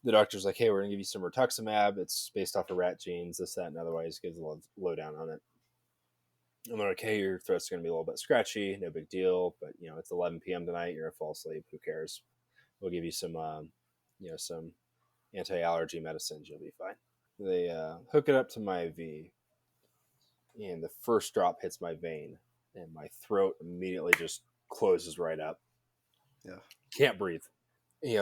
the doctor's like, hey, we're going to give you some rituximab. It's based off of rat genes, this, that, and otherwise. Gives a lowdown on it. I'm like, hey, your throat's going to be a little bit scratchy. No big deal. But, it's 11 p.m. tonight. You're going to fall asleep. Who cares? We'll give you some, some anti-allergy medicines. You'll be fine. They hook it up to my IV. And the first drop hits my vein. And my throat immediately just closes right up. Yeah. Can't breathe.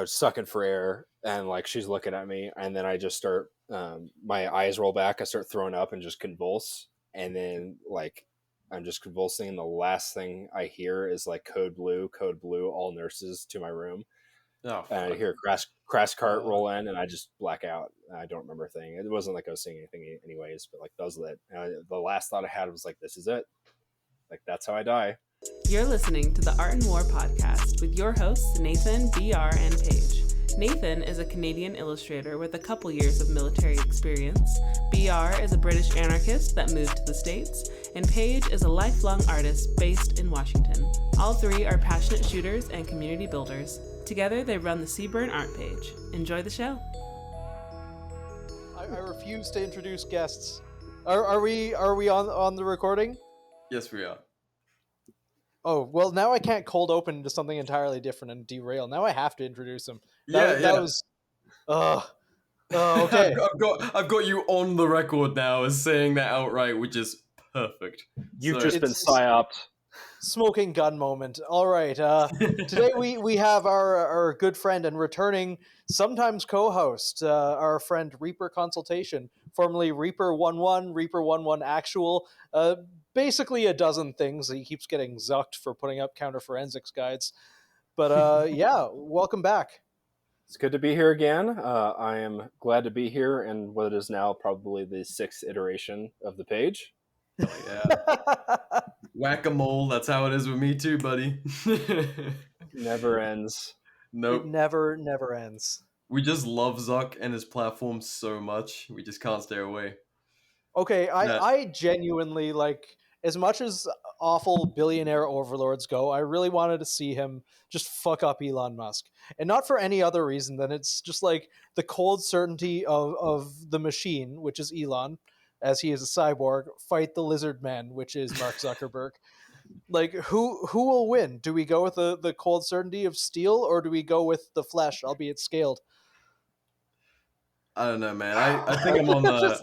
Sucking for air. And, she's looking at me. And then I just start, my eyes roll back. I start throwing up and just convulse. And then, I'm just convulsing. And the last thing I hear is, code blue, all nurses to my room. Oh, and I hear a crash cart roll in, and I just black out. I don't remember a thing. It wasn't like I was seeing anything anyways, but, that was it. The last thought I had was, this is it. That's how I die. You're listening to the Art and War podcast with your hosts, Nathan, BR, and Paige. Nathan is a Canadian illustrator with a couple years of military experience. BR is a British anarchist that moved to the States. And Paige is a lifelong artist based in Washington. All three are passionate shooters and community builders. Together, they run the Seaburn Art page. Enjoy the show. I refuse to introduce guests. Are we on the recording? Yes, we are. Oh, well, now I can't cold open into something entirely different and derail. Now I have to introduce him. That was... okay. I've got you on the record now as saying that outright, which is perfect. You've just been psyoped. Smoking gun moment. All right. Today we have our good friend and returning, sometimes co-host, our friend Reaper Consultation, formerly Reaper 11, Reaper 11 Actual. Basically a dozen things. He keeps getting zucked for putting up counter-forensics guides. But yeah, welcome back. It's good to be here again. I am glad to be here in what is now probably the 6th iteration of the page. Oh, yeah. Whack-a-mole, that's how it is with me too, buddy. Never ends. Nope. It never ends. We just love Zuck and his platform so much. We just can't stay away. Okay, I genuinely, as much as awful billionaire overlords go, I really wanted to see him just fuck up Elon Musk. And not for any other reason than it's just the cold certainty of the machine, which is Elon, as he is a cyborg, fight the lizard man, which is Mark Zuckerberg. Who will win? Do we go with the cold certainty of steel, or do we go with the flesh, albeit scaled? I don't know, man. I think I'm on the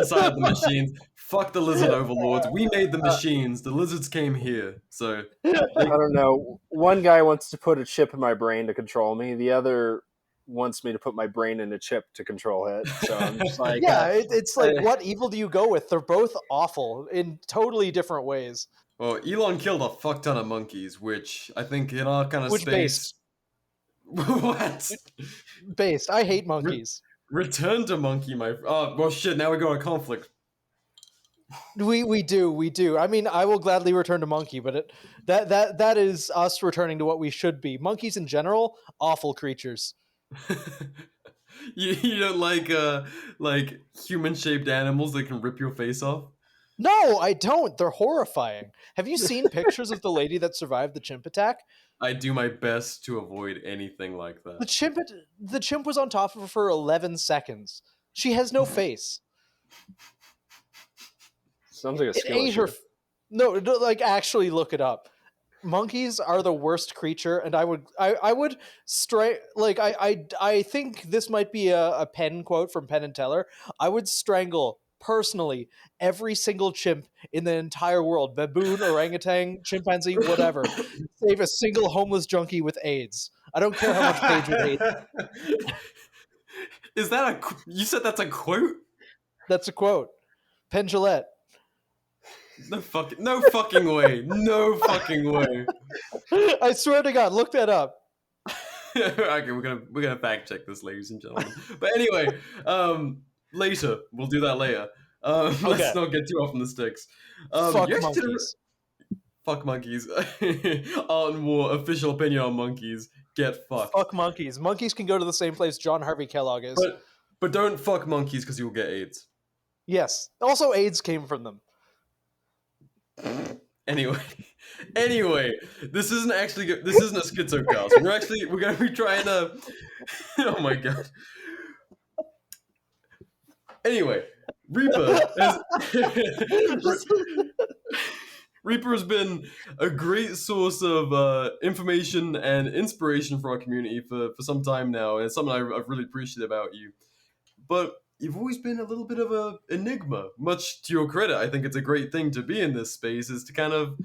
side of the machines. Fuck the lizard overlords. We made the machines. The lizards came here. So I don't know. One guy wants to put a chip in my brain to control me. The other wants me to put my brain in a chip to control it. So I'm just it's what evil do you go with? They're both awful in totally different ways. Well, Elon killed a fuck ton of monkeys, which I think in our kind of space. Based? What? Based. I hate monkeys. Return to monkey, oh well, shit. Now we got a conflict. We do. I mean, I will gladly return to monkey, but that is us returning to what we should be. Monkeys in general, awful creatures. You don't like human-shaped animals that can rip your face off? No, I don't. They're horrifying. Have you seen pictures of the lady that survived the chimp attack? I do my best to avoid anything like that. The chimp was on top of her for 11 seconds. She has no face. Sounds like a skill issue. No, actually look it up. Monkeys are the worst creature, and I would I think this might be a Penn quote from Penn and Teller. I would strangle personally every single chimp in the entire world, baboon, orangutan, chimpanzee, whatever. Save a single homeless junkie with AIDS. I don't care how much Paige would hate. Is that you said that's a quote? That's a quote. Penn Jillette. No fucking way. No fucking way. I swear to God, look that up. Okay, we're gonna fact check this, ladies and gentlemen. But anyway, later. We'll do that later. Okay. Let's not get too off on the sticks. Fuck monkeys. Fuck monkeys. Art and War official opinion on monkeys. Get fucked. Fuck monkeys. Monkeys can go to the same place John Harvey Kellogg is. But don't fuck monkeys because you'll get AIDS. Yes. Also, AIDS came from them. Anyway, this isn't a schizocast. We're gonna be trying to. Oh my god, Anyway, Reaper has Reaper has been a great source of information and inspiration for our community for some time now, and it's something I've really appreciated about you. But you've always been a little bit of a enigma. Much to your credit, I think it's a great thing to be in this space, is to kind of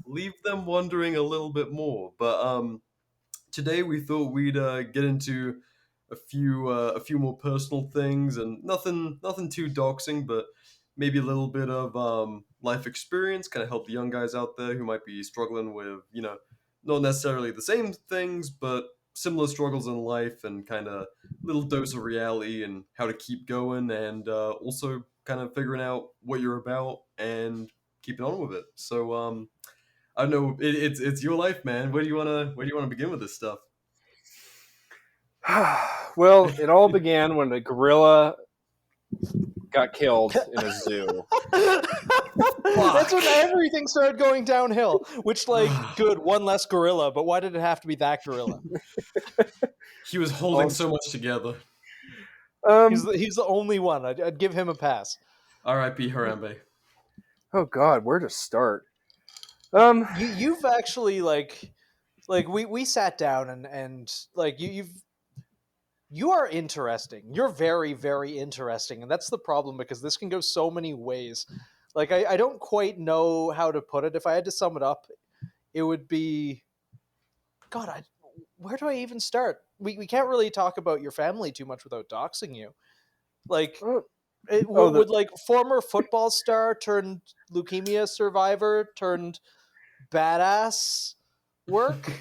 leave them wondering a little bit more. But today we thought we'd get into a few more personal things, and nothing too doxing, but maybe a little bit of life experience, kind of help the young guys out there who might be struggling with, not necessarily the same things, but similar struggles in life, and kind of little dose of reality and how to keep going, and also kind of figuring out what you're about and keeping on with it. So I don't know, it's your life, man. Where do you wanna begin with this stuff? Well, it all began when a gorilla got killed in a zoo. That's when everything started going downhill. Which, good, one less gorilla, but why did it have to be that gorilla? He was holding so much together. He's the only one. I'd give him a pass. R.I.P. Harambe. Oh God, where to start? You've actually we sat down and you are interesting. You're very, very interesting, and that's the problem, because this can go so many ways. I don't quite know how to put it. If I had to sum it up, it would be, God, where do I even start? We can't really talk about your family too much without doxing you. Would former football star turned leukemia survivor turned badass work?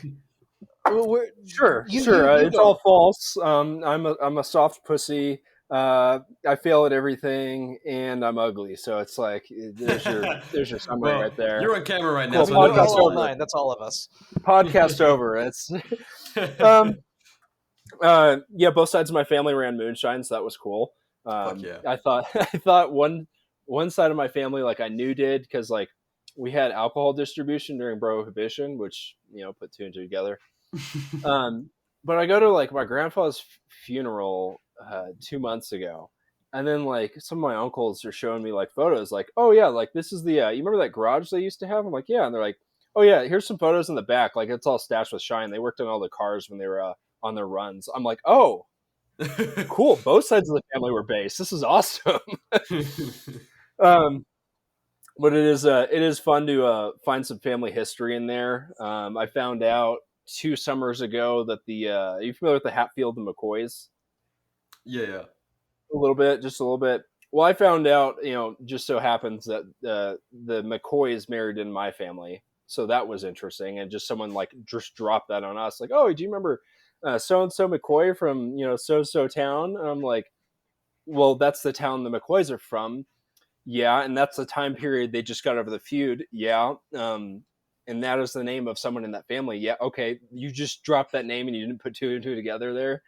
Sure. It's all false. I'm a soft pussy. I fail at everything, and I'm ugly. So it's like there's your summary right there. You're on camera right now. Cool. Podcast over. That's all of us. Podcast over. It's yeah. Both sides of my family ran moonshine, so that was cool. Fuck yeah. I thought one side of my family I knew did, because we had alcohol distribution during Prohibition, which put two and two together. But I go to my grandfather's funeral 2 months ago, and then some of my uncles are showing me photos, oh yeah, this is the you remember that garage they used to have? I'm like, yeah, and they're like, oh yeah, here's some photos in the back, it's all stashed with shine. They worked on all the cars when they were on their runs. I'm like, oh, cool, both sides of the family were based. This is awesome. But it is fun to find some family history in there. I found out 2 summers ago that are you familiar with the Hatfield and McCoys? Yeah. Just a little bit. Well, I found out, just so happens that the McCoys married in my family, so that was interesting. And just someone just dropped that on us, oh, do you remember so and so McCoy from so town? And I'm like, well, that's the town the McCoys are from. Yeah, and that's the time period they just got over the feud. Yeah. And that is the name of someone in that family. Yeah, okay. You just dropped that name and you didn't put 2 and 2 together there.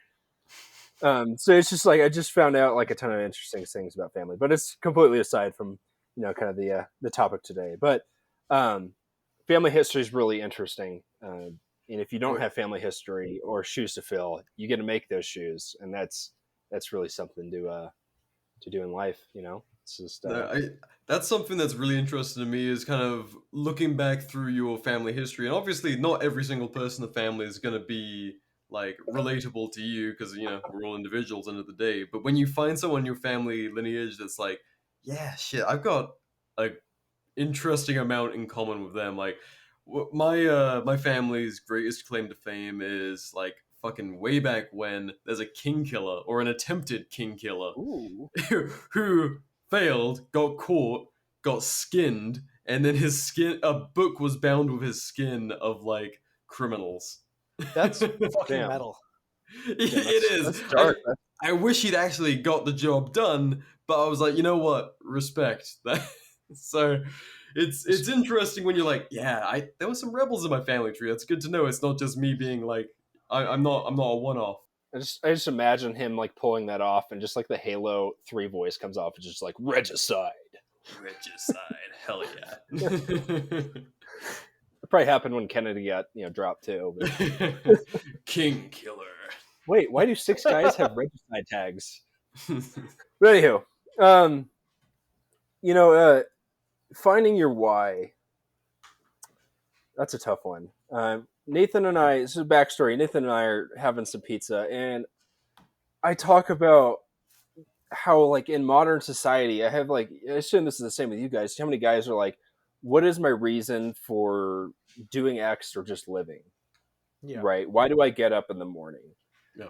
So it's just I just found out a ton of interesting things about family, but it's completely aside from kind of the topic today. But family history is really interesting, and if you don't have family history or shoes to fill, you get to make those shoes, and that's really something to do in life. It's just that's something that's really interesting to me, is kind of looking back through your family history. And obviously not every single person in the family is going to be relatable to you, because we're all individuals end of the day. But when you find someone in your family lineage that's yeah, shit, I've got an interesting amount in common with them. My family's greatest claim to fame is fucking way back when there's a king killer, or an attempted king killer, who failed, got caught, got skinned, and then a book was bound with his skin of criminals. That's fucking metal. It is. That's dark. I wish he'd actually got the job done, but I was like, you know what? Respect that. So it's interesting when you're yeah, there were some rebels in my family tree. That's good to know. It's not just me being I'm not a one-off. I just imagine him pulling that off, and just the Halo 3 voice comes off, and just regicide. Hell yeah. It probably happened when Kennedy got dropped too. But... King killer. Wait, why do 6 guys have regicide tags? But anywho, Um, you know, finding your why. That's a tough one. Nathan and I, this is a backstory. Nathan and I are having some pizza, and I talk about how, like, in modern society, I have, like, I assume this is the same with you guys. How many guys are like, what is my reason for doing X or just living? Yeah. Right? Why do I get up in the morning? Yeah.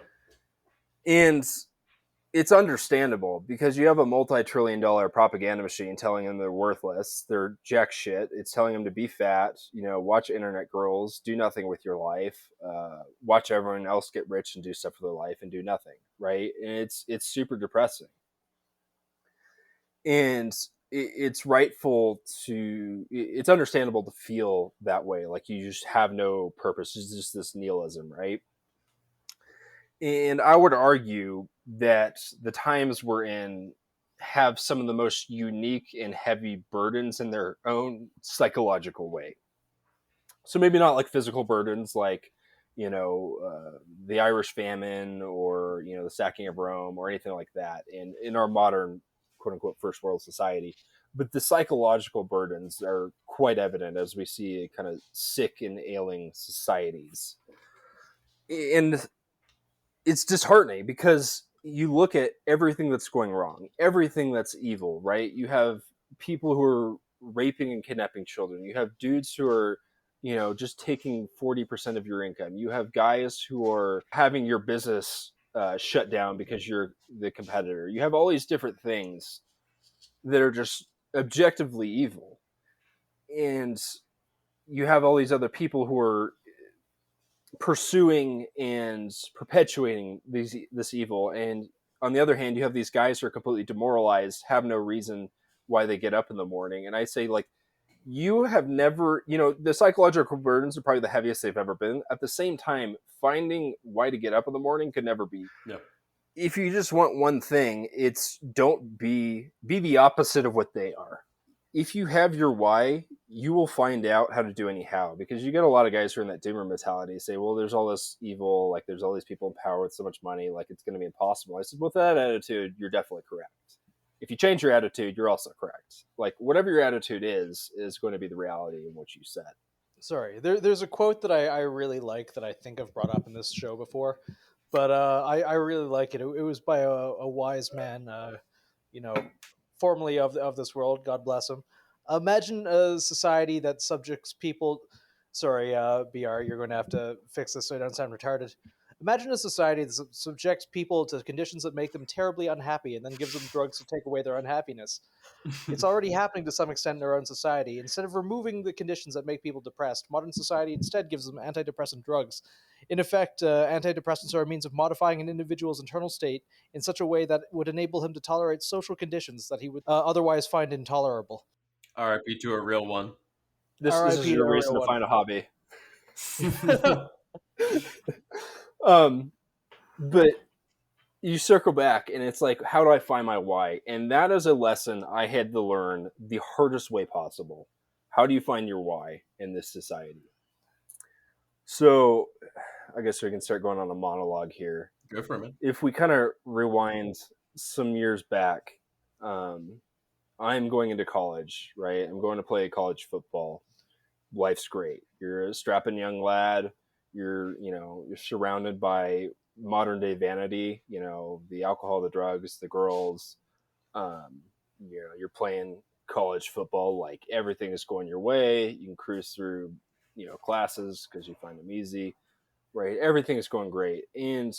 And it's understandable because you have a multi-trillion-dollar propaganda machine telling them they're worthless, they're jack shit. It's telling them to be fat, watch internet girls, do nothing with your life, watch everyone else get rich and do stuff for their life and do nothing, right? And it's super depressing. And it's it's understandable to feel that way, like you just have no purpose. It's just this nihilism, right? And I would argue that the times we're in have some of the most unique and heavy burdens in their own psychological way. So maybe not like physical burdens like, the Irish famine or, the sacking of Rome or anything like that in our modern, quote unquote, first world society. But the psychological burdens are quite evident as we see kind of sick and ailing societies. And it's disheartening because you look at everything that's going wrong, everything that's evil, right? You have people who are raping and kidnapping children. You have dudes who are, just taking 40% of your income. You have guys who are having your business shut down because you're the competitor. You have all these different things that are just objectively evil. And you have all these other people who are pursuing and perpetuating this evil, and on the other hand you have these guys who are completely demoralized, have no reason why they get up in the morning. And I say, like, you have never, the psychological burdens are probably the heaviest they've ever been. At the same time, finding why to get up in the morning could never be. Yeah. If you just want one thing, it's don't be the opposite of what they are. If you have your why, you will find out how to do anyhow, because you get a lot of guys who are in that doomer mentality say, well, there's all this evil, like there's all these people in power with so much money, like it's going to be impossible. I said, with that attitude, you're definitely correct. If you change your attitude, you're also correct. Like whatever your attitude is going to be the reality in what you said. Sorry, there's a quote that I really like that I think I've brought up in this show before, but I really like it. It was by a wise man, formerly of this world. God bless him. Imagine a society that subjects people. Sorry, Br, you're going to have to fix this so I don't sound retarded. Imagine a society that subjects people to conditions that make them terribly unhappy and then gives them drugs to take away their unhappiness. It's already happening to some extent in our own society. Instead of removing the conditions that make people depressed, modern society instead gives them antidepressant drugs. In effect, antidepressants are a means of modifying an individual's internal state in such a way that would enable him to tolerate social conditions that he would otherwise find intolerable. RIP to a real one. This is RIP to your a reason real to one. find a hobby. But you circle back and it's like, how do I find my why? And that is a lesson I had to learn the hardest way possible. How do you find your why in this society? So I guess we can start going on a monologue here. Go for it, man. If we kind of rewind some years back, I'm going into college, right? I'm going to play college football. Life's great. You're a strapping young lad. You're surrounded by modern day vanity, the alcohol, the drugs, the girls. You're playing college football, like everything is going your way. You can cruise through, classes because you find them easy, right? Everything is going great. And,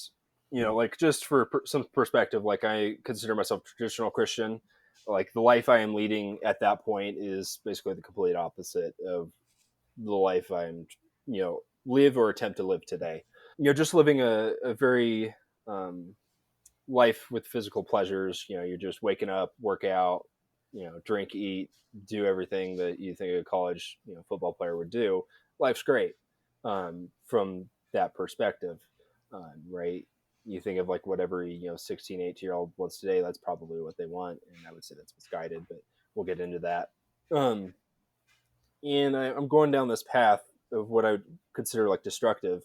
like just for some perspective, like I consider myself a traditional Christian. Like the life I am leading at that point is basically the complete opposite of the life I'm, live or attempt to live today. Just living a very life with physical pleasures. You're just waking up, work out, drink, eat, do everything that you think a college, football player would do. Life's great from that perspective, right? You think of like what every 16, 18-year-old wants today. That's probably what they want, and I would say that's misguided. But we'll get into that. And I'm going down this path of what I would consider like destructive.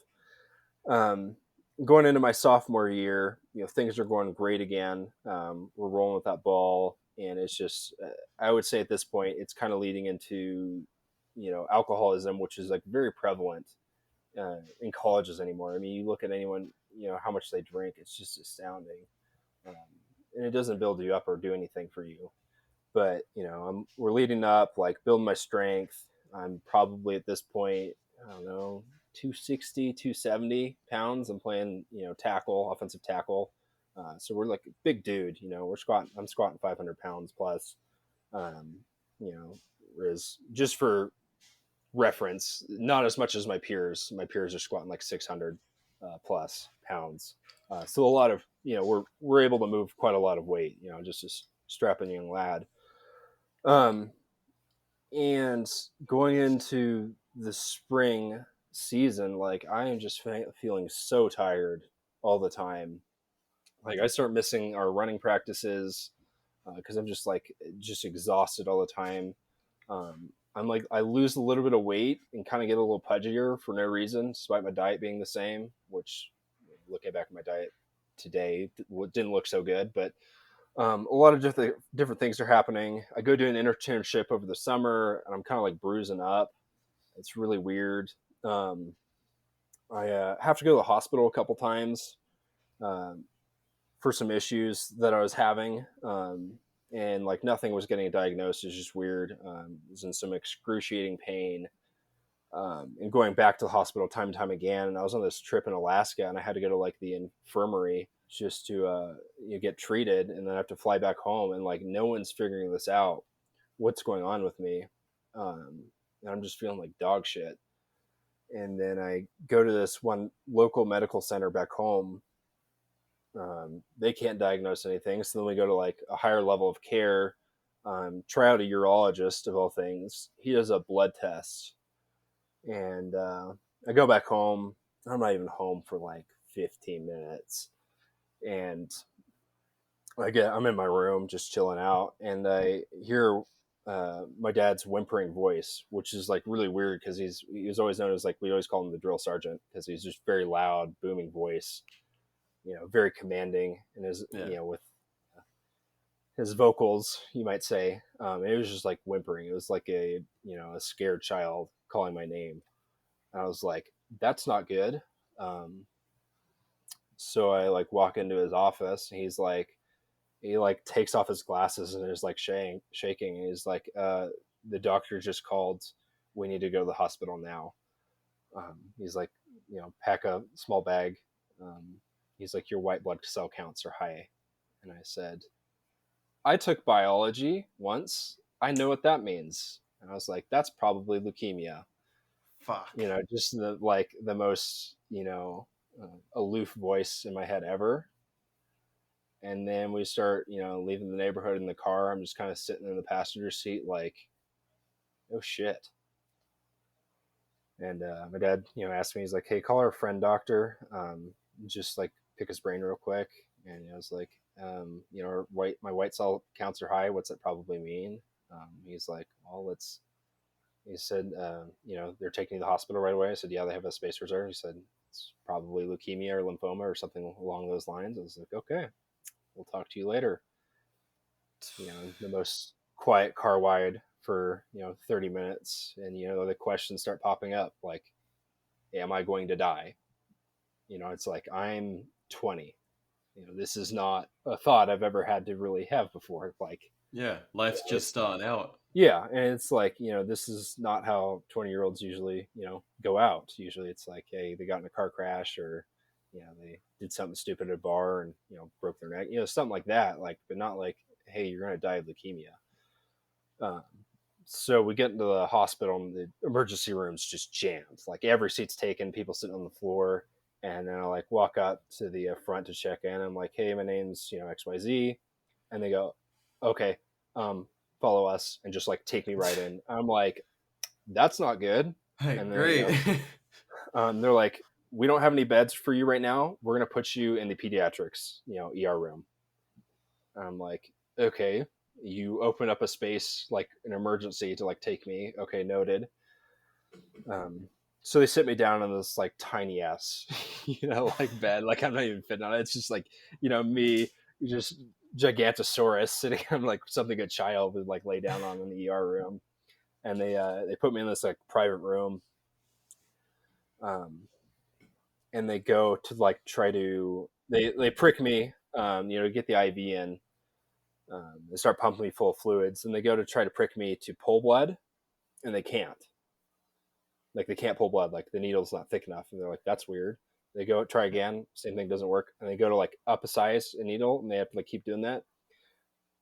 going into my sophomore year, things are going great again. We're rolling with that ball, and it's just, I would say at this point, it's kind of leading into, alcoholism, which is like very prevalent in colleges anymore. I mean, you look at anyone, how much they drink, it's just astounding. Um, and it doesn't build you up or do anything for you. But, we're leading up, like building my strength. I'm probably at this point, I don't know, 260, 270 pounds. I'm playing, tackle, offensive tackle. So we're like a big dude, I'm squatting 500 pounds plus. Um, whereas just for reference, not as much as my peers. My peers are squatting like 600 plus pounds. So a lot of, we're able to move quite a lot of weight, just a strapping young lad. And going into the spring season, like I am just feeling so tired all the time. Like I start missing our running practices because I'm just exhausted all the time. I'm like, I lose a little bit of weight and kind of get a little pudgier for no reason, despite my diet being the same, which looking back at my diet today, didn't look so good, but a lot of different things are happening. I go do an internship over the summer and I'm kind of like bruising up. It's really weird. I have to go to the hospital a couple times for some issues that I was having. And like nothing was getting diagnosed. It's just weird. I was in some excruciating pain. And going back to the hospital time and time again. And I was on this trip in Alaska and I had to go to like the infirmary just to get treated, and then I have to fly back home, and like no one's figuring this out, what's going on with me. And I'm just feeling like dog shit. And then I go to this one local medical center back home. They can't diagnose anything, so then we go to like a higher level of care. Try out a urologist of all things. He does a blood test, and I go back home. I'm not even home for like 15 minutes. And I'm in my room just chilling out, and I hear my dad's whimpering voice, which is like really weird because he was always known as, like, we always call him the drill sergeant because he's just very loud, booming voice, very commanding, and with his vocals, you might say. It was just like whimpering. It was like a scared child calling my name, and I was like, that's not good. So I like walk into his office, and he takes off his glasses and is like shaking. And he's like, the doctor just called. We need to go to the hospital now. He's like, pack a small bag. He's like, your white blood cell counts are high. And I said, I took biology once. I know what that means. And I was like, that's probably leukemia. Fuck. Just the most, aloof voice in my head ever. And then we start, leaving the neighborhood in the car. I'm just kind of sitting in the passenger seat like, oh shit. And my dad, asked me, he's like, hey, call our friend doctor. Just like pick his brain real quick. And I was like, my white cell counts are high. What's that probably mean? He's like, well, he said, they're taking you to the hospital right away. I said, yeah, they have a space reserve. He said, it's probably leukemia or lymphoma or something along those lines. I was like, okay, we'll talk to you later. The most quiet car ride for 30 minutes, and the questions start popping up like, am I going to die? It's like, I'm 20. This is not a thought I've ever had to really have before. Like, yeah, life's just starting out. Yeah, and it's like, this is not how 20-year-olds usually go out. Usually it's like, hey, they got in a car crash, or they did something stupid at a bar and broke their neck, something like that. Like, but not like, hey, you're gonna die of leukemia. So we get into the hospital, and the emergency room's just jammed. Like every seat's taken, people sitting on the floor. And then I like walk up to the front to check in. I'm like, hey, my name's XYZ, and they go, okay, follow us, and just like take me right in. I'm like, that's not good. Hey, and then, great. They're like, we don't have any beds for you right now. We're gonna put you in the pediatrics, ER room. I'm like, okay. You open up a space like an emergency to like take me. Okay, noted. So they sit me down on this like tiny ass, like bed. Like I'm not even fitting on it. It's just like, me, just Gigantosaurus sitting on like something a child would like lay down on in the ER room. And they put me in this like private room. And they go to like try to, they prick me, to get the IV in. They start pumping me full of fluids, and they go to try to prick me to pull blood, and they can't. Like they can't pull blood. Like the needle's not thick enough, and they're like, "That's weird." They go try again, same thing doesn't work, and they go to like up a size a needle, and they have to like keep doing that.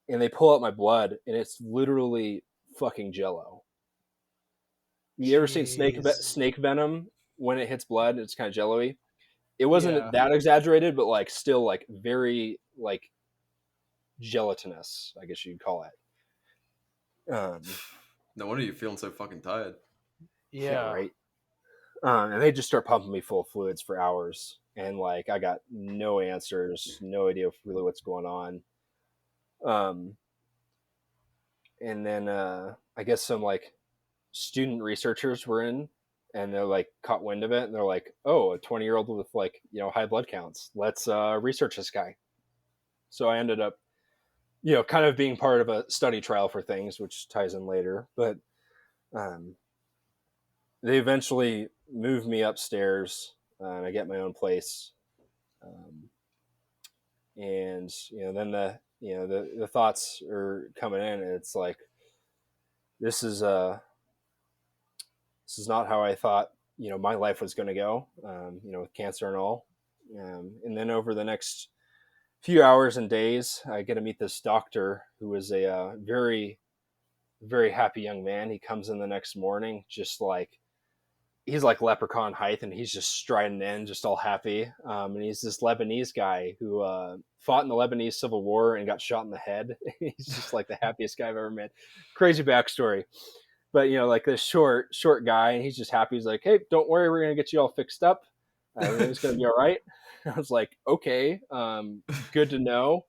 And they pull out my blood, and it's literally fucking Jello. You ever seen snake venom when it hits blood? It's kind of jello-y. It wasn't that exaggerated, but like still like very like gelatinous, I guess you'd call it. No wonder you're feeling so fucking tired. Yeah, right. And they just start pumping me full of fluids for hours, and like I got no answers, no idea really what's going on. And then I guess some like student researchers were in, and they're like caught wind of it, and they're like, "Oh, a 20-year-old with like high blood counts. Let's research this guy." So I ended up, kind of being part of a study trial for things, which ties in later. But they eventually moved me upstairs, and I get my own place. And then the thoughts are coming in, and it's like, this is not how I thought my life was going to go. With cancer and all. And then over the next few hours and days, I get to meet this doctor who is a very, very happy young man. He comes in the next morning, just like, he's like leprechaun height, and he's just striding in, just all happy. And he's this Lebanese guy who fought in the Lebanese Civil War and got shot in the head. He's just like the happiest guy I've ever met. Crazy backstory. But, like this short guy, and he's just happy. He's like, "Hey, don't worry, we're going to get you all fixed up. Everything's going to be all right." I was like, "Okay, good to know."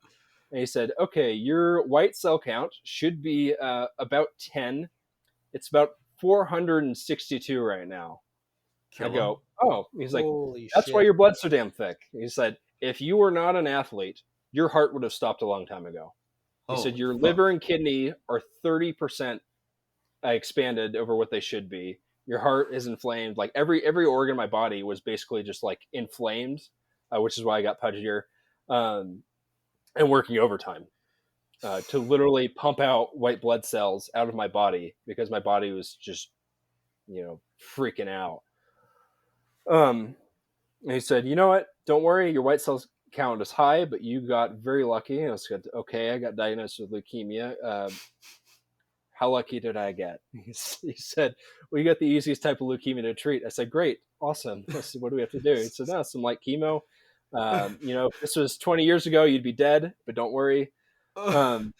And he said, "Okay, your white cell count should be about 10. It's about 462 right now." I go, "Oh." He's like, "That's why your blood's so damn thick." He said, "If you were not an athlete, your heart would have stopped a long time ago." He said, "Your liver and kidney are 30% expanded over what they should be. Your heart is inflamed. Like every organ in my body was basically just like inflamed, which is why I got pudgier, and working overtime to literally pump out white blood cells out of my body because my body was just, freaking out." And he said, "You know what? Don't worry. Your white cells count is high, but you got very lucky." And I said, "Okay, I got diagnosed with leukemia. How lucky did I get?" He said, "Well, you got the easiest type of leukemia to treat." I said, "Great, awesome. I said, "What do we have to do?" He said, "No, some light chemo. If this was 20 years ago, you'd be dead, but don't worry." I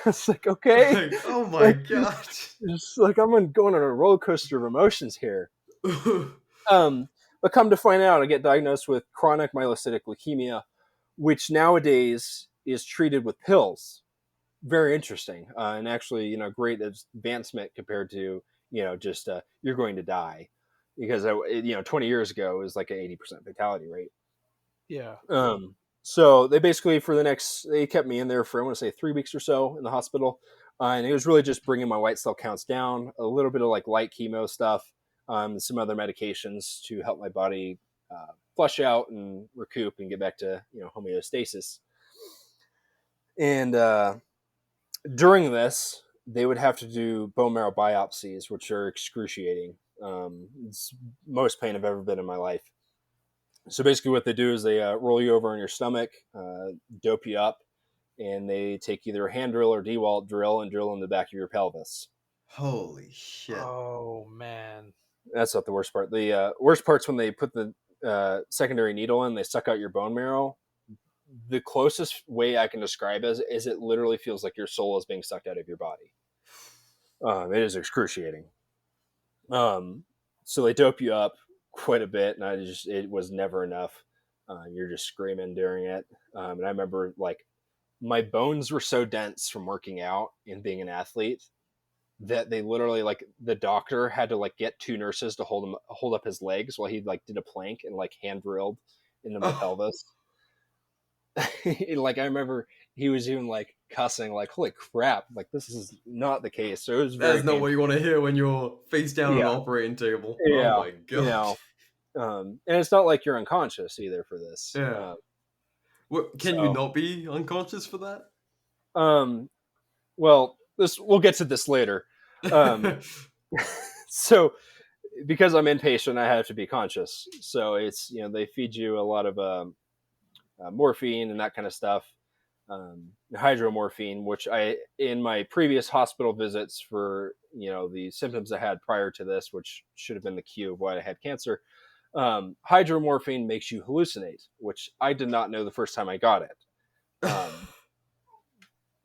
was like, "Okay." Like, oh my god. It's like I'm going on a roller coaster of emotions here. But come to find out, I get diagnosed with chronic myelocytic leukemia, which nowadays is treated with pills. Very interesting, and actually, great advancement compared to, just you're going to die, because 20 years ago it was like an 80% fatality rate. Yeah. So they basically they kept me in there for, I want to say, 3 weeks or so in the hospital, and it was really just bringing my white cell counts down, a little bit of like light chemo stuff, and some other medications to help my body flush out and recoup and get back to homeostasis. And during this, they would have to do bone marrow biopsies, which are excruciating. It's most pain I've ever been in my life. So basically what they do is they roll you over on your stomach, dope you up, and they take either a hand drill or DeWalt drill and drill in the back of your pelvis. Holy shit. Oh, man. That's not the worst part. The worst part's when they put the secondary needle in, they suck out your bone marrow. The closest way I can describe it is it literally feels like your soul is being sucked out of your body. It is excruciating. So they dope you up quite a bit, and it was never enough. You're just screaming during it. And I remember like my bones were so dense from working out and being an athlete that they literally, like, the doctor had to like get two nurses to hold up his legs while he like did a plank and like hand drilled into my Oh, pelvis. Like I remember he was even like cussing, like, holy crap, like this is not the case. So it was that very is not what painful. you want to hear when you're face down on an Yeah, operating table. Oh yeah, my you god. know, and it's not like you're unconscious either for this. Yeah. What, can you So, not be unconscious for that? well, this we'll get to this later. Um, so because I'm inpatient, I have to be conscious. So it's, they feed you a lot of morphine and that kind of stuff, hydromorphine, which I, in my previous hospital visits for the symptoms I had prior to this, which should have been the cue of why I had cancer. Hydromorphine makes you hallucinate, which I did not know the first time I got it.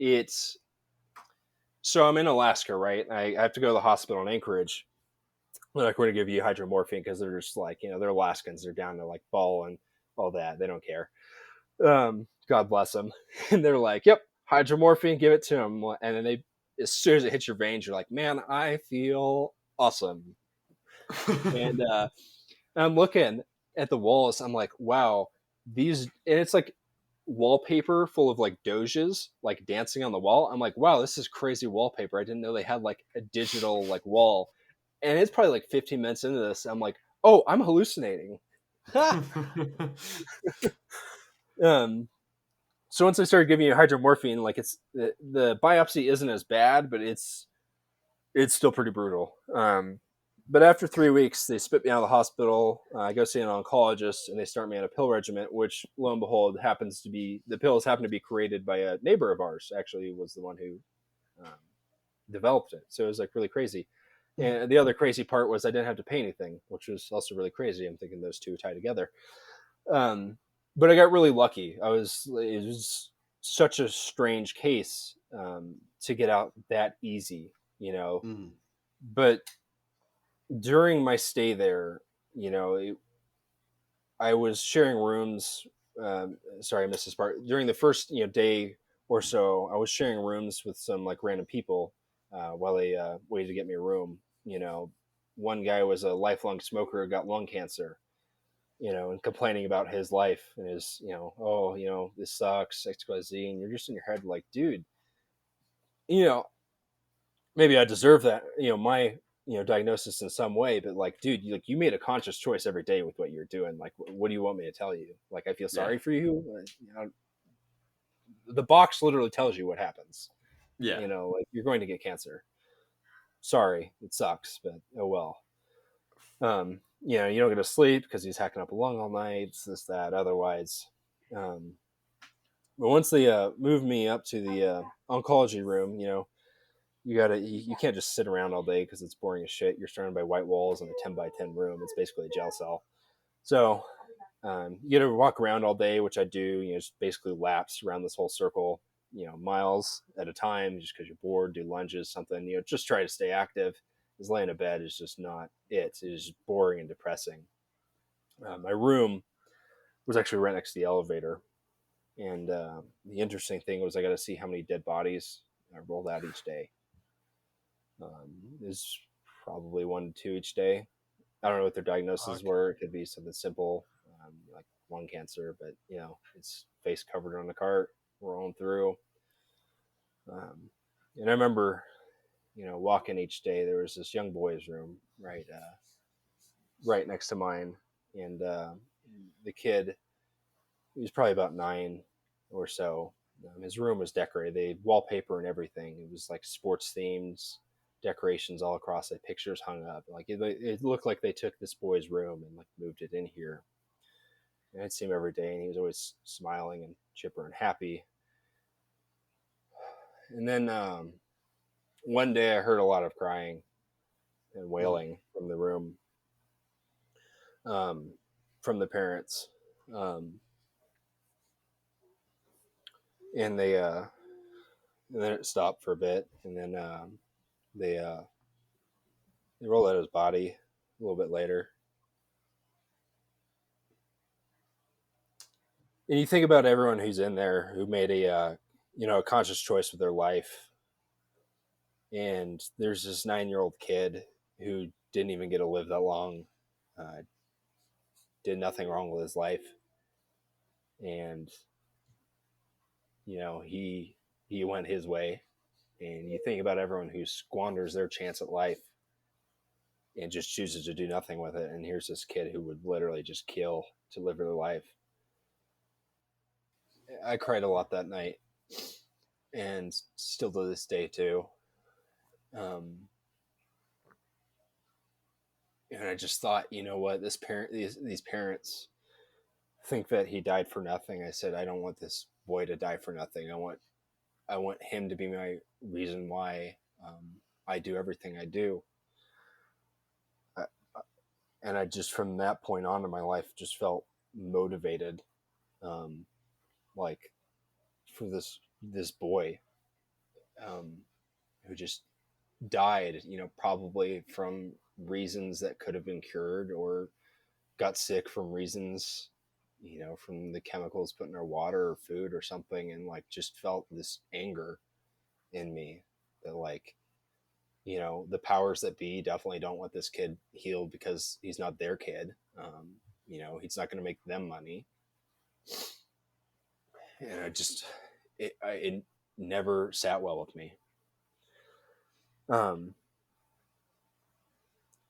It's So I'm in Alaska, right? I have to go to the hospital in Anchorage. They're like, we're going to give you hydromorphine because they're just like, they're Alaskans. They're down to like ball and all that. They don't care. God bless them. And they're like, yep, hydromorphine, give it to them. And then as soon as it hits your veins, you're like, man, I feel awesome. And I'm looking at the walls. I'm like, wow, and it's like wallpaper full of like doges like dancing on the wall. I'm like, wow, this is crazy wallpaper. I didn't know they had like a digital like wall. And it's probably like 15 minutes into this. I'm like, oh, I'm hallucinating. So once I started giving you hydromorphine, like it's the biopsy isn't as bad, but it's still pretty brutal. But after 3 weeks, they spit me out of the hospital. I go see an oncologist, and they start me on a pill regimen, which, lo and behold, the pills happen to be created by a neighbor of ours. Actually, was the one who developed it. So it was like really crazy. And the other crazy part was I didn't have to pay anything, which was also really crazy. I'm thinking those two tie together. But I got really lucky. It was such a strange case to get out that easy, But during my stay there, I was sharing rooms. Sorry, I missed this part. During the first day or so, I was sharing rooms with some like random people while they waited to get me a room. One guy was a lifelong smoker who got lung cancer. And complaining about his life and his, oh, this sucks, XYZ, and you're just in your head like, dude, maybe I deserve that, my diagnosis in some way, but like, dude, you made a conscious choice every day with what you're doing. Like, what do you want me to tell you? Like, I feel sorry for you. The box literally tells you what happens. Yeah. Like, you're going to get cancer. Sorry, it sucks, but oh well. You don't get to sleep because he's hacking up a lung all night, this, that, otherwise. But once they moved me up to the oncology room, you can't just sit around all day because it's boring as shit. You're surrounded by white walls in a 10 by 10 room. It's basically a jail cell. So you get to walk around all day, which I do, just basically laps around this whole circle, miles at a time, just because you're bored, do lunges, something, just try to stay active. Because laying in bed is just not it. It is boring and depressing. My room was actually right next to the elevator. And the interesting thing was I got to see how many dead bodies I rolled out each day. Is probably 1 to 2 each day. I don't know what their diagnoses were. It could be something simple, like lung cancer, but it's face covered on the cart, rolling through. And I remember, walking each day. There was this young boy's room right next to mine, and the kid, he was probably about 9 or so. His room was decorated. They had wallpaper and everything. It was like sports themes, decorations all across it, pictures hung up. Like it looked like they took this boy's room and like moved it in here. And I'd see him every day, and he was always smiling and chipper and happy. And then one day I heard a lot of crying and wailing from the room, from the parents. And then it stopped for a bit, and then they rolled out his body a little bit later. And you think about everyone who's in there who made a conscious choice with their life, And there's this 9-year-old kid who didn't even get to live that long, did nothing wrong with his life, and he went his way. And you think about everyone who squanders their chance at life and just chooses to do nothing with it, and here's this kid who would literally just kill to live their life. I cried a lot that night, and still to this day too. And I just thought, you know what, these parents think that he died for nothing. I said, I don't want this boy to die for nothing. I want him to be my reason why I do everything I do. And I just, from that point on in my life, just felt motivated, like for this boy who just died, probably from reasons that could have been cured, or got sick from reasons, from the chemicals put in our water or food or something, and like just felt this anger in me that, like, the powers that be definitely don't want this kid healed because he's not their kid. He's not going to make them money. And it never sat well with me.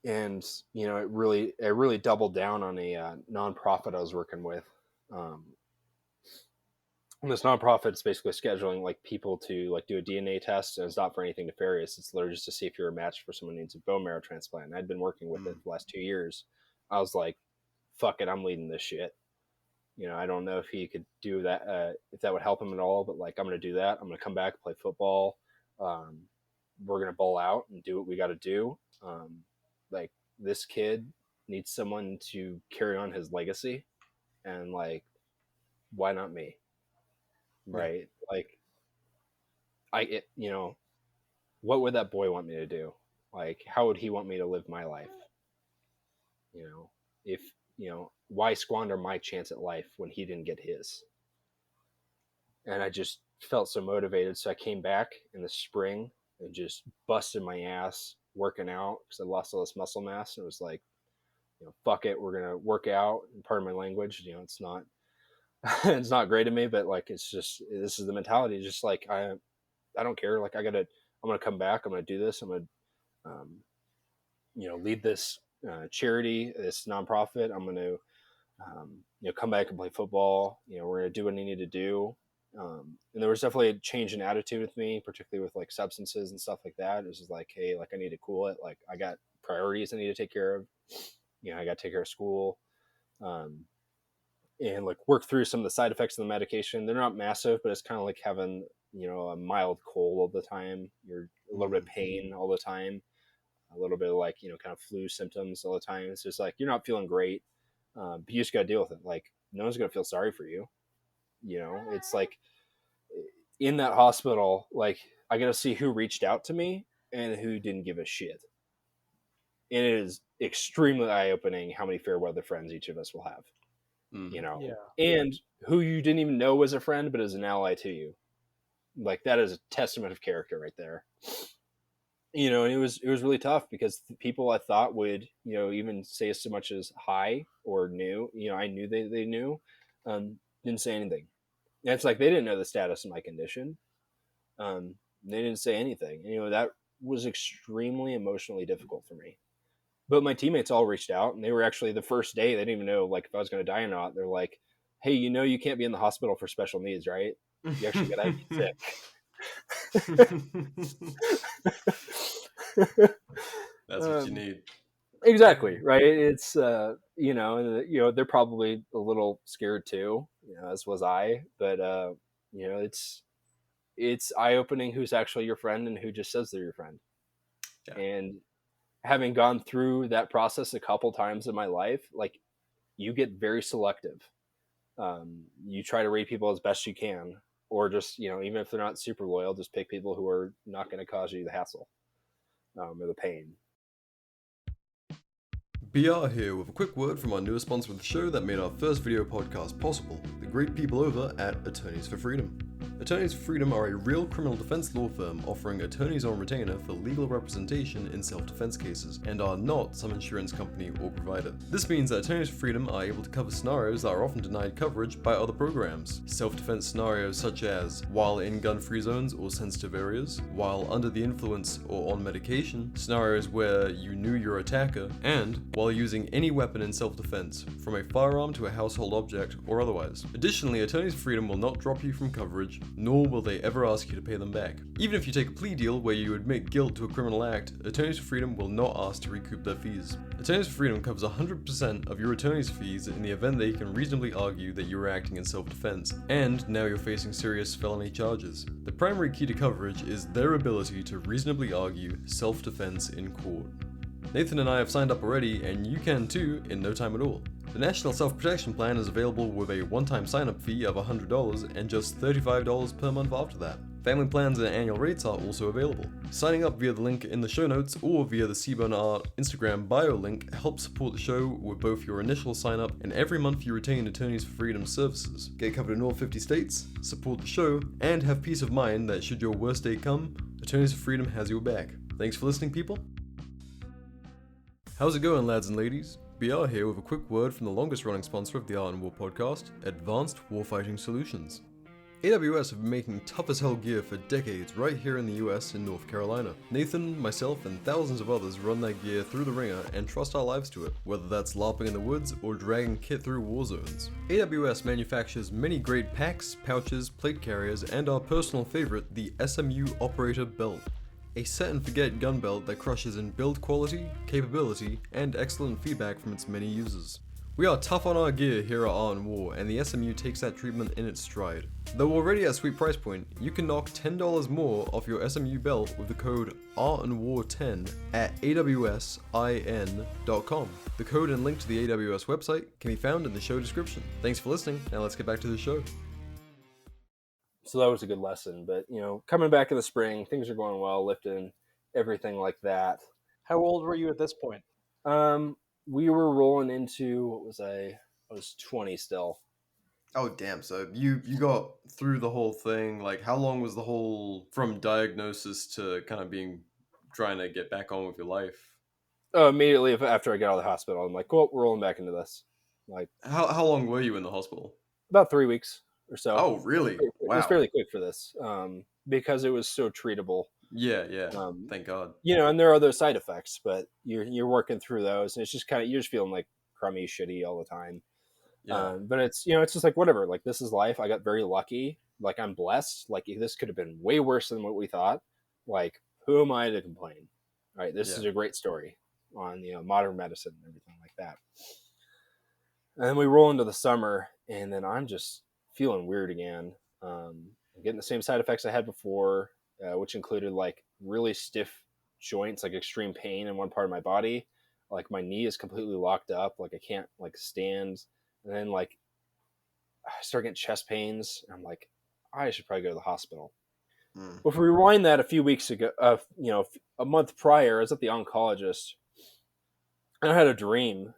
And it really doubled down on a nonprofit I was working with. And this nonprofit is basically scheduling like people to like do a DNA test, and it's not for anything nefarious. It's literally just to see if you're a match for someone who needs a bone marrow transplant. And I'd been working with it for the last 2 years. I was like, fuck it, I'm leading this shit. I don't know if he could do that, if that would help him at all, but like, I'm going to do that. I'm going to come back, play football. We're going to bowl out and do what we got to do. Like, this kid needs someone to carry on his legacy, and like, why not me? Right? Like, what would that boy want me to do? Like, how would he want me to live my life? If, why squander my chance at life when he didn't get his? And I just felt so motivated. So I came back in the spring and just busted my ass working out because I lost all this muscle mass. And it was like, fuck it, we're going to work out. And pardon my language, it's not, it's not great of me, but like, it's just, this is the mentality. Just like, I don't care. Like, I'm going to come back. I'm going to do this. I'm going to, lead this charity, this nonprofit. I'm going to, come back and play football. We're going to do what I need to do. And there was definitely a change in attitude with me, particularly with like substances and stuff like that. It was just like, hey, like, I need to cool it. Like, I got priorities I need to take care of. I got to take care of school, and like work through some of the side effects of the medication. They're not massive, but it's kind of like having, a mild cold all the time. You're a little bit of pain all the time, a little bit of like, kind of flu symptoms all the time. It's just like, you're not feeling great, but you just got to deal with it. Like, no one's going to feel sorry for you. It's like in that hospital, like, I got to see who reached out to me and who didn't give a shit. And it is extremely eye-opening how many fair weather friends each of us will have, and who you didn't even know was a friend, but is an ally to you. Like, that is a testament of character right there. And it was really tough because the people I thought would, even say so much as hi or knew, I knew they knew, didn't say anything. And it's like, they didn't know the status of my condition. They didn't say anything. That was extremely emotionally difficult for me. But my teammates all reached out, and they were actually, the first day, they didn't even know like if I was going to die or not. They're like, hey, you can't be in the hospital for special needs, right? You actually got to be sick. That's what you need. Exactly, right? It's they're probably a little scared too, as was I. But it's eye-opening who's actually your friend and who just says they're your friend. Yeah. And having gone through that process a couple times in my life, like, you get very selective. You try to rate people as best you can, or just, even if they're not super loyal, just pick people who are not going to cause you the hassle or the pain. BR here with a quick word from our newest sponsor of the show that made our first video podcast possible, the great people over at Attorneys for Freedom. Attorneys for Freedom are a real criminal defense law firm offering attorneys on retainer for legal representation in self-defense cases, and are not some insurance company or provider. This means that Attorneys for Freedom are able to cover scenarios that are often denied coverage by other programs. Self-defense scenarios such as while in gun-free zones or sensitive areas, while under the influence or on medication, scenarios where you knew your attacker, and while using any weapon in self-defense, from a firearm to a household object or otherwise. Additionally, Attorneys for Freedom will not drop you from coverage, nor will they ever ask you to pay them back. Even if you take a plea deal where you admit guilt to a criminal act, Attorneys for Freedom will not ask to recoup their fees. Attorneys for Freedom covers 100% of your attorney's fees in the event that you can reasonably argue that you were acting in self-defense, and now you're facing serious felony charges. The primary key to coverage is their ability to reasonably argue self-defense in court. Nathan and I have signed up already, and you can too in no time at all. The National Self-Protection Plan is available with a one-time sign-up fee of $100 and just $35 per month after that. Family plans and annual rates are also available. Signing up via the link in the show notes or via the Seaburn Art Instagram bio link helps support the show with both your initial sign-up and every month you retain Attorneys for Freedom services. Get covered in all 50 states, support the show, and have peace of mind that should your worst day come, Attorneys for Freedom has your back. Thanks for listening, people. How's it going, lads and ladies? BR here with a quick word from the longest running sponsor of the Art and War podcast, Advanced Warfighting Solutions. AWS have been making tough as hell gear for decades right here in the US in North Carolina. Nathan, myself, and thousands of others run that gear through the ringer and trust our lives to it, whether that's LARPing in the woods or dragging kit through war zones. AWS manufactures many great packs, pouches, plate carriers, and our personal favorite, the SMU Operator Belt. A set-and-forget gun belt that crushes in build quality, capability, and excellent feedback from its many users. We are tough on our gear here at Art and War, and the SMU takes that treatment in its stride. Though already at a sweet price point, you can knock $10 more off your SMU belt with the code ARTandWar10 at awsin.com. The code and link to the AWS website can be found in the show description. Thanks for listening, now let's get back to the show. So that was a good lesson. But, coming back in the spring, things are going well, lifting, everything like that. How old were you at this point? We were rolling into, what was I? I was 20 still. Oh, damn. So you got through the whole thing. Like, how long was the whole, from diagnosis to kind of trying to get back on with your life? Oh, immediately after I got out of the hospital, I'm like, cool, we're rolling back into this. Like, how long were you in the hospital? About 3 weeks. Or so. Oh, really? It Wow. was fairly quick for this, because it was so treatable. Yeah. Thank God. And there are those side effects, but you're working through those, and it's just you're just feeling like crummy, shitty all the time. Yeah. But it's it's just like whatever. Like, this is life. I got very lucky. Like, I'm blessed. Like, this could have been way worse than what we thought. Like, who am I to complain? Right? This is a great story on modern medicine and everything like that. And then we roll into the summer, and then I'm just feeling weird again. I'm getting the same side effects I had before, which included like really stiff joints, like extreme pain in one part of my body. Like, my knee is completely locked up. Like, I can't like stand. And then like I start getting chest pains. I'm like, I should probably go to the hospital. Well, if we rewind that a few weeks ago, a month prior, I was at the oncologist, and I had a dream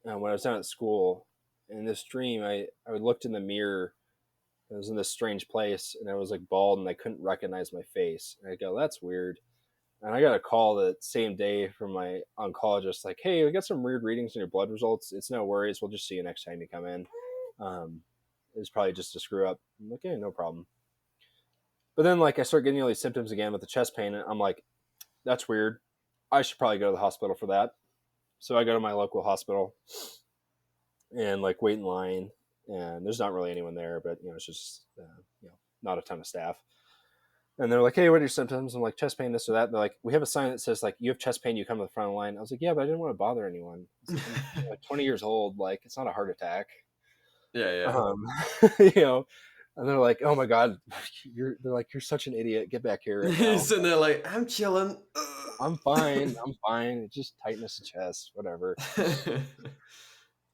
when I was down at school. In this dream, I looked in the mirror. I was in this strange place, and I was like bald, and I couldn't recognize my face. And I go, that's weird. And I got a call the same day from my oncologist, like, hey, we got some weird readings in your blood results. It's no worries. We'll just see you next time you come in. It was probably just a screw up. I'm like, okay, no problem. But then like I start getting all these symptoms again with the chest pain, and I'm like, that's weird. I should probably go to the hospital for that. So I go to my local hospital and like wait in line, and there's not really anyone there, but it's just not a ton of staff. And they're like, hey, what are your symptoms? I'm like, chest pain, this or that. They're like, we have a sign that says like, you have chest pain, you come to the front of the line. I was like, yeah, but I didn't want to bother anyone. I'm like 20 years old, like it's not a heart attack. Yeah. And they're like, oh my God, you're such an idiot. Get back here. Right now. He's sitting there like, I'm chilling. I'm fine. It's just tightness of chest, whatever.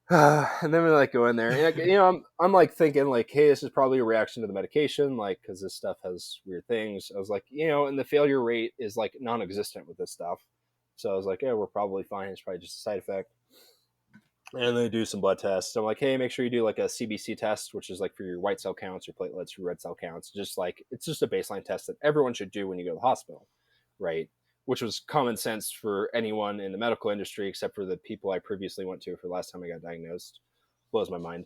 And then we like go in there, and I'm like thinking like, hey, this is probably a reaction to the medication, like because this stuff has weird things. I was like, and the failure rate is like non-existent with this stuff. So I was like, yeah, we're probably fine. It's probably just a side effect. And they do some blood tests. So I'm like, hey, make sure you do like a CBC test, which is like for your white cell counts, your platelets, your red cell counts. Just like, it's just a baseline test that everyone should do when you go to the hospital, right? Which was common sense for anyone in the medical industry, except for the people I previously went to for the last time I got diagnosed. Blows my mind.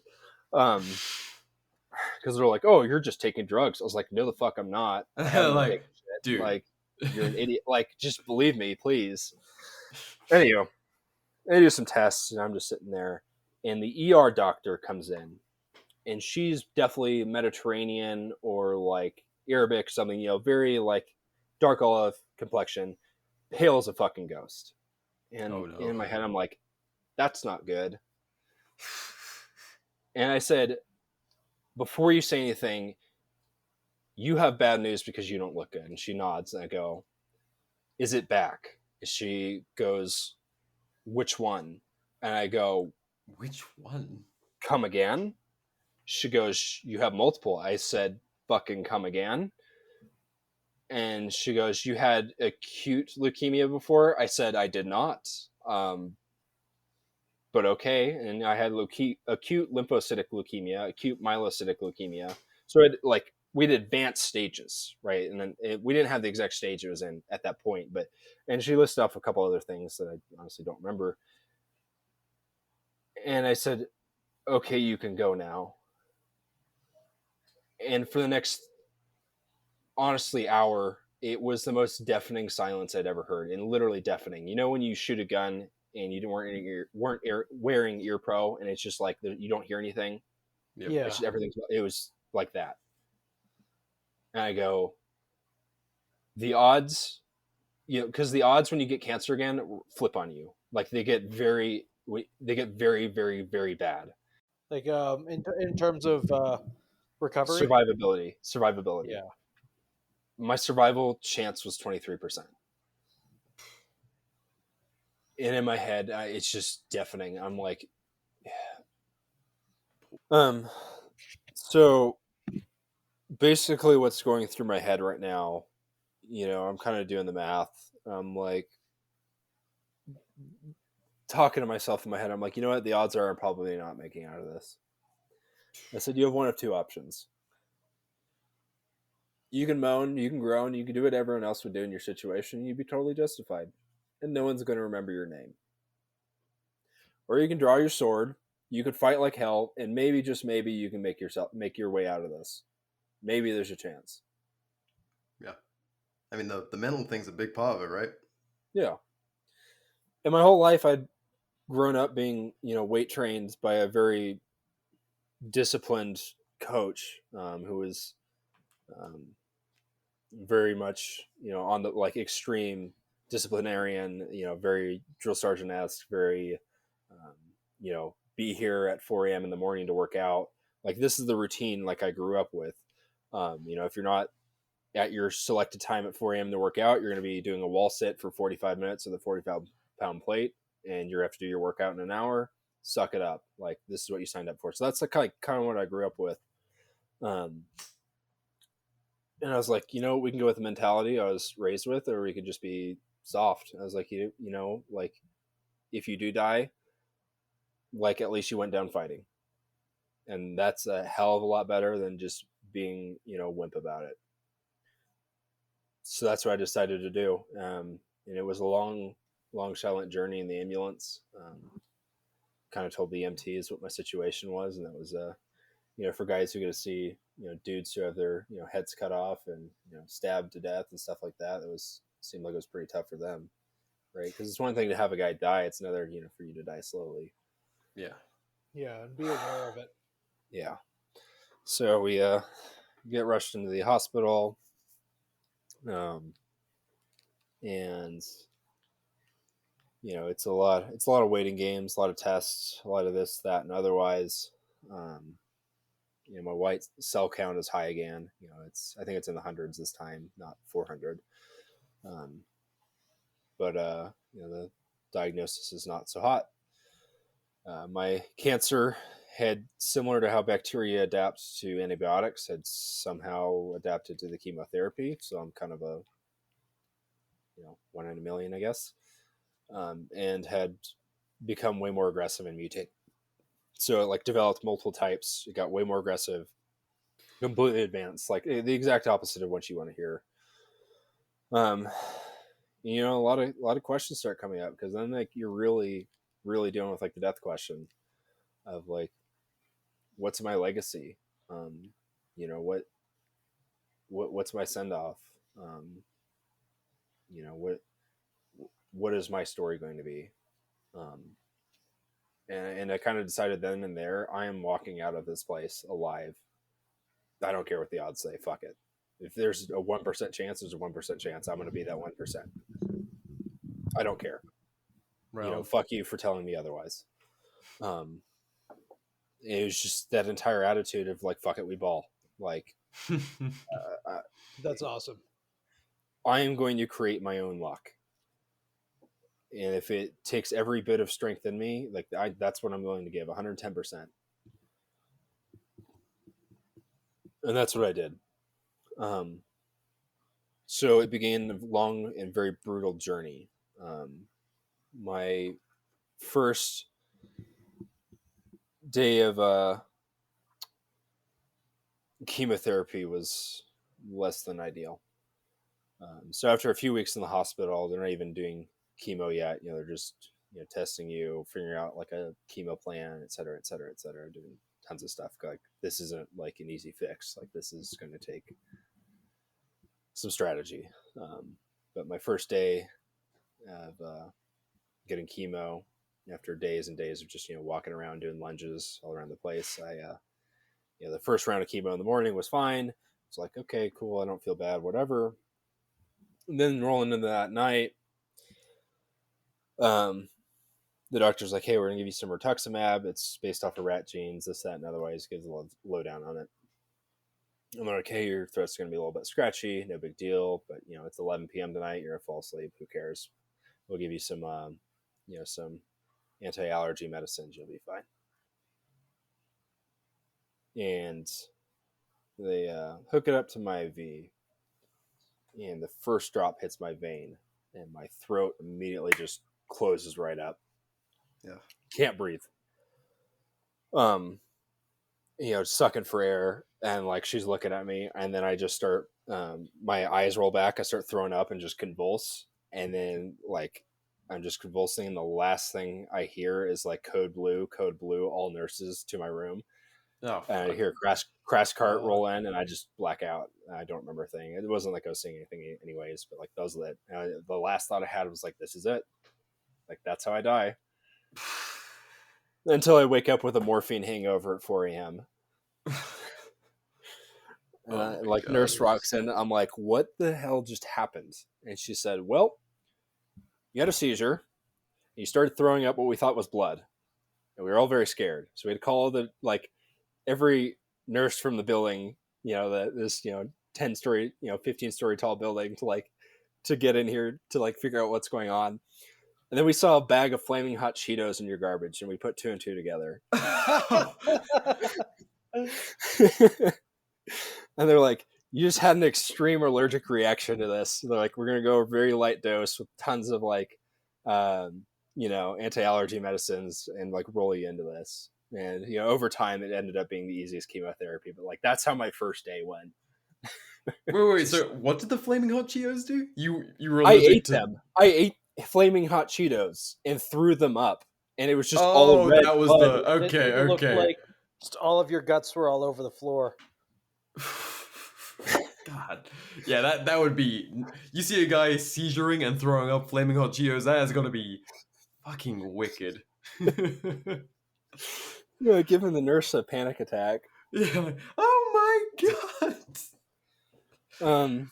Because they're like, oh, you're just taking drugs. I was like, no, the fuck, I'm not. I haven't been taking shit. Dude. Like, you're an idiot. Like, just believe me, please. Anyway, they do some tests, and I'm just sitting there, and the ER doctor comes in, and she's definitely Mediterranean or like Arabic, something, very like dark olive complexion, pale as a fucking ghost. And in my head, I'm like, that's not good. And I said, before you say anything, you have bad news because you don't look good. And she nods, and I go, is it back? She goes, which one? And I go, which one? Come again? She goes, you have multiple. I said, fucking come again. And she goes, you had acute leukemia before? I said, I did not. But okay. And I had acute lymphocytic leukemia, acute myelocytic leukemia. So we had advanced stages, right? And then we didn't have the exact stage it was in at that point. And she listed off a couple other things that I honestly don't remember. And I said, okay, you can go now. And for the next, honestly, hour, it was the most deafening silence I'd ever heard, and literally deafening. You know when you shoot a gun and you weren't wearing ear pro, and it's just like you don't hear anything? Yep. Yeah. It was like that. And I go, the odds, because the odds when you get cancer again flip on you. Like they get very, very, very bad. Like in terms of recovery, survivability. Yeah. My survival chance was 23%. And in my head, it's just deafening. I'm like, so basically what's going through my head right now, I'm kind of doing the math. I'm like talking to myself in my head. I'm like, you know what? The odds are I'm probably not making out of this. I said, you have one of two options. You can moan, you can groan, you can do what everyone else would do in your situation. You'd be totally justified. And no one's going to remember your name. Or you can draw your sword. You could fight like hell. And maybe, just maybe, you can make your way out of this. Maybe there's a chance. Yeah. I mean, the mental thing's a big part of it, right? Yeah. And my whole life, I'd grown up being, weight trained by a very disciplined coach who was very much, on the like extreme disciplinarian, very drill sergeant-esque, very, be here at 4 a.m. in the morning to work out. Like this is the routine like I grew up with. If you're not at your selected time at 4 a.m. to work out, you're going to be doing a wall sit for 45 minutes with a 45-pound plate, and you're going to have to do your workout in an hour. Suck it up. Like this is what you signed up for. So that's kind of what I grew up with. And I was like, we can go with the mentality I was raised with, or we could just be soft. I was like, like if you do die, like at least you went down fighting. And that's a hell of a lot better than just being, wimp about it. So that's what I decided to do. And it was a long, silent journey in the ambulance. Kind of told the EMTs what my situation was. And that was, for guys who get to see, dudes who have their, heads cut off and, stabbed to death and stuff like that. Seemed like it was pretty tough for them. Right. Because it's one thing to have a guy die. It's another, for you to die slowly. Yeah. Yeah. And be aware of it. Yeah. So we get rushed into the hospital. And it's a lot of waiting games, a lot of tests, a lot of this, that, and otherwise. My white cell count is high again. I think it's in the hundreds this time, not 400. But the diagnosis is not so hot. My cancer had, similar to how bacteria adapts to antibiotics, had somehow adapted to the chemotherapy. So I'm kind of a, 1 in a million, I guess. and had become way more aggressive and mutate. So it like developed multiple types. It got way more aggressive, completely advanced, like the exact opposite of what you want to hear. You know, a lot of questions start coming up, because then like you're really dealing with like the death question of like, what's my legacy? You know, what's my send off? You know, what is my story going to be? And I kind of decided then and there, I am walking out of this place alive. I don't care what the odds say. Fuck it. If there's a 1% chance, there's a 1% chance. I'm going to be that 1%. I don't care. Right. You know, fuck you for telling me otherwise. It was just that entire attitude of like, fuck it, we ball. Like, That's awesome. I am going to create my own luck. And if it takes every bit of strength in me, like that's what I'm willing to give, 110%. And that's what I did. So it began a long and very brutal journey. My first day of chemotherapy was less than ideal. So after a few weeks in the hospital, they're not even doing chemo yet. You know, they're just, you know, testing you, figuring out like a chemo plan, et cetera, doing tons of stuff. Like, this isn't like an easy fix. Like, this is going to take some strategy. But my first day of getting chemo, after days and days of just, you know, walking around doing lunges all around the place, you know, the first round of chemo in the morning was fine. It's like, okay, cool, I don't feel bad, whatever. And then rolling into that night, the doctor's like, hey, we're gonna give you some rituximab. It's based off of rat genes, this, that, and otherwise. Gives a lowdown on it. I'm like, hey, your throat's gonna be a little bit scratchy, no big deal, but you know, it's 11 p.m. tonight. You're gonna fall asleep. Who cares? We'll give you some, you know, some anti-allergy medicines. You'll be fine. And they hook it up to my IV, and the first drop hits my vein, and my throat immediately just closes right up. Yeah, can't breathe. You know, sucking for air, and like she's looking at me, and then I just start, my eyes roll back, I start throwing up and just convulse, and then like I'm just convulsing, and the last thing I hear is like code blue, all nurses to my room. Oh, and I hear crash cart roll in, and I just black out. I don't remember a thing. It wasn't like I was seeing anything anyways, but like that was it. The last thought I had was like, this is it. Like, that's how I die. Until I wake up with a morphine hangover at 4 a.m. Like, God, nurse rocks in. I'm like, what the hell just happened? And she said, well, you had a seizure. You started throwing up what we thought was blood. And we were all very scared. So we had to call every nurse from the building, you know, this, you know, 10-story, you know, 15-story tall building to get in here to like figure out what's going on. And then we saw a bag of flaming hot Cheetos in your garbage, and we put 2 and 2 together. And they're like, you just had an extreme allergic reaction to this. They're like, we're going to go a very light dose with tons of like, you know, anti-allergy medicines and like roll you into this. And, you know, over time, it ended up being the easiest chemotherapy. But like, that's how my first day went. Wait. So what did the flaming hot Cheetos do? You were allergic I ate them. I ate flaming hot Cheetos and threw them up, and it was just all red. That was blood. okay. Looked like just all of your guts were all over the floor. God, yeah, that would be. You see a guy seizuring and throwing up flaming hot Cheetos. That is gonna be fucking wicked. Yeah, giving the nurse a panic attack. Yeah. Oh my god.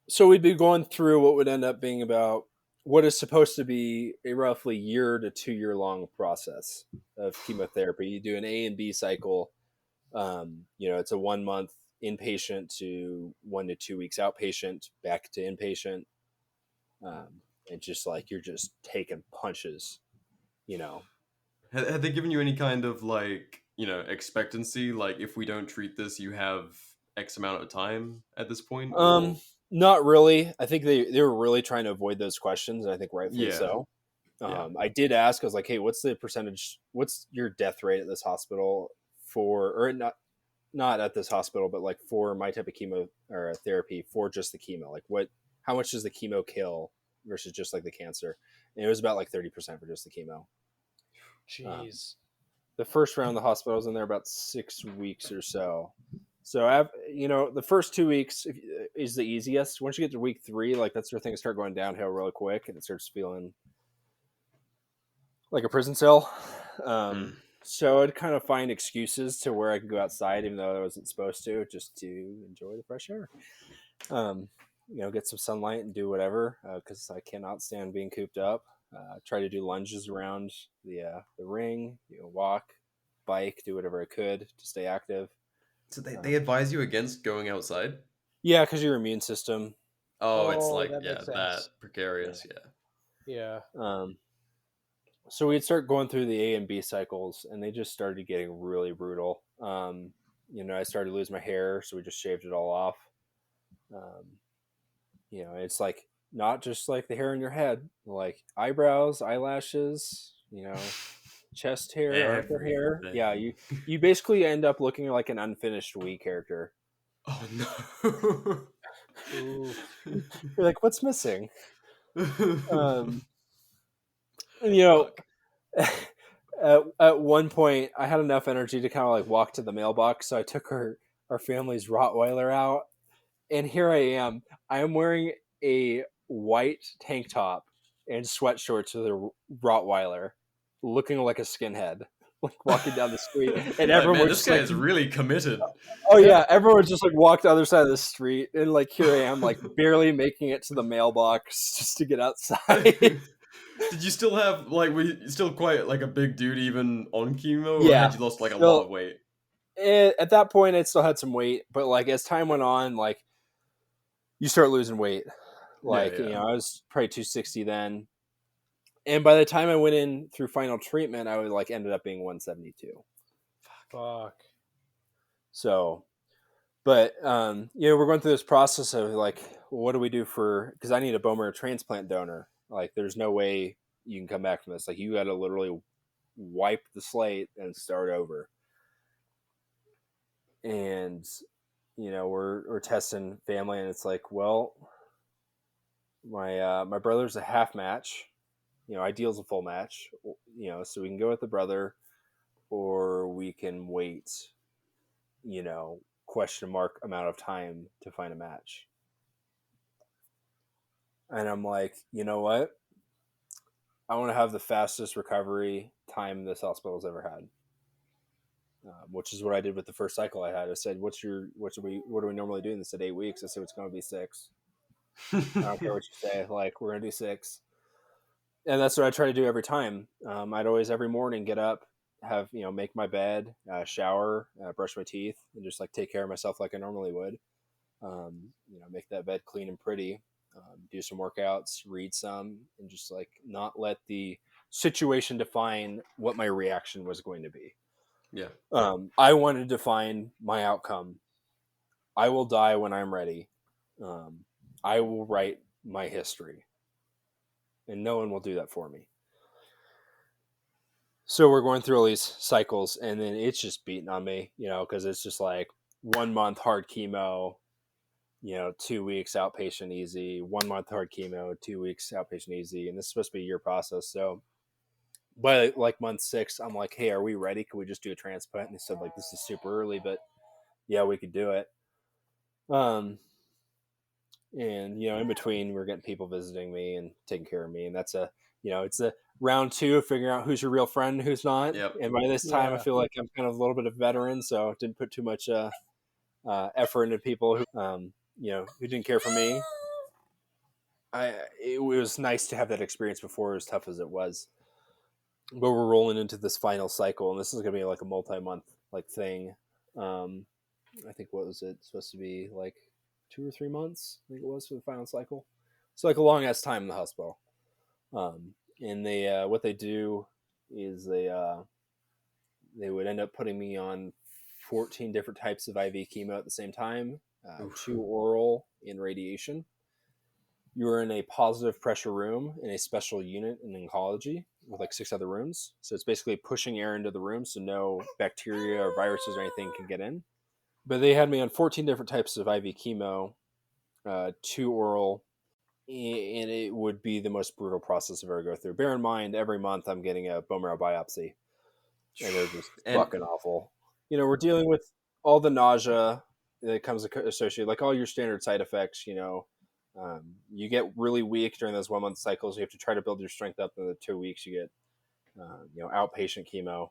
So we'd be going through what would end up being about what is supposed to be a roughly 1 to 2 year long process of chemotherapy. You do an A and B cycle. You know, it's a 1 month inpatient to 1 to 2 weeks outpatient, back to inpatient. And just like, you're just taking punches, you know. Had they given you any kind of like, you know, expectancy? Like, if we don't treat this, you have X amount of time at this point? Not really. I think they were really trying to avoid those questions, and I think rightfully Yeah. so. Yeah. I did ask. I was like, "Hey, what's the percentage? What's your death rate at this hospital for, or not at this hospital, but like for my type of chemo or therapy for just the chemo? Like, how much does the chemo kill versus just like the cancer?" And it was about like 30% for just the chemo. Jeez. The first round of the hospital, I was in there about 6 weeks or so. So the first 2 weeks is the easiest. Once you get to week 3, like that's where things start going downhill really quick, and it starts feeling like a prison cell. So I'd kind of find excuses to where I could go outside, even though I wasn't supposed to, just to enjoy the fresh air. Get some sunlight and do whatever, because I cannot stand being cooped up. Try to do lunges around the ring, walk, bike, do whatever I could to stay active. So they advise you against going outside? Yeah, because your immune system. Oh, it's like, that yeah, makes sense. that precarious, Yeah. So we'd start going through the A and B cycles, and they just started getting really brutal. I started to lose my hair, so we just shaved it all off. It's like not just like the hair on your head, like eyebrows, eyelashes, chest hair, armpit hair. Everything. Yeah, you basically end up looking like an unfinished Wii character. Oh no. You're like, what's missing? At one point I had enough energy to kind of like walk to the mailbox, so I took our family's Rottweiler out, and here I am wearing a white tank top and sweat shorts with a Rottweiler, looking like a skinhead, like walking down the street, and everyone was this guy is really committed. Oh yeah, everyone would just like walk the other side of the street, and like here I am, like barely making it to the mailbox just to get outside. Did you still have were you still quite like a big dude even on chemo, or Yeah, had you lost like a lot of weight? At that point, I still had some weight, but like as time went on, like you start losing weight. Like I was probably 260 then, and by the time I went in through final treatment, I would ended up being 172. Fuck. So, but we're going through this process of like, what do we do because I need a bone marrow transplant donor. Like, there's no way you can come back from this. Like, you got to literally wipe the slate and start over. And we're testing family, and it's like, well, my brother's a half match. Ideal's a full match. So we can go with the brother, or we can wait. Question mark amount of time to find a match. And I'm like, you know what? I want to have the fastest recovery time this hospital's ever had. Which is what I did with the first cycle I had. I said, what do we normally do? And they said 8 weeks. I said, it's going to be 6. I don't care what you say. Like, we're going to do 6. And that's what I try to do every time. I'd always, every morning, get up, have, make my bed, shower, brush my teeth, and just like take care of myself like I normally would. Make that bed clean and pretty, do some workouts, read some, and just like not let the situation define what my reaction was going to be. Yeah. I wanted to define my outcome. I will die when I'm ready. I will write my history, and no one will do that for me. So we're going through all these cycles, and then it's just beating on me, because it's just like 1 month hard chemo, 2 weeks outpatient easy, 1 month hard chemo, 2 weeks outpatient easy. And this is supposed to be a year process. So by like month 6, I'm like, hey, are we ready? Can we just do a transplant? And they said, like, this is super early, but yeah, we could do it. And, in between, we're getting people visiting me and taking care of me. And that's it's a round 2 of figuring out who's your real friend and who's not. Yep. And by this time, I feel like I'm kind of a little bit of a veteran, so didn't put too much effort into people who didn't care for me. It was nice to have that experience before, as tough as it was. But we're rolling into this final cycle, and this is going to be like a multi-month thing. I think, what was it supposed to be, like 2 or 3 months? I think it was for the final cycle. So like a long ass time in the hospital. And they what they do is they would end up putting me on 14 different types of IV chemo at the same time, 2 oral in radiation. You were in a positive pressure room in a special unit in oncology with like 6 other rooms. So it's basically pushing air into the room so no bacteria or viruses or anything can get in. But they had me on 14 different types of IV chemo, 2 oral, and it would be the most brutal process I've ever go through. Bear in mind, every month I'm getting a bone marrow biopsy, and they're just fucking awful. You know, we're dealing with all the nausea that comes associated, like all your standard side effects. You know, you get really weak during those 1 month cycles. You have to try to build your strength up. In the 2 weeks, you get, outpatient chemo.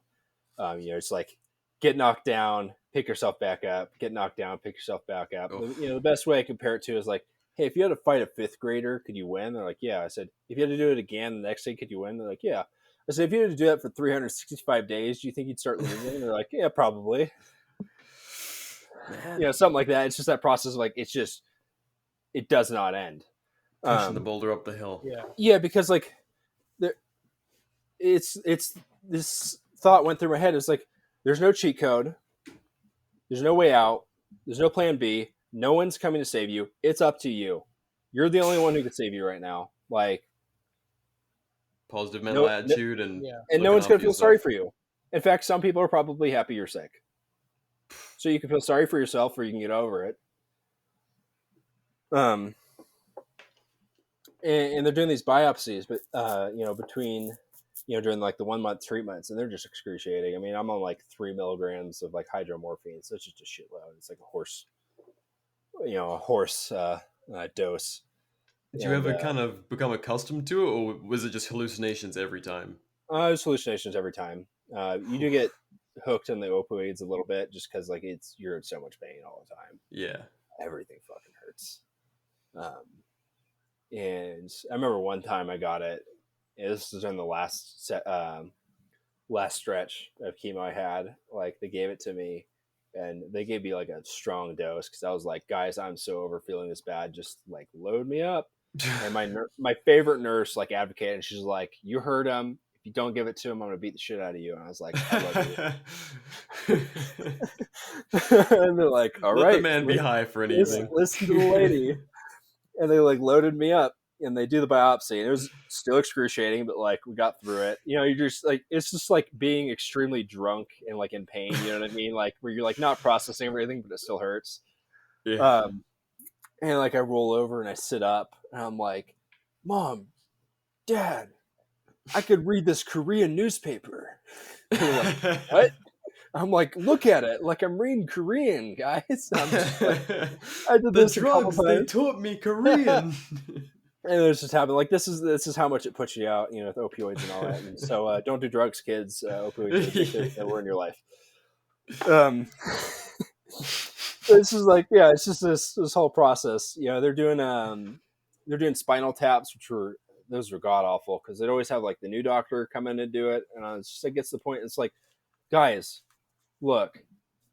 It's like get knocked down, pick yourself back up, get knocked down, pick yourself back up. Oh. The best way I compare it to is like, hey, if you had to fight a 5th grader, could you win? They're like, yeah. I said, if you had to do it again the next day, could you win? They're like, yeah. I said, if you had to do that for 365 days, do you think you'd start losing? They're like, yeah, probably. Man. Something like that. It's just that process of like, it does not end. Pushing the boulder up the hill. Yeah, because like, it's this thought went through my head. It's like, there's no cheat code. There's no way out. There's no plan B. No one's coming to save you. It's up to you. You're the only one who can save you right now. Like, positive mental attitude and no one's going to feel sorry for you. In fact, some people are probably happy you're sick. So you can feel sorry for yourself or you can get over it. And they're doing these biopsies, but between during like the 1 month treatments, and they're just excruciating. I mean, I'm on like 3 milligrams of like hydromorphine, so it's just a shitload. It's like a horse dose. Did you ever kind of become accustomed to it, or was it just hallucinations every time? It was hallucinations every time. You do get hooked on the opioids a little bit, just because like you're in so much pain all the time. Yeah, everything fucking hurts. And I remember one time I got it. This was in the last stretch of chemo I had. Like they gave it to me, and they gave me like a strong dose because I was like, guys, I'm so over feeling this bad. Just like load me up. And my favorite nurse like advocated, and she's like, you heard him. If you don't give it to him, I'm gonna beat the shit out of you. And I was like, I love you. And they're like, all right, let the man be high for an evening. Listen to the lady. And they like loaded me up, and they do the biopsy, and it was still excruciating, but like we got through it. You're just like, it's just like being extremely drunk and like in pain. You know what I mean? Like where you're like not processing everything, but it still hurts. Yeah. And like I roll over and I sit up, and I'm like, Mom, Dad, I could read this Korean newspaper. And they're like, what? I'm like, look at it, like I'm reading Korean, guys. I'm just like, I did this drugs. They taught me Korean. And it just happened. Like this is how much it puts you out, with opioids and all that. And so don't do drugs, kids. Opioids that were in your life. This is like, it's just this whole process. They're doing spinal taps, those were god awful because they'd always have like the new doctor come in and do it, and it's just like gets to the point. It's like, guys, look,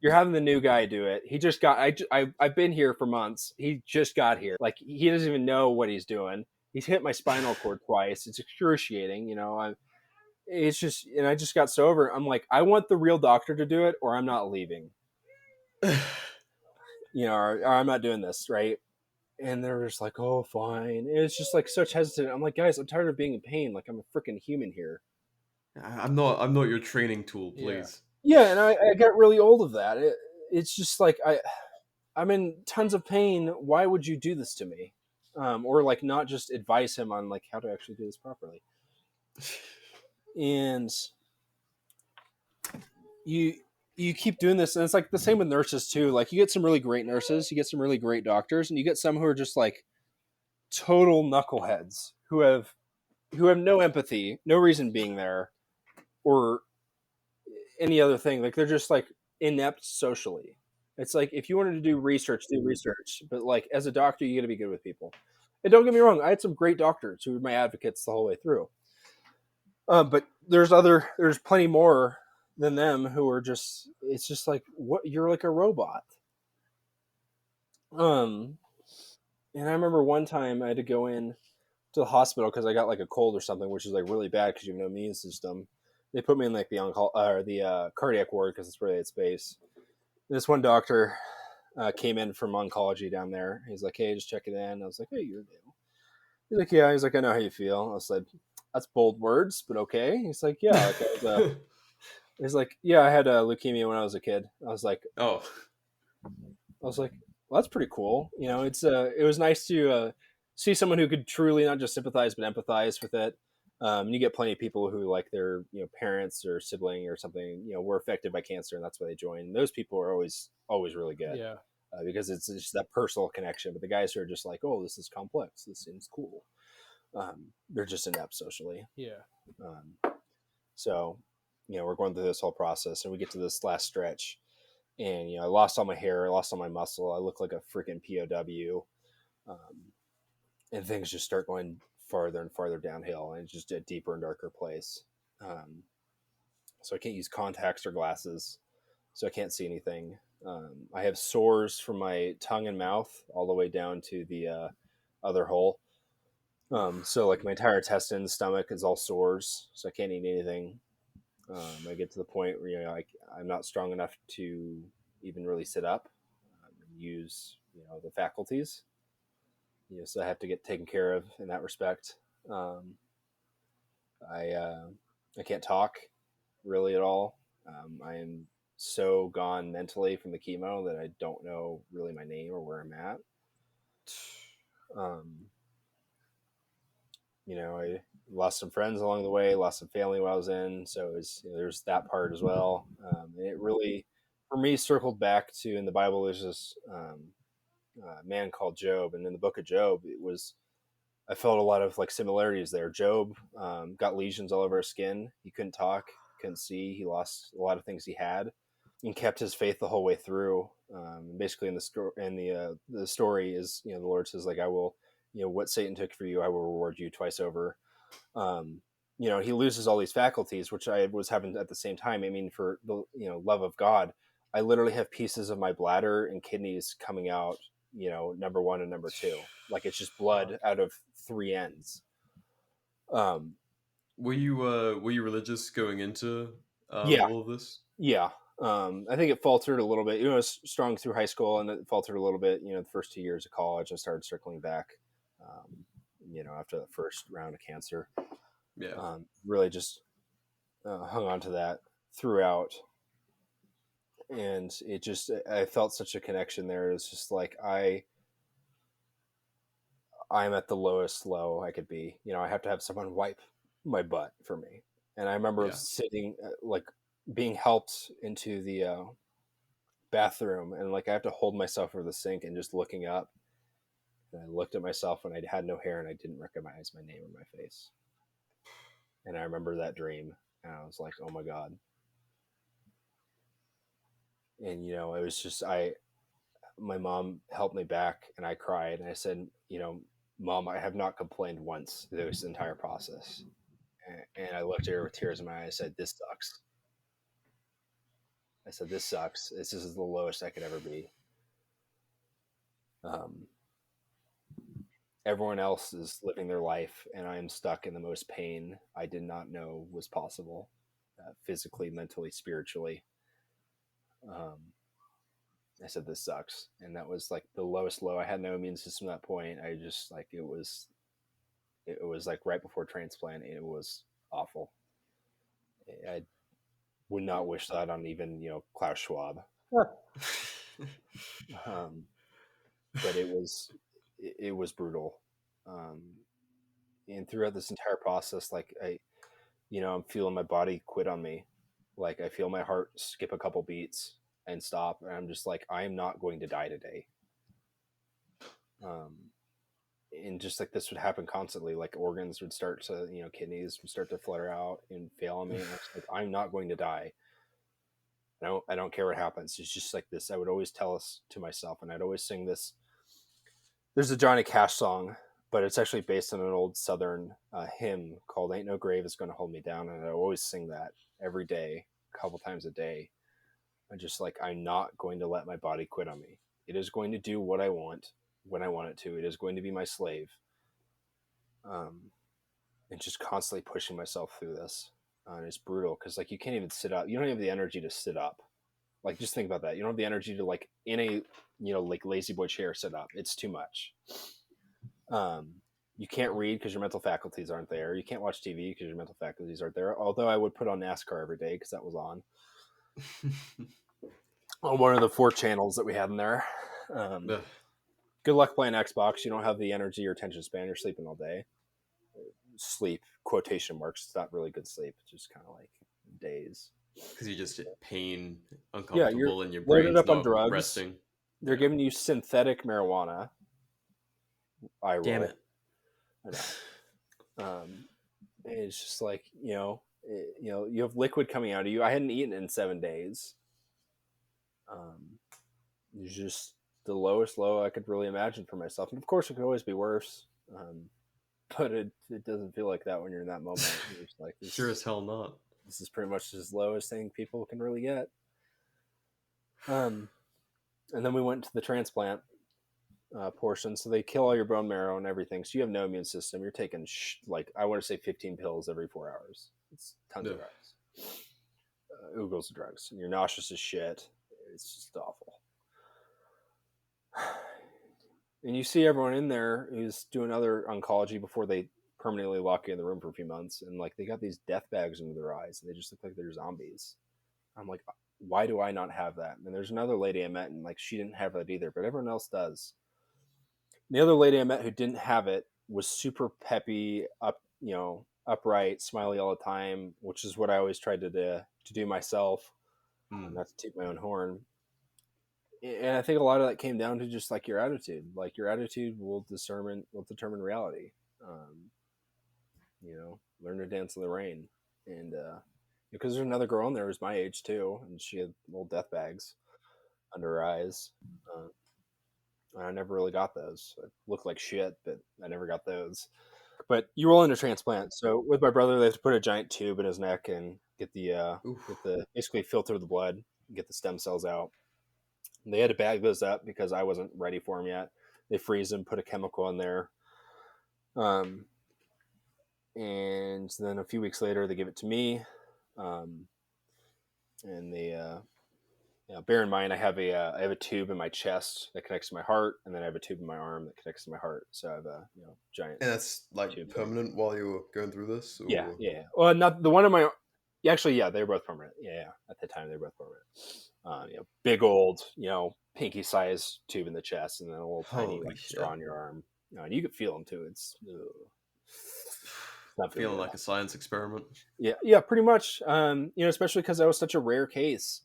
you're having the new guy do it. He just got. I've been here for months. He just got here. Like he doesn't even know what he's doing. He's hit my spinal cord twice. It's excruciating. It's just, and I just got so over it. I'm like, I want the real doctor to do it, or I'm not leaving. Or I'm not doing this, right? And they're just like, oh, fine. And it's just like such hesitant. I'm like, guys, I'm tired of being in pain. Like I'm a freaking human here. I'm not your training tool, please. Yeah, and I got really old of that. It's just like I'm in tons of pain. Why would you do this to me? Or like not just advise him on like how to actually do this properly. And you keep doing this, and it's like the same with nurses too. Like you get some really great nurses, you get some really great doctors, and you get some who are just like total knuckleheads who have no empathy, no reason being there, or any other thing. Like they're just like inept socially. It's like if you wanted to do research, but like as a doctor, you got to be good with people. And don't get me wrong, I had some great doctors who were my advocates the whole way through. But there's plenty more than them who are just, it's just like, what, you're like a robot. And I remember one time I had to go in to the hospital because I got like a cold or something, which is like really bad because you have no immune system. They put me in like the cardiac ward because it's where they had space. And this one doctor, came in from oncology down there. He's like, hey, just checking in. I was like, hey, you're new. He's like, yeah. He's like, I know how you feel. I was like, that's bold words, but okay. He's like, yeah. Like, he's like, yeah, I had leukemia when I was a kid. I was like, Oh, well, that's pretty cool. You know, it was nice to see someone who could truly not just sympathize but empathize with it. And you get plenty of people who, like, their parents or sibling or something were affected by cancer, and that's why they join. And those people are always really good. Yeah. Because it's just that personal connection. But the guys who are just like, oh, this is complex, this seems cool, they're just inept socially. Yeah. So, we're going through this whole process, and we get to this last stretch, and I lost all my hair, I lost all my muscle, I look like a freaking POW, and things just start going farther and farther downhill, and it's just a deeper and darker place. So I can't use contacts or glasses, so I can't see anything. I have sores from my tongue and mouth all the way down to the other hole. So like my entire intestine, stomach is all sores, so I can't eat anything. I get to the point where I'm not strong enough to even really sit up, and use the faculties. So I have to get taken care of in that respect. I can't talk really at all. I am so gone mentally from the chemo that I don't know really my name or where I'm at. I lost some friends along the way, lost some family while I was in, so there's that part as well. And it really, for me, circled back to, in the Bible, there's this man called Job, and in the book of Job, I felt a lot of like similarities there. Job got lesions all over his skin. He couldn't talk, couldn't see. He lost a lot of things he had, and kept his faith the whole way through. Basically, in the story is the Lord says, like, I will, what Satan took for you, I will reward you twice over. He loses all these faculties, which I was having at the same time. I mean, for the love of God, I literally have pieces of my bladder and kidneys coming out, number 1 and number 2. Like, it's just blood out of 3 ends. Were you religious going into Yeah. all of this? Yeah. I think it faltered a little bit. It was strong through high school, and it faltered a little bit, the first 2 years of college. I started circling back, after the first round of cancer. Yeah. Really just hung on to that throughout. And I felt such a connection there. It's just like, I'm at the lowest low I could be. I have to have someone wipe my butt for me. And I remember sitting, like, being helped into the bathroom, and like I have to hold myself over the sink and just looking up. And I looked at myself, and I had no hair, and I didn't recognize my name or my face. And I remember that dream, and I was like, oh my God. And, it was just, my mom helped me back, and I cried, and I said, Mom, I have not complained once through this entire process. And I looked at her with tears in my eyes. I said, this sucks. I said, this sucks. This is the lowest I could ever be. Everyone else is living their life, and I am stuck in the most pain I did not know was possible, physically, mentally, spiritually. I said, this sucks. And that was like the lowest low. I had no immune system at that point. I just, like, it was like right before transplant. It was awful. I would not wish that on even, Klaus Schwab. But it was brutal. And throughout this entire process, like, I'm feeling my body quit on me. Like, I feel my heart skip a couple beats and stop, and I'm just like, I am not going to die today. And just like this would happen constantly. Like, organs would start to, kidneys would start to flutter out and fail on me. And I was like, I'm not going to die. I don't care what happens. It's just like this. I would always tell us to myself, and I'd always sing this. There's a Johnny Cash song, but it's actually based on an old Southern hymn called "Ain't No Grave Is Gonna Hold Me Down," and I always sing that every day, a couple times a day. I'm just like, I'm not going to let my body quit on me. It is going to do what I want when I want it to. It is going to be my slave. And just constantly pushing myself through this. And it's brutal because, like, you can't even sit up. You don't have the energy to sit up. Like, just think about that. You don't have the energy to, like, in a, like, lazy boy chair sit up. It's too much. You can't read because your mental faculties aren't there. You can't watch TV because your mental faculties aren't there. Although I would put on NASCAR every day because that was on one of the 4 channels that we had in there. Good luck playing Xbox. You don't have the energy or attention span. You're sleeping all day. Sleep, quotation marks. It's not really good sleep. It's just kind of like days. Because you just pain, uncomfortable, and your brain's up not on drugs. resting. They're giving you synthetic marijuana. Damn it. I know. It's just like, you have liquid coming out of you. I hadn't eaten in 7 days. It's just the lowest low I could really imagine for myself. And of course it could always be worse. But it doesn't feel like that when you're in that moment. You're just like, Sure as hell not. This is pretty much as low as thing people can really get. And then we went to the transplant portion. So they kill all your bone marrow and everything. So you have no immune system. You're taking I want to say 15 pills every 4 hours. It's tons of drugs. Oogles of drugs. And you're nauseous as shit. It's just awful. And you see everyone in there who's doing other oncology before they permanently lock you in the room for a few months. And like, they got these death bags under their eyes and they just look like they're zombies. I'm like, why do I not have that? And there's another lady I met and like, she didn't have that either, but everyone else does. The other lady I met who didn't have it was super peppy, upright, smiley all the time, which is what I always tried to do myself, not to toot my own horn. And I think a lot of that came down to just like your attitude. Like, your attitude will determine reality. Learn to dance in the rain. And because there's another girl in there who's my age too, and she had little death bags under her eyes. And I never really got those. I looked like shit, but I never got those. But you roll into transplant. So with my brother, they have to put a giant tube in his neck and get the basically filter the blood, get the stem cells out. And they had to bag those up because I wasn't ready for them yet. They freeze them, put a chemical in there. And then a few weeks later, they give it to me. And they, bear in mind, I have a tube in my chest that connects to my heart, and then I have a tube in my arm that connects to my heart. So I have a giant. And that's like permanent while you were going through this? Or? Yeah. Well, not the one in my. Actually, yeah, they were both permanent. Yeah. At the time, they were both permanent. Big old, pinky size tube in the chest, and then a little tiny straw in your arm. And you could feel them too. It's not feeling like a science experiment. Yeah, pretty much. Especially because that was such a rare case.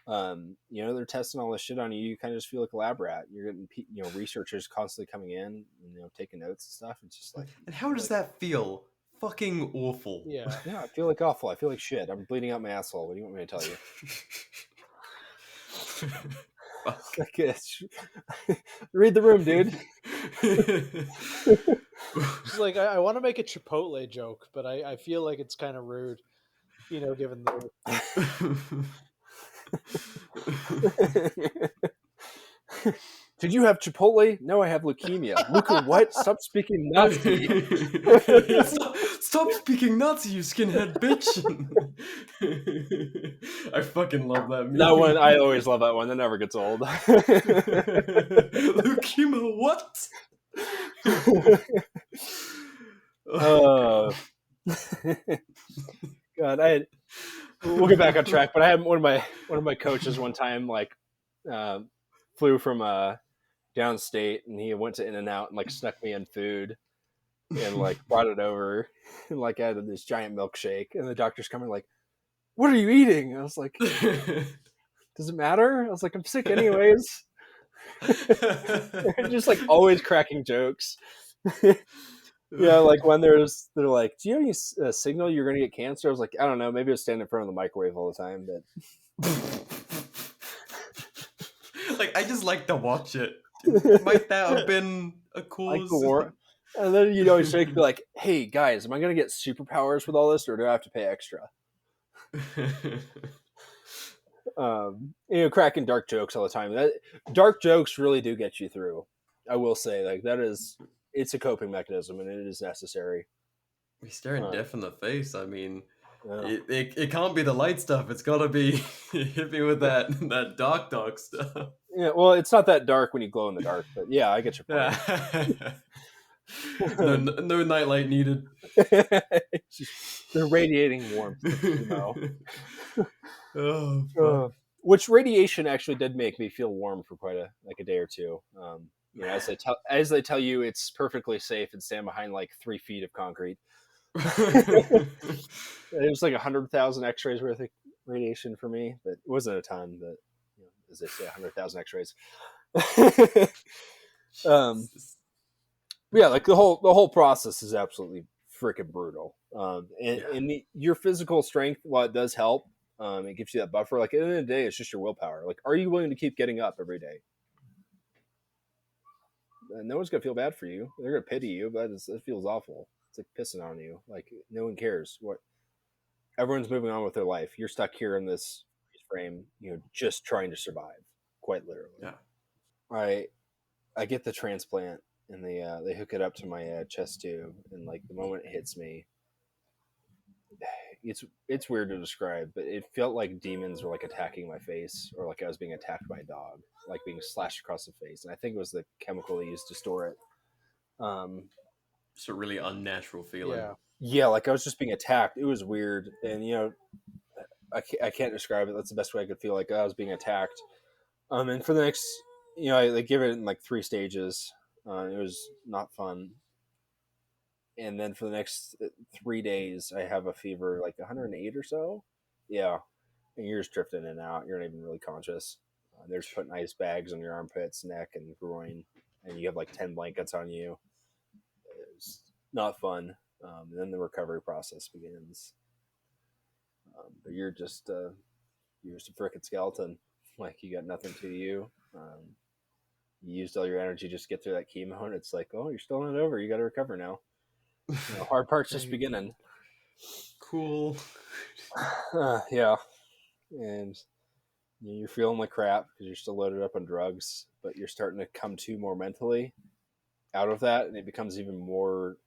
They're testing all this shit on you. You kind of just feel like a lab rat. You're getting, researchers constantly coming in, and, taking notes and stuff. It's just like. And how does that feel? Fucking awful. Yeah, I feel like awful. I feel like shit. I'm bleeding out my asshole. What do you want me to tell you? Read the room, dude. It's like, I want to make a Chipotle joke, but I feel like it's kind of rude, given the. Did you have Chipotle? No, I have leukemia. Luca, what? Stop speaking Nazi. Stop speaking Nazi, you skinhead bitch. I fucking love that meme. That one, I always love that one. That never gets old. Leukemia, what? God, we'll get back on track, but I had one of my coaches one time, flew from downstate, and he went to In-N-Out and snuck me in food and brought it over and I had this giant milkshake, and the doctor's coming what are you eating? I was like, does it matter? I was like, I'm sick anyways. Just always cracking jokes. When they're like, do you have any signal you're going to get cancer? I was like, I don't know. Maybe I was standing in front of the microwave all the time, but I just like to watch it. Might that have been a cause? And then you'd always be like, hey guys, am I going to get superpowers with all this, or do I have to pay extra? Cracking dark jokes all the time. Dark jokes really do get you through. I will say, it's a coping mechanism, and it is necessary. We staring death in the face. I mean, Yeah. It can't be the light stuff. It's got to be hit me with that dark stuff. Yeah, well, it's not that dark when you glow in the dark, but yeah, I get your point. Yeah. no nightlight needed. They're radiating warmth. Chemo. Oh, fuck. Which radiation actually did make me feel warm for quite a day or two. As they tell you, it's perfectly safe and stand behind like 3 feet of concrete. It was like 100,000 X-rays worth of radiation for me, but it wasn't a ton. But as they say, 100,000 X-rays. Yeah, like the whole process is absolutely freaking brutal. Your physical strength, while it does help, it gives you that buffer. Like at the end of the day, it's just your willpower. Like, are you willing to keep getting up every day? And no one's gonna feel bad for you. They're gonna pity you, but it feels awful. It's like pissing on you. Like no one cares. Everyone's moving on with their life. You're stuck here in this frame, just trying to survive. Quite literally. Yeah. I get the transplant, and they hook it up to my chest tube, and like the moment it hits me, it's weird to describe, but it felt like demons were like attacking my face, or like I was being attacked by a dog, like being slashed across the face. And I think it was the chemical they used to store it. It's a really unnatural feeling. Yeah, like I was just being attacked. It was weird, and I can't describe it. That's the best way I could feel, like I was being attacked. And for the next, they give it in like 3 stages. It was not fun. And then for the next 3 days, I have a fever like 108 or so. Yeah, and you're just drifting in and out. You're not even really conscious. They're just putting ice bags on your armpits, neck, and groin, and you have like 10 blankets on you. It's not fun. And then the recovery process begins. But you're just a frickin' skeleton. Like you got nothing to you. You used all your energy just to get through that chemo, and it's like, oh, you're still not over. You got to recover now. Hard part's just beginning. Cool. Yeah, and you're feeling like crap because you're still loaded up on drugs, but you're starting to come to more mentally out of that, and it becomes even more.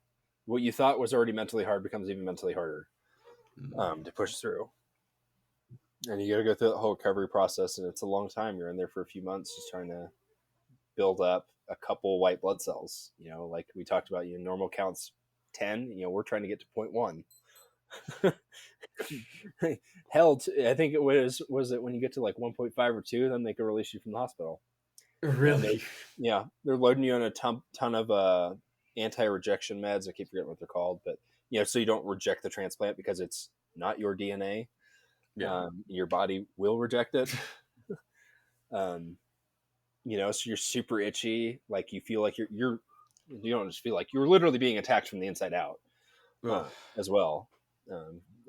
What you thought was already mentally hard becomes even mentally harder to push through. And you got to go through the whole recovery process, and it's a long time. You're in there for a few months just trying to build up a couple white blood cells. Like we talked about, normal counts 10. We're trying to get to 0.1. Hell, I think it was it when you get to like 1.5 or 2, then they can release you from the hospital. Really? They're loading you on a ton of anti-rejection meds. I keep forgetting what they're called, but so you don't reject the transplant because it's not your DNA. Your body will reject it. So you're super itchy. Like you feel like you don't just feel like you're literally being attacked from the inside out as well.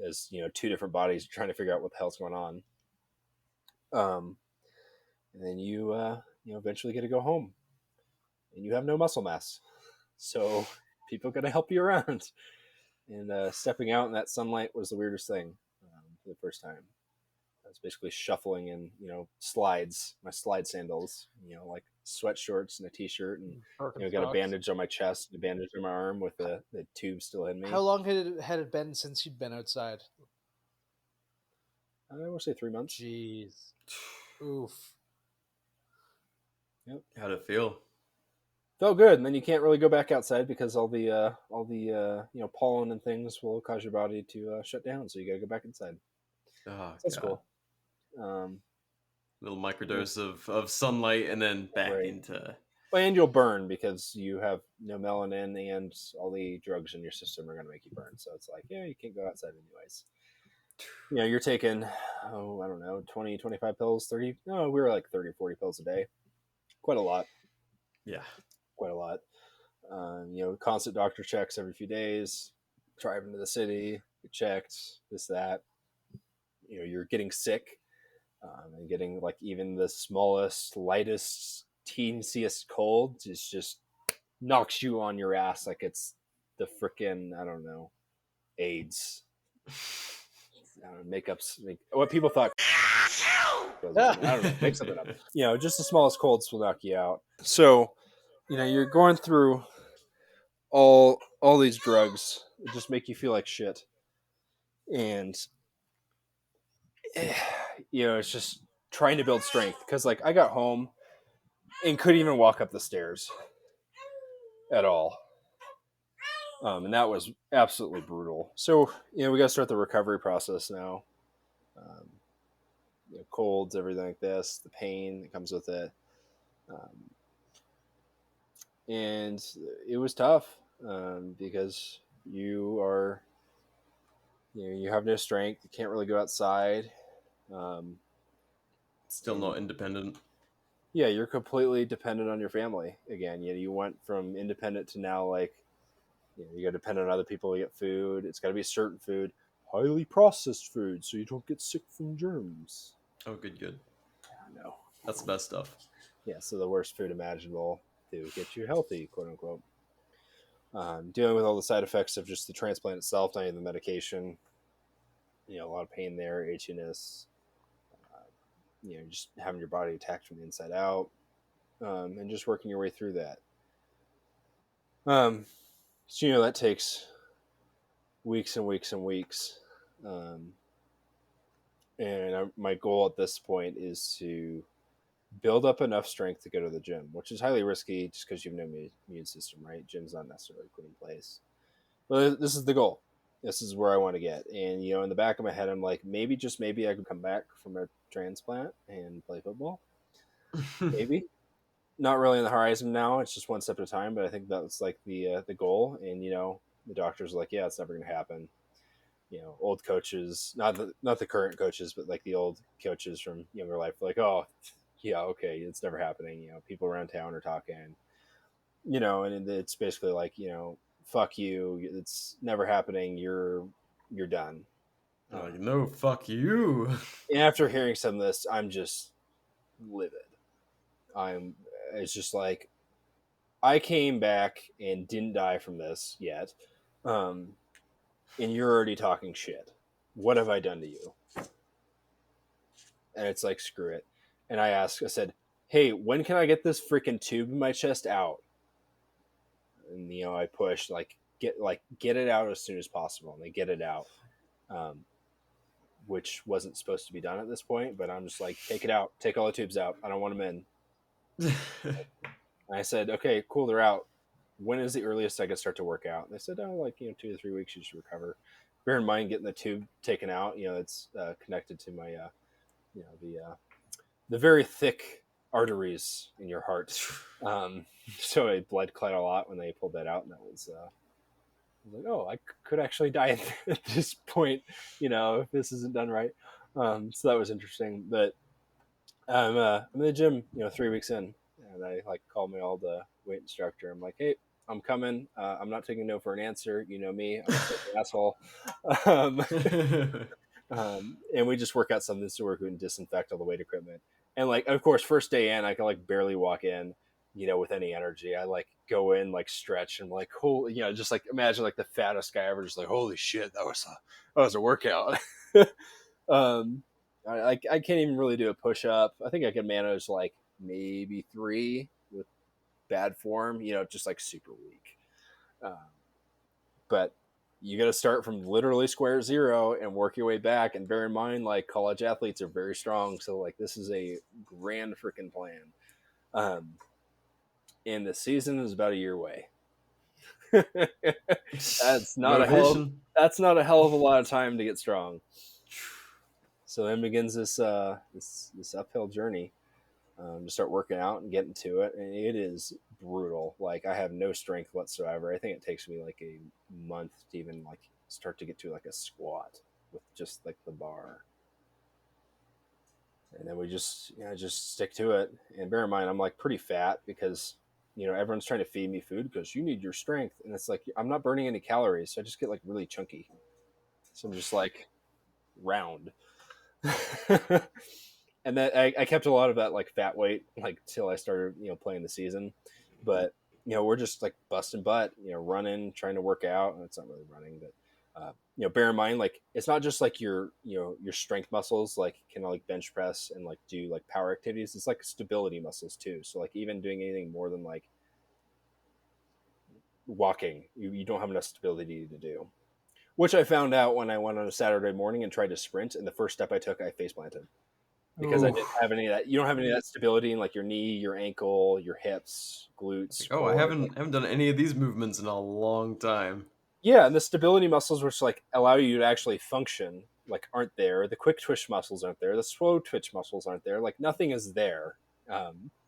As 2 different bodies trying to figure out what the hell's going on. And then you eventually get to go home, and you have no muscle mass. So people got to help you around. And stepping out in that sunlight was the weirdest thing for the first time. I was basically shuffling in, my slide sandals, like sweat shorts and a t-shirt, and got a bandage on my chest, and a bandage on my arm with the tube still in me. How long had it been since you'd been outside? I want to say 3 months. Jeez. Oof. Yep. How'd it feel? Felt good, and then you can't really go back outside because all the pollen and things will cause your body to shut down. So you got to go back inside. Oh, that's God. Cool. Little microdose of sunlight, and then back into. Well, and you'll burn because you have no melanin, and all the drugs in your system are going to make you burn. So it's like, you can't go outside anyways. You're taking, I don't know, 20, 25 pills, 30. No, we were like 30 or 40 pills a day. Quite a lot. Yeah. Quite a lot. Constant doctor checks every few days, driving to the city, get checked, this, that. You're getting sick, and getting like even the smallest, lightest, teensiest cold just knocks you on your ass like it's the frickin', I don't know, AIDS. What people thought. I don't know. Make something up. Just the smallest colds will knock you out. So, you're going through all these drugs that just make you feel like shit. And it's just trying to build strength, because like I got home and couldn't even walk up the stairs at all. And that was absolutely brutal. So, we got to start the recovery process now. Colds, everything like this, the pain that comes with it. And it was tough, because you are, you have no strength. You can't really go outside. Still not independent. Yeah, you're completely dependent on your family again. You went from independent to now, like, you got to depend on other people to get food. It's got to be certain food, highly processed food, so you don't get sick from germs. Oh, good. I know. That's the best stuff. Yeah, so the worst food imaginable to get you healthy, quote unquote. Dealing with all the side effects of just the transplant itself, not even the medication. A lot of pain there, itchiness. Just having your body attacked from the inside out, and just working your way through that. So that takes weeks and weeks and weeks. And my goal at this point is to build up enough strength to go to the gym, which is highly risky just because you have no immune system, right? Gym's not necessarily a clean place. But this is the goal. This is where I want to get. And, in the back of my head, I'm like, maybe, just maybe, I could come back from a transplant and play football. Maybe. Not really on the horizon now. It's just one step at a time. But I think that's like the goal. And, the doctors are like, yeah, it's never going to happen. Old coaches, not the current coaches, but like the old coaches from younger life, like, oh, yeah, okay, it's never happening. People around town are talking, and it's basically like, fuck you, it's never happening. You're done. No, fuck you. And after hearing some of this, I'm just livid. It's just like, I came back and didn't die from this yet. And you're already talking shit. What have I done to you? And it's like, screw it. And I said, hey, when can I get this freaking tube in my chest out? And, I pushed, like, get it out as soon as possible. And they get it out, which wasn't supposed to be done at this point. But I'm just like, take it out. Take all the tubes out. I don't want them in. And I said, okay, cool, they're out. When is the earliest I could start to work out? And they said, 2 to 3 weeks, you should recover. Bear in mind, getting the tube taken out, it's connected to my, the very thick arteries in your heart. So it bled quite a lot when they pulled that out. And that was, I was like, oh, I could actually die at this point, if this isn't done right. So that was interesting. But I'm in the gym, 3 weeks in. And I called my old weight instructor. I'm like, hey, I'm coming. I'm not taking no for an answer. You know me. I'm an asshole. And we just work out something to work and disinfect all the weight equipment. And of course, first day in, I can barely walk in, with any energy. I go in, stretch, and holy, just imagine the fattest guy ever, just holy shit, that was a workout. I can't even really do a push up. I think I can manage maybe 3 with bad form, just super weak. But you got to start from literally square zero and work your way back. And bear in mind, college athletes are very strong. So this is a grand freaking plan. And the season is about a year away. That's not a hell of a lot of time to get strong. So then begins this uphill journey. To start working out and getting to it, and it is brutal. I have no strength whatsoever. I think it takes me a month to even start to get to a squat with just the bar. And then we just stick to it. And bear in mind, I'm pretty fat because everyone's trying to feed me food because you need your strength, and it's I'm not burning any calories, so I just get really chunky. So I'm just round. And that I kept a lot of that fat weight till I started playing the season. But we're just busting butt, running, trying to work out. And it's not really running, but bear in mind it's not just your your strength muscles can bench press and do power activities. It's stability muscles too. So even doing anything more than walking, you don't have enough stability to do. which I found out when I went on a Saturday morning and tried to sprint, and the first step I took, I face planted because I didn't have any of that. You don't have any of that stability in like your knee, your ankle, your hips, glutes. Oh, I core. haven't done any of these movements in a long time. Yeah, and the stability muscles, which like allow you to actually function, like aren't there. The quick twitch muscles aren't there. The slow twitch muscles aren't there. Like nothing is there.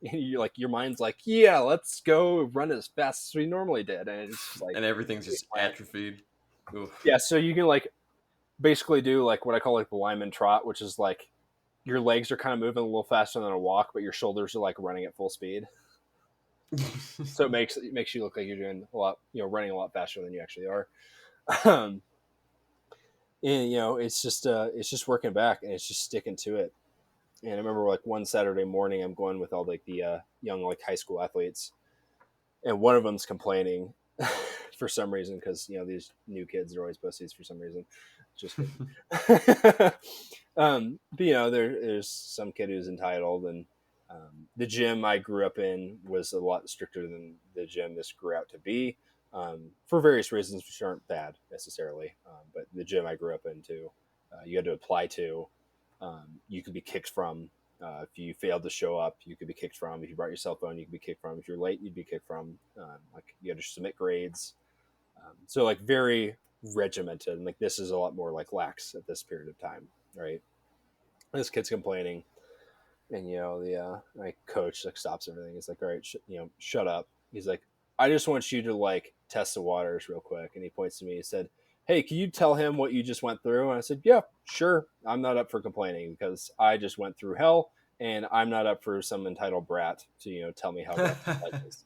You like your mind's like, yeah, let's go run as fast as we normally did, and it's just like, And everything's just atrophied. Oof. yeah. So you can like basically do like what I call like the lineman trot, which is like your legs are kind of moving a little faster than a walk, but your shoulders are like running at full speed. So it makes you look like you're doing a lot, running a lot faster than you actually are. And it's just working back, and it's just sticking to it. And I remember like one Saturday morning, I'm going with all like the young like high school athletes, and one of them's complaining for some reason because these new kids are always pussies for some reason. Just kidding. But there's some kid who's entitled, and the gym I grew up in was a lot stricter than the gym this grew out to be, for various reasons which aren't bad necessarily. But the gym I grew up into, you had to apply to. You could be kicked from. If you failed to show up, you could be kicked from. If you brought your cell phone, you could be kicked from. If you're late, you'd be kicked from. Like you had to submit grades. So like very regimented, and like this is a lot more like lax at this period of time, right? This kid's complaining, and the my coach like stops everything. He's like, all right, shut up. He's like, I just want you to like test the waters real quick. And he points to me. He said, hey, can you tell him what you just went through? And I said, yeah, sure. I'm not up for complaining because I just went through hell, and I'm not up for some entitled brat to tell me how rough life is.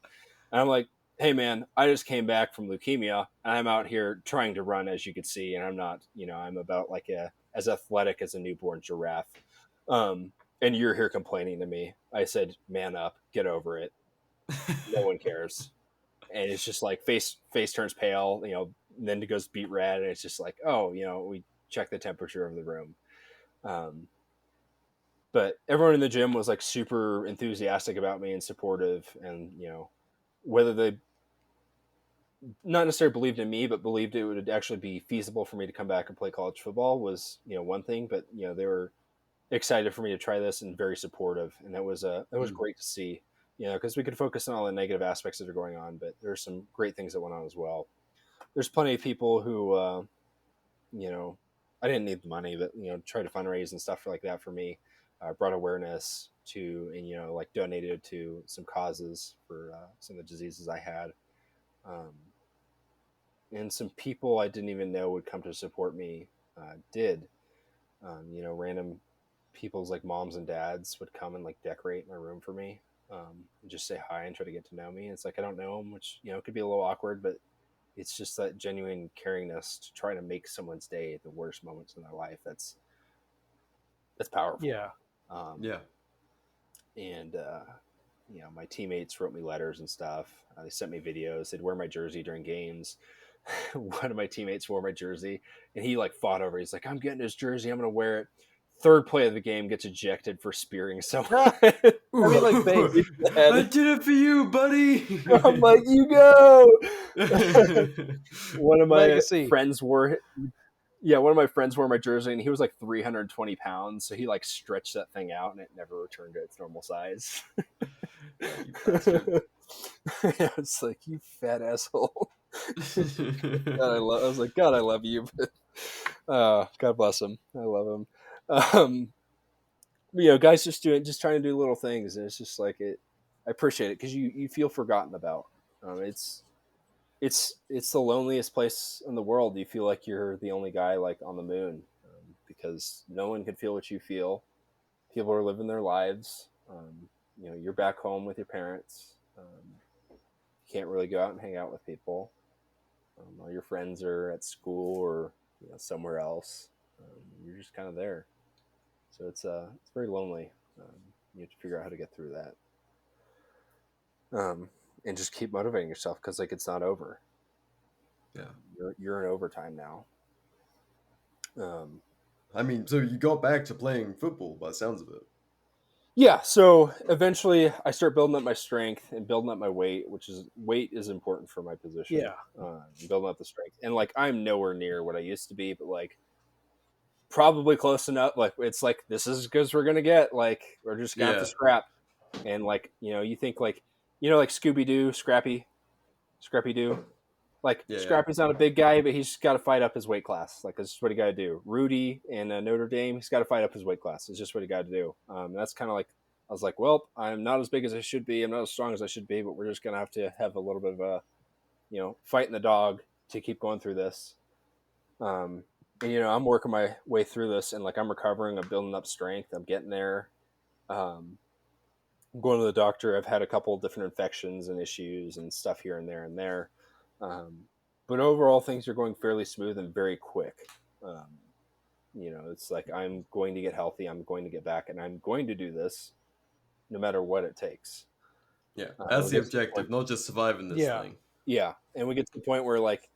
And I'm like, hey man, I just came back from leukemia, and I'm out here trying to run, as you could see, and I'm not, I'm about like as athletic as a newborn giraffe. And you're here complaining to me. I said, man up, get over it. No one cares. And it's just like face turns pale, then it goes beet red, and it's just like, oh, we check the temperature of the room. But everyone in the gym was like super enthusiastic about me and supportive, and whether they not necessarily believed in me, but believed it would actually be feasible for me to come back and play college football was one thing. But they were excited for me to try this and very supportive, and that was great to see. Because we could focus on all the negative aspects that are going on, but there's some great things that went on as well. There's plenty of people who, I didn't need the money, but try to fundraise and stuff like that for me. Brought awareness to, and like donated to some causes for some of the diseases I had. And some people I didn't even know would come to support me did. Random people's like moms and dads would come and like decorate my room for me, and just say hi and try to get to know me. It's like I don't know them, which could be a little awkward, but it's just that genuine caringness to try to make someone's day at the worst moments in their life. That's powerful. Yeah. Yeah. And my teammates wrote me letters and stuff. They sent me videos. They'd wear my jersey during games. One of my teammates wore my jersey, and he like fought over it. He's like, I'm getting his jersey, I'm gonna wear it. Third play of the game, gets ejected for spearing someone. I mean, like, I did it for you, buddy. I'm like, you go. One of my Legacy. friends wore my jersey, and he was like 320 pounds, so he like stretched that thing out, and it never returned to its normal size. It's like, you fat asshole. God, I was like, God, I love you, but God bless him. I love him. Guys just trying to do little things, and it's just like I appreciate it because you feel forgotten about. It's the loneliest place in the world. You feel like you're the only guy like on the moon, because no one can feel what you feel. People are living their lives. You're back home with your parents. You can't really go out and hang out with people. All your friends are at school or somewhere else. You're just kind of there. So it's very lonely. You have to figure out how to get through that, and just keep motivating yourself because like it's not over. Yeah, you're in overtime now. I mean, so you got back to playing football by the sounds of it. Yeah, so eventually I start building up my strength and building up my weight, weight is important for my position. Yeah. Building up the strength. And like I'm nowhere near what I used to be, but like probably close enough. Like it's like this is as good as we're gonna get. Like we're just gonna have to Yeah. scrap. And like, you think like like Scooby Doo, Scrappy Doo. Like Yeah. Scrappy's not a big guy, but he's got to fight up his weight class. Like that's just what he got to do. Rudy in Notre Dame, he's got to fight up his weight class. It's just what he got to do. That's kind of like I was like, well, I'm not as big as I should be. I'm not as strong as I should be, but we're just gonna have to have a little bit of a, fighting the dog to keep going through this. And I'm working my way through this, and like I'm recovering. I'm building up strength. I'm getting there. I'm going to the doctor. I've had a couple of different infections and issues and stuff here and there and there. But overall, things are going fairly smooth and very quick. It's like I'm going to get healthy. I'm going to get back, and I'm going to do this no matter what it takes. Yeah, that's the objective, not just surviving this thing. Yeah, and we get to the point where like,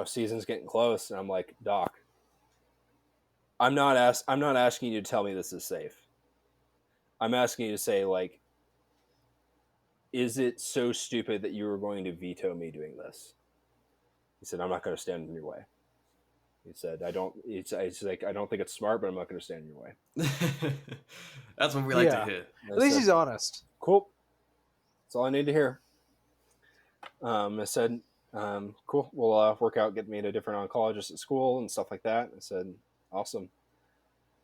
season's getting close, and I'm like, Doc, I'm not asking you to tell me this is safe. I'm asking you to say like, is it so stupid that you were going to veto me doing this? He said, I'm not going to stand in your way. He said, it's like, I don't think it's smart, but I'm not going to stand in your way. That's what we like to hear. At least he's honest. Cool. That's all I need to hear. I said, cool. We'll work out, get me to different oncologists at school and stuff like that. I said, awesome.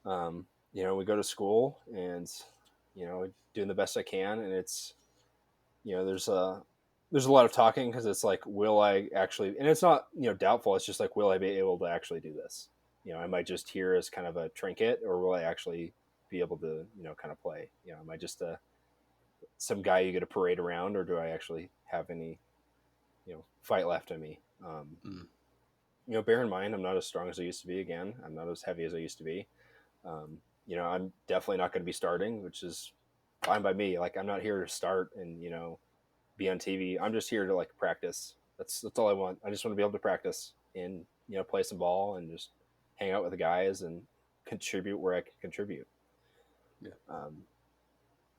We go to school and, doing the best I can. And it's, there's a lot of talking because it's like, will I actually, and it's not, doubtful. It's just like, will I be able to actually do this? I might just hear as kind of a trinket, or will I actually be able to, kind of play? Am I just some guy you get to parade around, or do I actually have any, fight left in me? Bear in mind, I'm not as strong as I used to be. Again, I'm not as heavy as I used to be. I'm definitely not going to be starting, which is fine by me. Like I'm not here to start and, be on TV. I'm just here to like practice. That's all I want. I just want to be able to practice and, play some ball and just hang out with the guys and contribute where I can contribute. Yeah.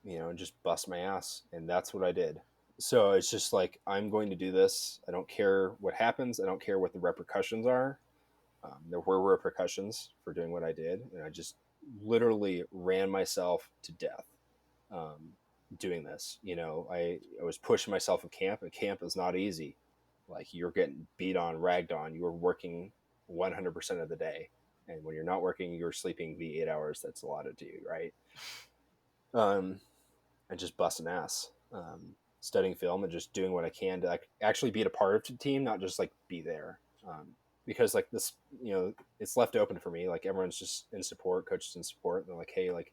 And just bust my ass. And that's what I did. So it's just like, I'm going to do this. I don't care what happens. I don't care what the repercussions are. There were repercussions for doing what I did. And I just literally ran myself to death doing this. I was pushing myself in camp, and camp is not easy. Like you're getting beat on, ragged on. You were working 100% of the day. And when you're not working, you're sleeping the 8 hours that's allotted to you, right? And just busting ass. Studying film and just doing what I can to like actually be a part of the team, not just like be there. Because like this, it's left open for me. Like everyone's just in support, coaches in support. And they're like, hey, like,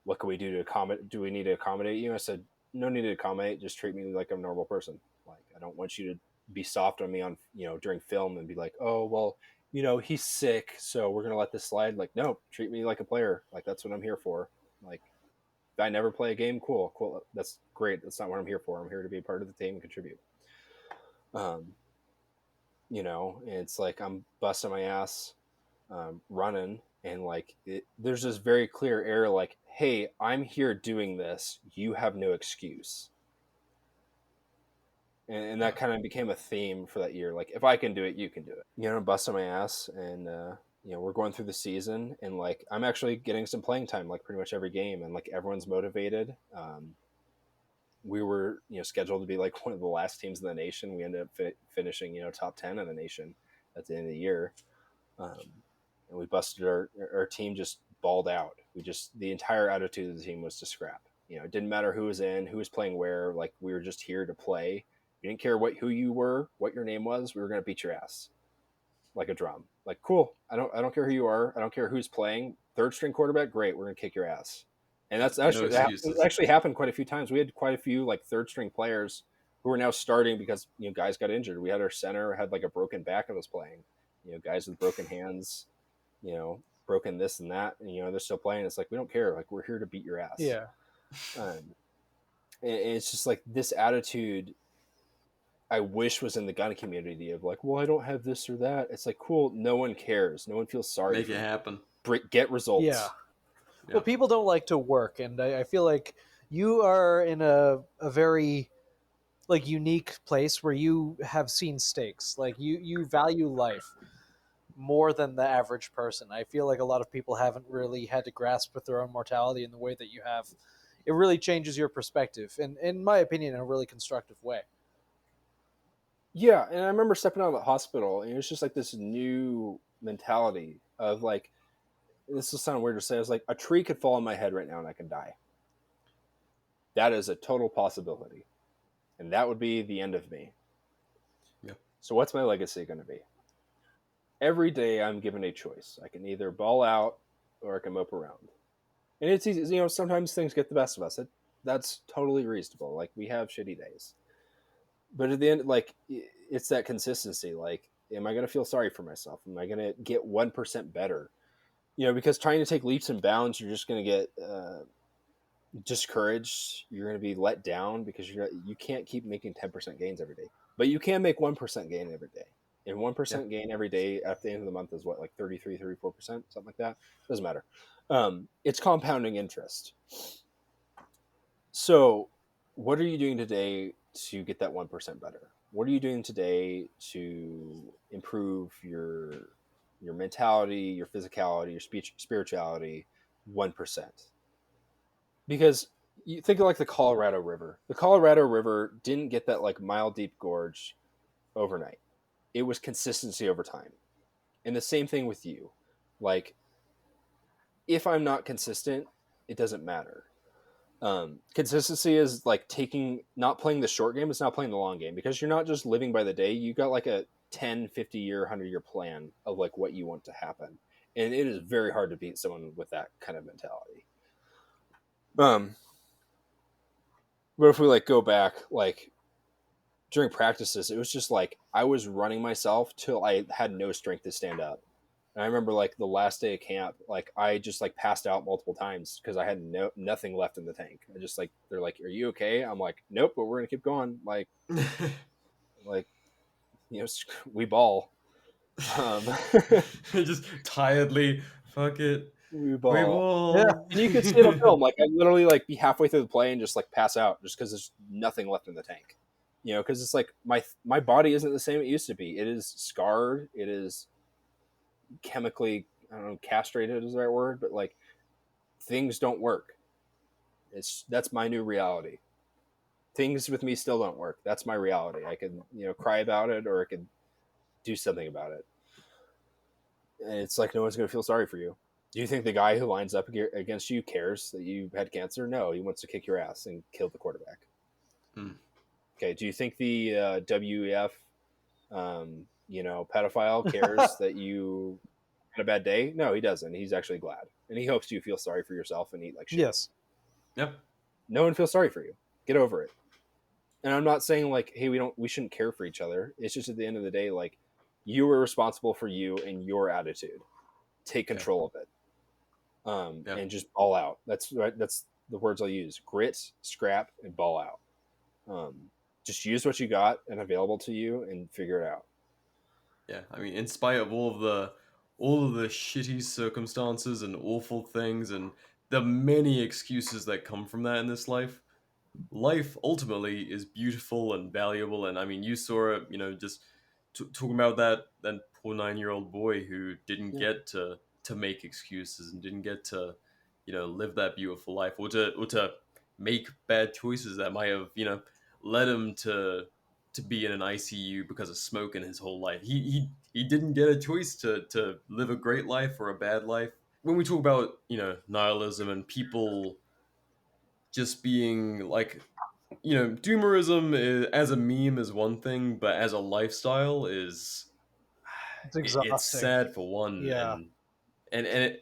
what can we do to accommodate? Do we need to accommodate you? I said, no need to accommodate. Just treat me like I'm a normal person. Like, I don't want you to be soft on me on, during film and be like, oh, well, he's sick, so we're going to let this slide. Like, no, treat me like a player. Like, that's what I'm here for. Like, if I never play a game, cool. That's great. That's not what I'm here for. I'm here to be a part of the team and contribute. And it's like I'm busting my ass, running, and like there's this very clear error. Like, hey, I'm here doing this. You have no excuse. And that kind of became a theme for that year. Like, if I can do it, you can do it. I'm busting my ass, and we're going through the season, and like I'm actually getting some playing time, like pretty much every game, and like everyone's motivated. We were scheduled to be like one of the last teams in the nation. We ended up finishing top 10 in the nation at the end of the year, and we busted our team, just balled out. The entire attitude of the team was to scrap. It didn't matter who was in, who was playing where. Like, we were just here to play. We didn't care who you were, what your name was. We were going to beat your ass like a drum. Like, cool. I don't care who you are. I don't care who's playing. Third string quarterback, great. We're going to kick your ass. And that's actually actually happened quite a few times. We had quite a few like third string players who are now starting because guys got injured. We had our center had like a broken back and was playing. Guys with broken hands, broken this and that, and they're still playing. It's like, we don't care. Like, we're here to beat your ass. Yeah. And it's just like this attitude I wish was in the gun community of like, well, I don't have this or that. It's like, cool. No one cares. No one feels sorry. Make it happen. Get results. Yeah. Well, people don't like to work, and I feel like you are in a very like unique place where you have seen stakes. Like you value life more than the average person. I feel like a lot of people haven't really had to grasp with their own mortality in the way that you have. It really changes your perspective, and in my opinion, in a really constructive way. Yeah, and I remember stepping out of the hospital, and it was just like this new mentality of like, this will sound weird to say. I was like, a tree could fall on my head right now and I can die. That is a total possibility, and that would be the end of me. Yeah. So what's my legacy going to be? Every day I'm given a choice. I can either ball out or I can mope around. And it's easy, you know, sometimes things get the best of us. That's totally reasonable. Like, we have shitty days. But at the end, like, it's that consistency. Like, am I going to feel sorry for myself? Am I going to get 1% better? You know, because trying to take leaps and bounds, you're just going to get discouraged. You're going to be let down because you can't keep making 10% gains every day. But you can make 1% gain every day. And 1% gain every day at the end of the month is what, like 33, 34%, something like that? Doesn't matter. It's compounding interest. So what are you doing today to get that 1% better? What are you doing today to improve your mentality, your physicality, your spirituality 1%? Because you think of like the Colorado River. The Colorado River didn't get that like mile deep gorge overnight. It was consistency over time. And the same thing with you. Like, if I'm not consistent, it doesn't matter. Consistency is like not playing the short game, it's not playing the long game, because you're not just living by the day. You got like a 10, 50 year, 100-year plan of like what you want to happen. And it is very hard to beat someone with that kind of mentality. But if we like go back, like during practices, it was just like I was running myself till I had no strength to stand up. And I remember like the last day of camp, like I just like passed out multiple times because I had nothing left in the tank. I just like, they're like, "Are you okay?" I'm like, "Nope, but we're gonna keep going." Like, you know, we ball. Just tiredly, fuck it. We ball. We ball. Yeah, and you could see it on film. Like, I literally like be halfway through the play and just like pass out just because there's nothing left in the tank. You know, because it's like my body isn't the same it used to be. It is scarred. It is chemically, I don't know, castrated is the right word, but like things don't work. That's my new reality. Things with me still don't work. That's my reality. I can, you know, cry about it or I could do something about it. And it's like no one's going to feel sorry for you. Do you think the guy who lines up against you cares that you had cancer? No, he wants to kick your ass and kill the quarterback. Okay, do you think the WEF, you know, pedophile cares that you had a bad day? No, he doesn't. He's actually glad, and he hopes you feel sorry for yourself and eat like shit. Yes. Yep. No one feels sorry for you. Get over it. And I'm not saying like, hey, we shouldn't care for each other. It's just at the end of the day, like, you are responsible for you and your attitude. Take control of it, and just ball out. That's the words I'll use: grit, scrap, and ball out. Just use what you got and available to you and figure it out. Yeah, I mean, in spite of all of the shitty circumstances and awful things and the many excuses that come from that in this life ultimately is beautiful and valuable. And I mean, you saw it, you know, just talking about that poor 9-year-old boy who didn't get to make excuses and didn't get to, you know, live that beautiful life, or to make bad choices that might have, you know, led him to be in an ICU because of smoking his whole life. He didn't get a choice to live a great life or a bad life. When we talk about, you know, nihilism and people just being like, you know, doomerism as a meme is one thing, but as a lifestyle is It's exhausting. It's sad for one. Yeah. And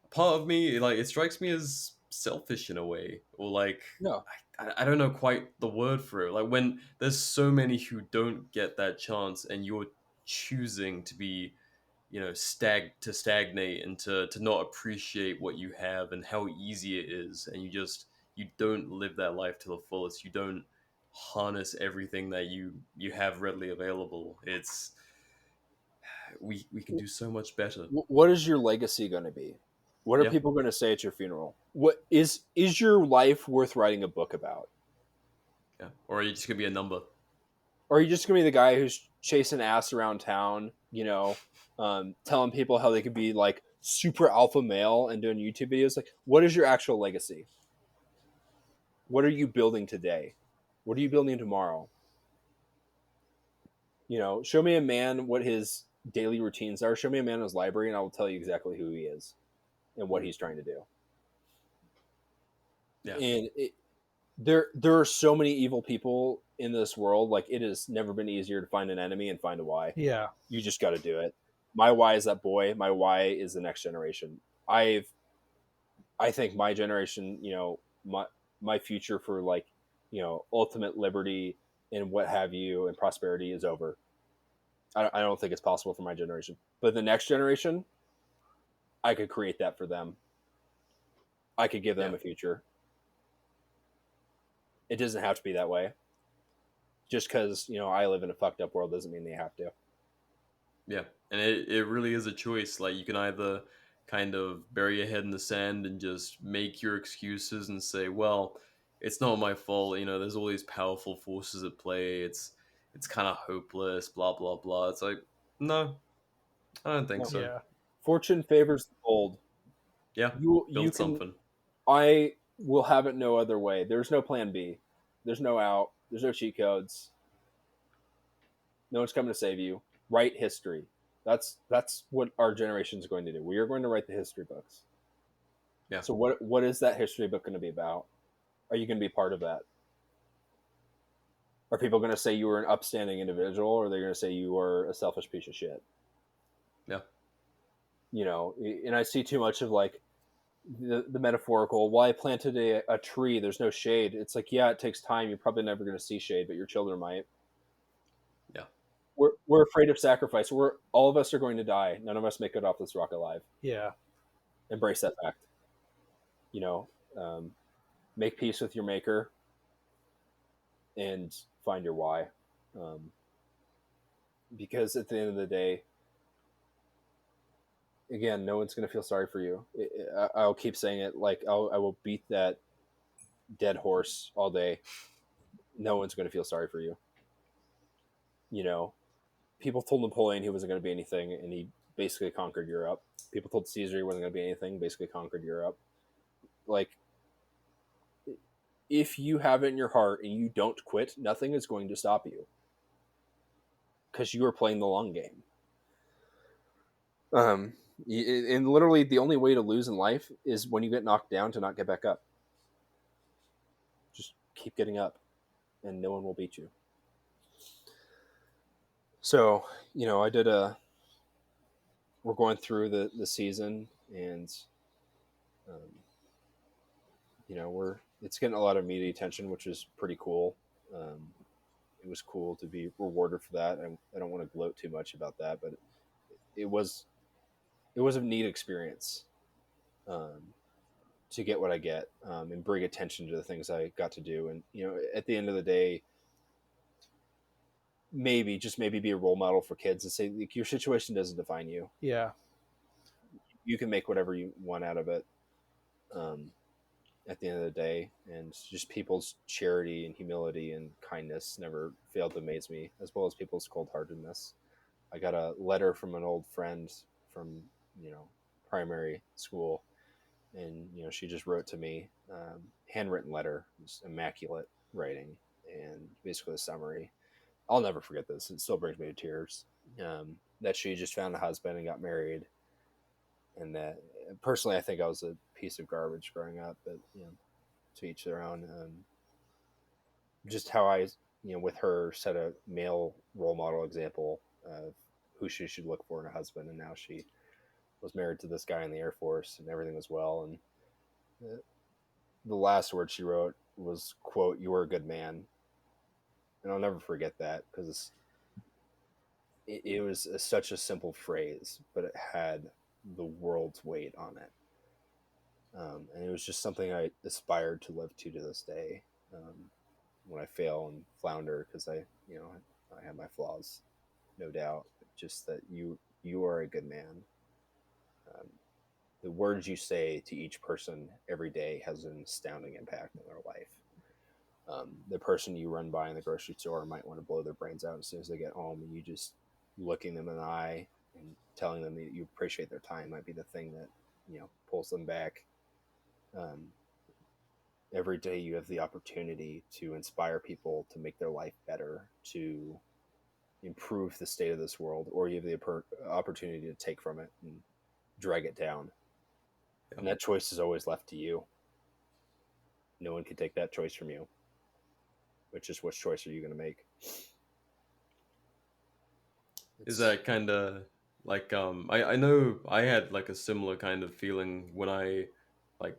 part of me, like, it strikes me as selfish in a way, or like, No. I don't know quite the word for it. Like, when there's so many who don't get that chance and you're choosing to be, you know, stagnate and to not appreciate what you have and how easy it is, and you don't live that life to the fullest. You don't harness everything that you have readily available. We can do so much better. What is your legacy going to be? What are Yeah. people going to say at your funeral? What is your life worth writing a book about? Yeah. Or are you just gonna be a number? Or are you just going to be the guy who's chasing ass around town, telling people how they could be like super alpha male and doing YouTube videos? Like, what is your actual legacy? What are you building today? What are you building tomorrow? Show me a man what his daily routines are. Show me a man in his library, and I will tell you exactly who he is and what he's trying to do. Yeah. And there are so many evil people in this world. Like, it has never been easier to find an enemy and find a why. Yeah. You just got to do it. My why is that boy. My why is the next generation. I think my generation, my future for ultimate liberty and what have you and prosperity is over. I don't think it's possible for my generation, but the next generation, I could create that for them. I could give them a future. It doesn't have to be that way. Just because, I live in a fucked up world doesn't mean they have to. Yeah, and it really is a choice. Like, you can either kind of bury your head in the sand and just make your excuses and say, well, it's not my fault, there's all these powerful forces at play, it's kind of hopeless, blah blah blah. It's like, no, I don't think so. Yeah. Fortune favors the bold. Yeah, You build can. something. I will have it no other way. There's no plan B. There's no out. There's no cheat codes. No one's coming to save you. Write history. That's what our generation is going to do. We are going to write the history books. Yeah. So what is that history book going to be about? Are you going to be part of that? Are people going to say you were an upstanding individual, or are they going to say you were a selfish piece of shit? Yeah. And I see too much of like the metaphorical, well, I planted a tree, there's no shade. It's like, yeah, it takes time. You're probably never going to see shade, but your children might. Yeah. We're afraid of sacrifice. All of us are going to die. None of us make it off this rock alive. Yeah. Embrace that fact. Make peace with your maker and find your why. Because at the end of the day, again, no one's going to feel sorry for you. I'll keep saying it. Like, I will beat that dead horse all day. No one's going to feel sorry for you. People told Napoleon he wasn't going to be anything, and he basically conquered Europe. People told Caesar he wasn't going to be anything, basically conquered Europe. Like, if you have it in your heart and you don't quit, nothing is going to stop you. Because you are playing the long game. And literally the only way to lose in life is when you get knocked down to not get back up. Just keep getting up, and no one will beat you. So, we're going through the season, and, it's getting a lot of media attention, which is pretty cool. It was cool to be rewarded for that. I don't want to gloat too much about that, but it was a neat experience, to get what I get, and bring attention to the things I got to do. And, at the end of the day, maybe be a role model for kids and say, like, your situation doesn't define you. Yeah. You can make whatever you want out of it. At the end of the day, and just people's charity and humility and kindness never failed to amaze me, as well as people's cold-heartedness. I got a letter from an old friend from, primary school, and, she just wrote to me, handwritten letter, just immaculate writing, and basically a summary. I'll never forget this. It still brings me to tears. That she just found a husband and got married, and that personally, I think I was a piece of garbage growing up, but, to each their own. Just how I, with her, set a male role model example of who she should look for in a husband, and now she was married to this guy in the Air Force, and everything was well. And the last word she wrote was, quote, "You are a good man." And I'll never forget that, because it was such a simple phrase, but it had the world's weight on it. And it was just something I aspired to live to this day. When I fail and flounder, because I have my flaws, no doubt. Just that you are a good man. the words you say to each person every day has an astounding impact on their life. The person you run by in the grocery store might want to blow their brains out as soon as they get home, and you just looking them in the eye and telling them that you appreciate their time might be the thing that, you know, pulls them back. Every day you have the opportunity to inspire people to make their life better, to improve the state of this world, or you have the opportunity to take from it and drag it down. And that choice is always left to you. No one can take that choice from you, which is which choice are you going to make? Is that kind of like I know I had like a similar kind of feeling when I like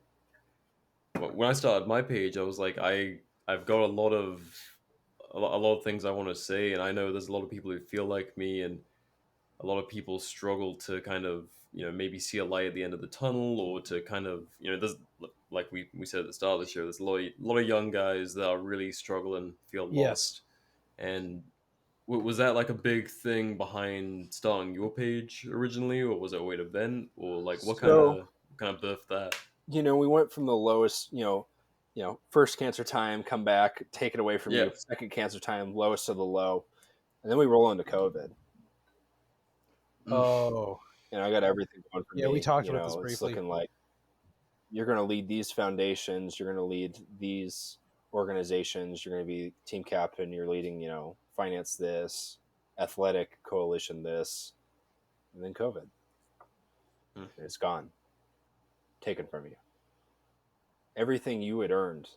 when I started my page. I was like I've got a lot of things I want to say, and I know there's a lot of people who feel like me, and a lot of people struggle to kind of, you know, maybe see a light at the end of the tunnel, or to kind of, you know, there's, like we said at the start of the show, there's a lot of young guys that are really struggling, feel lost. Yes. And was that like a big thing behind starting your page originally, or was it a way to vent, or like what kind of birthed that? You know, we went from the lowest, you know, first cancer time, come back, take it away from you, second cancer time, lowest of the low, and then we roll into COVID. Oh, and I got everything going for me. Yeah, we talked you about know, this briefly. It's looking like you're going to lead these foundations, you're going to lead these organizations, you're going to be team captain, you're leading, you know, finance this, athletic coalition this, and then COVID. And it's gone. Taken from you. Everything you had earned,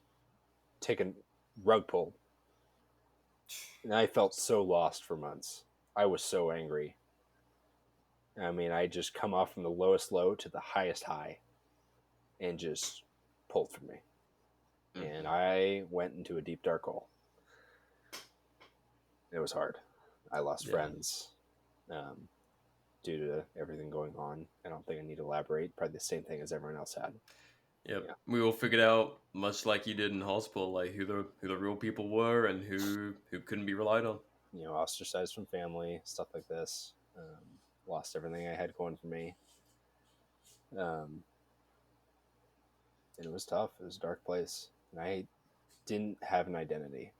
taken, rug pulled. And I felt so lost for months. I was so angry. I mean, I just come off from the lowest low to the highest high and just pulled from me. And I went into a deep dark hole. It was hard. I lost friends due to everything going on. I don't think I need to elaborate. Probably the same thing as everyone else had. Yep. Yeah. We all figured out, much like you did in hospital, like who the real people were and who couldn't be relied on. You know, ostracized from family, stuff like this. Lost everything I had going for me. And it was tough. It was a dark place. And I didn't have an identity.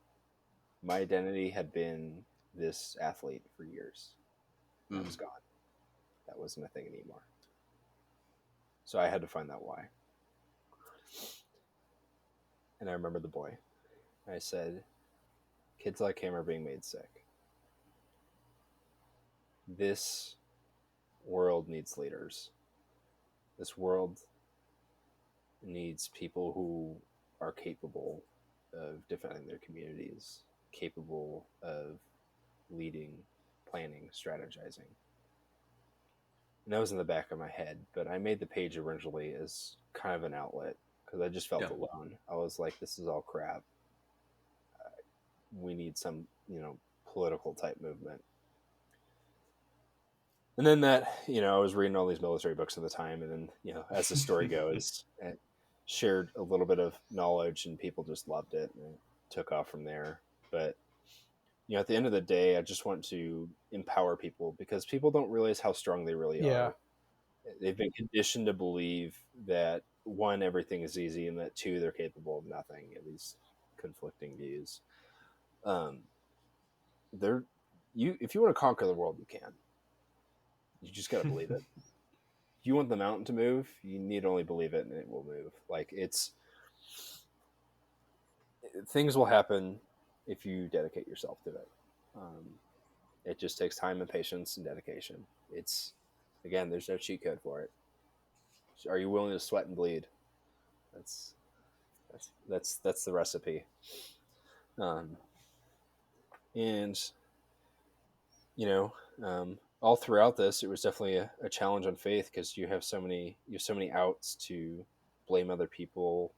My identity had been this athlete for years. That was gone. That wasn't a thing anymore. So I had to find that why. And I remember the boy. I said, kids like him are being made sick. This world needs leaders. This world needs people who are capable of defending their communities, capable of leading, planning, strategizing. And that was in the back of my head, but I made the page originally as kind of an outlet because I just felt alone. I was like, this is all crap. We need some, you know, political type movement. And then that, you know, I was reading all these military books at the time, and then, you know, as the story goes, I shared a little bit of knowledge and people just loved it and it took off from there. But, you know, at the end of the day, I just want to empower people because people don't realize how strong they really are. They've been conditioned to believe that, one, everything is easy, and that, two, they're capable of nothing, at least conflicting views. If you want to conquer the world, you can. You just got to believe it. If you want the mountain to move, you need only believe it and it will move. Like, things will happen if you dedicate yourself to it. It just takes time and patience and dedication. Again, there's no cheat code for it. Are you willing to sweat and bleed? That's the recipe. And, you know, all throughout this, it was definitely a challenge on faith because you have so many outs to blame other people,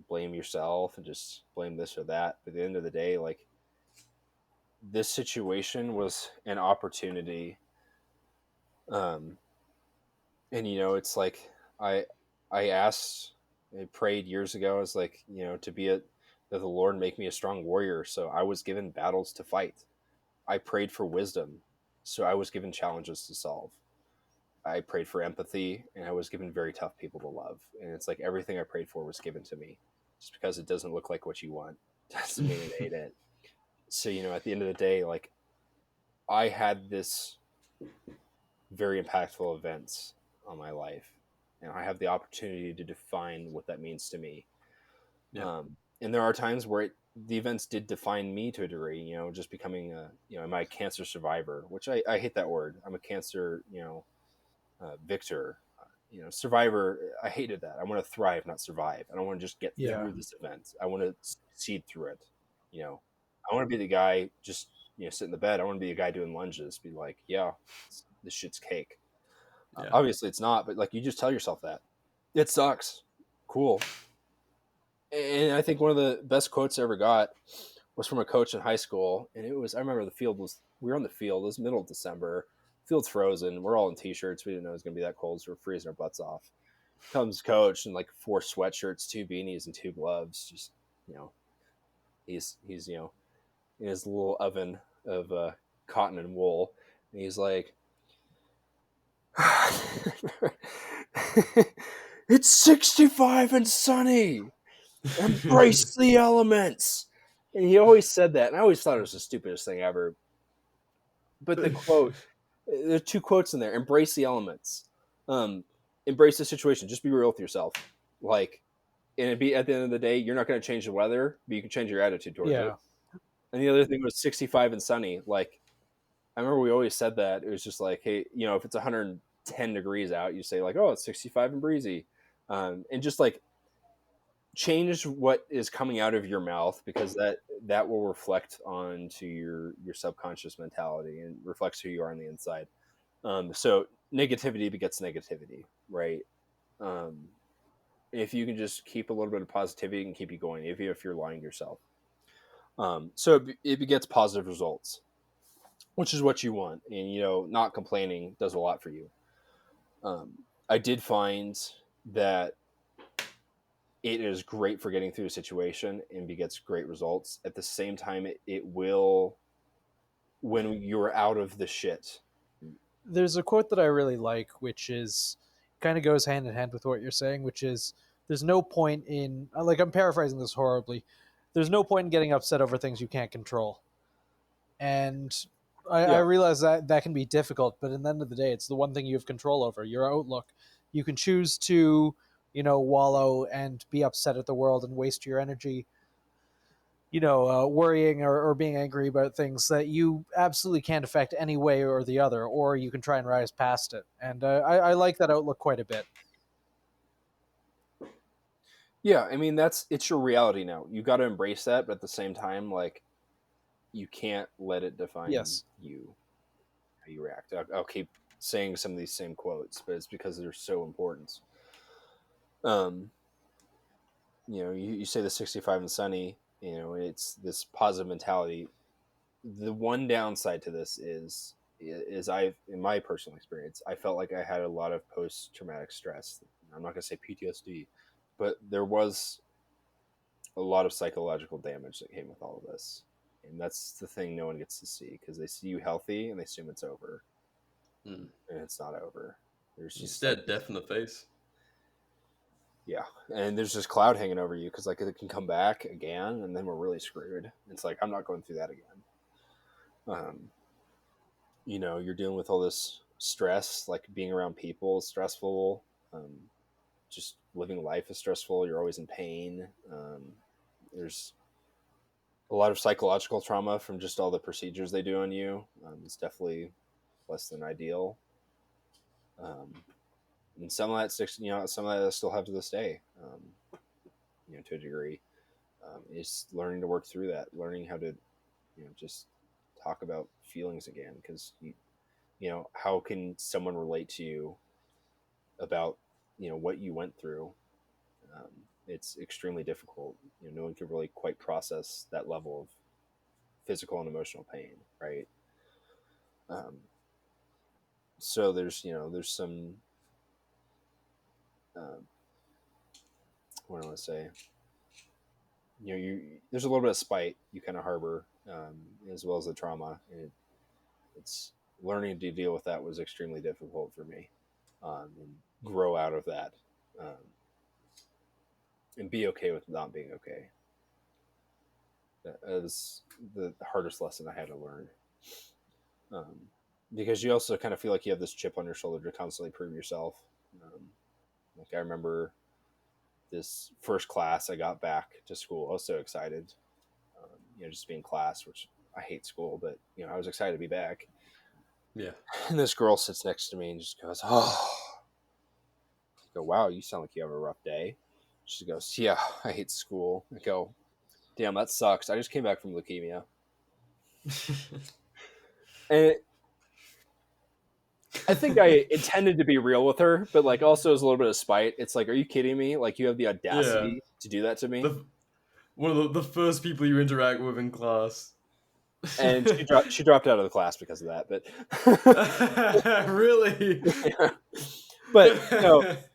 blame yourself, and just blame this or that. But at the end of the day, like, this situation was an opportunity. And, you know, it's like I prayed years ago. I was like, you know, that the Lord make me a strong warrior. So I was given battles to fight. I prayed for wisdom. So I was given challenges to solve. I prayed for empathy, and I was given very tough people to love. And it's like everything I prayed for was given to me. Just because it doesn't look like what you want doesn't mean it ain't it. So, at the end of the day, like, I had this very impactful events on my life, and I have the opportunity to define what that means to me. Yeah. And there are times where the events did define me to a degree, just becoming am I a cancer survivor, which I hate that word. I'm a cancer, victor, survivor. I hated that. I want to thrive, not survive. I don't want to just get through this event. I want to succeed through it. I want to be the guy just, sit in the bed. I want to be a guy doing lunges, be like, yeah, this shit's cake. Yeah. Obviously it's not, but like, you just tell yourself that it sucks. Cool. And I think one of the best quotes I ever got was from a coach in high school. And I remember we were on the field. It was middle of December. Field's frozen. We're all in t-shirts. We didn't know it was going to be that cold. So we're freezing our butts off. Comes coach in like 4 sweatshirts, 2 beanies, and 2 gloves. Just, he's in his little oven of cotton and wool. And he's like, it's 65 and sunny. Embrace the elements. And he always said that, and I always thought it was the stupidest thing ever. But the quote, there are 2 quotes in there. Embrace the elements. Embrace the situation. Just be real with yourself. Like, and it'd be, at the end of the day, you're not going to change the weather, but you can change your attitude towards it. And the other thing was 65 and sunny. Like, I remember we always said that. It was just like, hey, if it's 110 degrees out, you say like, oh, it's 65 and breezy. And just like, change what is coming out of your mouth, because that will reflect onto your subconscious mentality and reflects who you are on the inside. So negativity begets negativity, right? If you can just keep a little bit of positivity, it can keep you going, even if you're lying to yourself. So it begets positive results, which is what you want. And, not complaining does a lot for you. I did find that it is great for getting through a situation and begets great results. At the same time, it will, when you're out of the shit. There's a quote that I really like, which is kind of goes hand in hand with what you're saying, which is, there's no point in, like, I'm paraphrasing this horribly, there's no point in getting upset over things you can't control. And I realize that can be difficult, but at the end of the day, it's the one thing you have control over, your outlook. You can choose to, wallow and be upset at the world and waste your energy, worrying or being angry about things that you absolutely can't affect any way or the other, or you can try and rise past it. And I like that outlook quite a bit. Yeah, I mean, it's your reality now. You got to embrace that, but at the same time, like, you can't let it define you, how you react. I'll keep saying some of these same quotes, but it's because they're so important. You say the 65 and sunny, it's this positive mentality. The one downside to this is in my personal experience, I felt like I had a lot of post-traumatic stress. I'm not going to say PTSD, but there was a lot of psychological damage that came with all of this. And that's the thing no one gets to see, because they see you healthy and they assume it's over. And it's not over. There's just that death in the face. Yeah, and there's this cloud hanging over you, because like it can come back again, and then we're really screwed. It's like, I'm not going through that again. You're dealing with all this stress, like being around people is stressful. Just living life is stressful. You're always in pain. There's a lot of psychological trauma from just all the procedures they do on you. It's definitely less than ideal. And some of that sticks, some of that I still have to this day, to a degree. Is learning to work through that, learning how to, just talk about feelings again, because how can someone relate to you about what you went through? It's extremely difficult. No one can really quite process that level of physical and emotional pain, right? So there's some what do I want to say? There's a little bit of spite you kind of harbor, as well as the trauma. And it's learning to deal with that was extremely difficult for me. and grow out of that, and be okay with not being okay. That was the hardest lesson I had to learn, because you also kind of feel like you have this chip on your shoulder to constantly prove yourself. Like I remember this first class I got back to school, I was so excited, just being in class, which I hate school, but I was excited to be back. Yeah. And this girl sits next to me and just goes, "Oh," I go, "Wow, you sound like you have a rough day." She goes, "Yeah, I hate school." I go, "Damn, that sucks. I just came back from leukemia." And I think I intended to be real with her, but like also as a little bit of spite. It's like, are you kidding me? Like you have the audacity to do that to me? One of the first people you interact with in class. And she dropped out of the class because of that. But really, yeah. But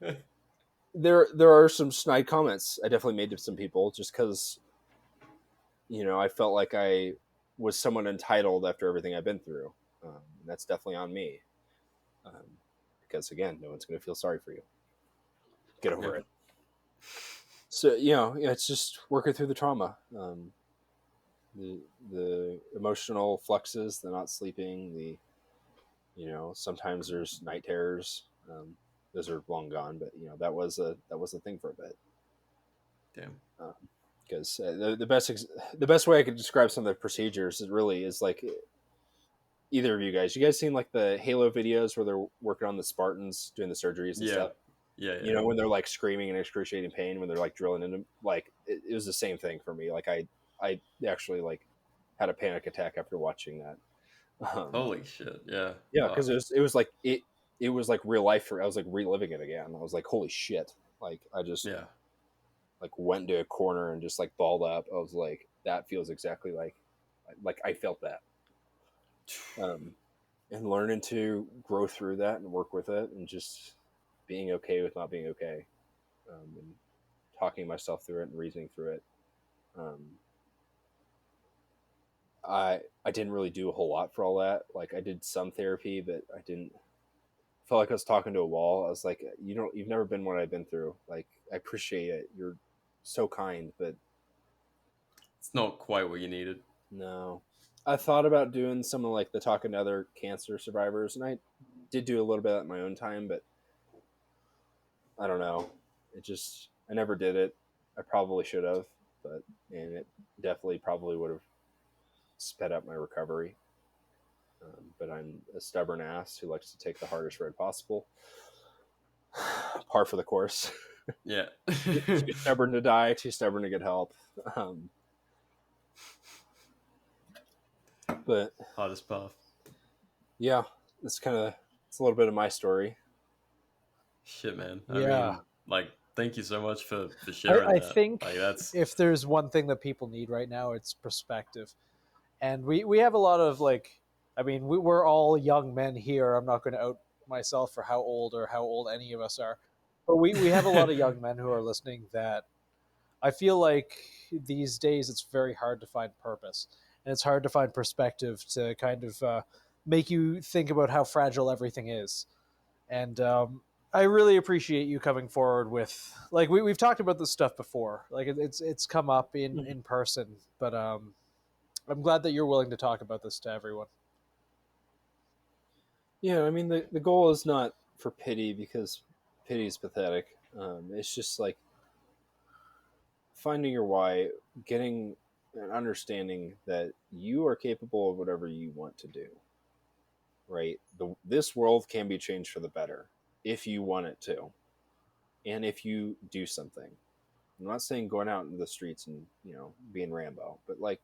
there are some snide comments I definitely made to some people just because I felt like I was somewhat entitled after everything I've been through. That's definitely on me. Because again, no one's going to feel sorry for you. Get over it. So it's just working through the trauma, the emotional fluxes, the not sleeping, the sometimes there's night terrors. Those are long gone, but that was a thing for a bit. Damn. Because the best way I could describe some of the procedures is like, either of you guys seen like the Halo videos where they're working on the Spartans doing the surgeries and stuff? Yeah. When they're like screaming in excruciating pain when they're like drilling into, like, it was the same thing for me. Like I actually like had a panic attack after watching that. Holy shit! Yeah. Because it was like it was like real life I was like reliving it again. I was like, holy shit! Like I just like went into a corner and just like balled up. I was like, that feels exactly like I felt that. And learning to grow through that and work with it and just being okay with not being okay, and talking myself through it and reasoning through it. I didn't really do a whole lot for all that. Like I did some therapy, but I didn't felt like I was talking to a wall. I was like, you've never been what I've been through. Like I appreciate it. You're so kind, but it's not quite what you needed. No. I thought about doing some of like the talking to other cancer survivors, and I did do a little bit at my own time, but I don't know. I never did it. I probably should have, and it definitely probably would have sped up my recovery. But I'm a stubborn ass who likes to take the hardest road possible. Par for the course. Yeah. Too stubborn to die, too stubborn to get help. But hardest path. Yeah, it's a little bit of my story. Shit, man. I mean, like, thank you so much for sharing I that. think like, that's... if there's one thing that people need right now, it's perspective. And we have a lot of we're all young men here. I'm not going to out myself for how old any of us are. But we have a lot of young men who are listening that I feel like these days it's very hard to find purpose. And it's hard to find perspective to kind of make you think about how fragile everything is. And I really appreciate you coming forward with, like, we've talked about this stuff before. Like, it's come up in person. But I'm glad that you're willing to talk about this to everyone. Yeah, I mean, the goal is not for pity, because pity is pathetic. It's just like finding your why, getting an understanding that you are capable of whatever you want to do. Right? This world can be changed for the better if you want it to, and if you do something. I'm not saying going out into the streets and being Rambo, but like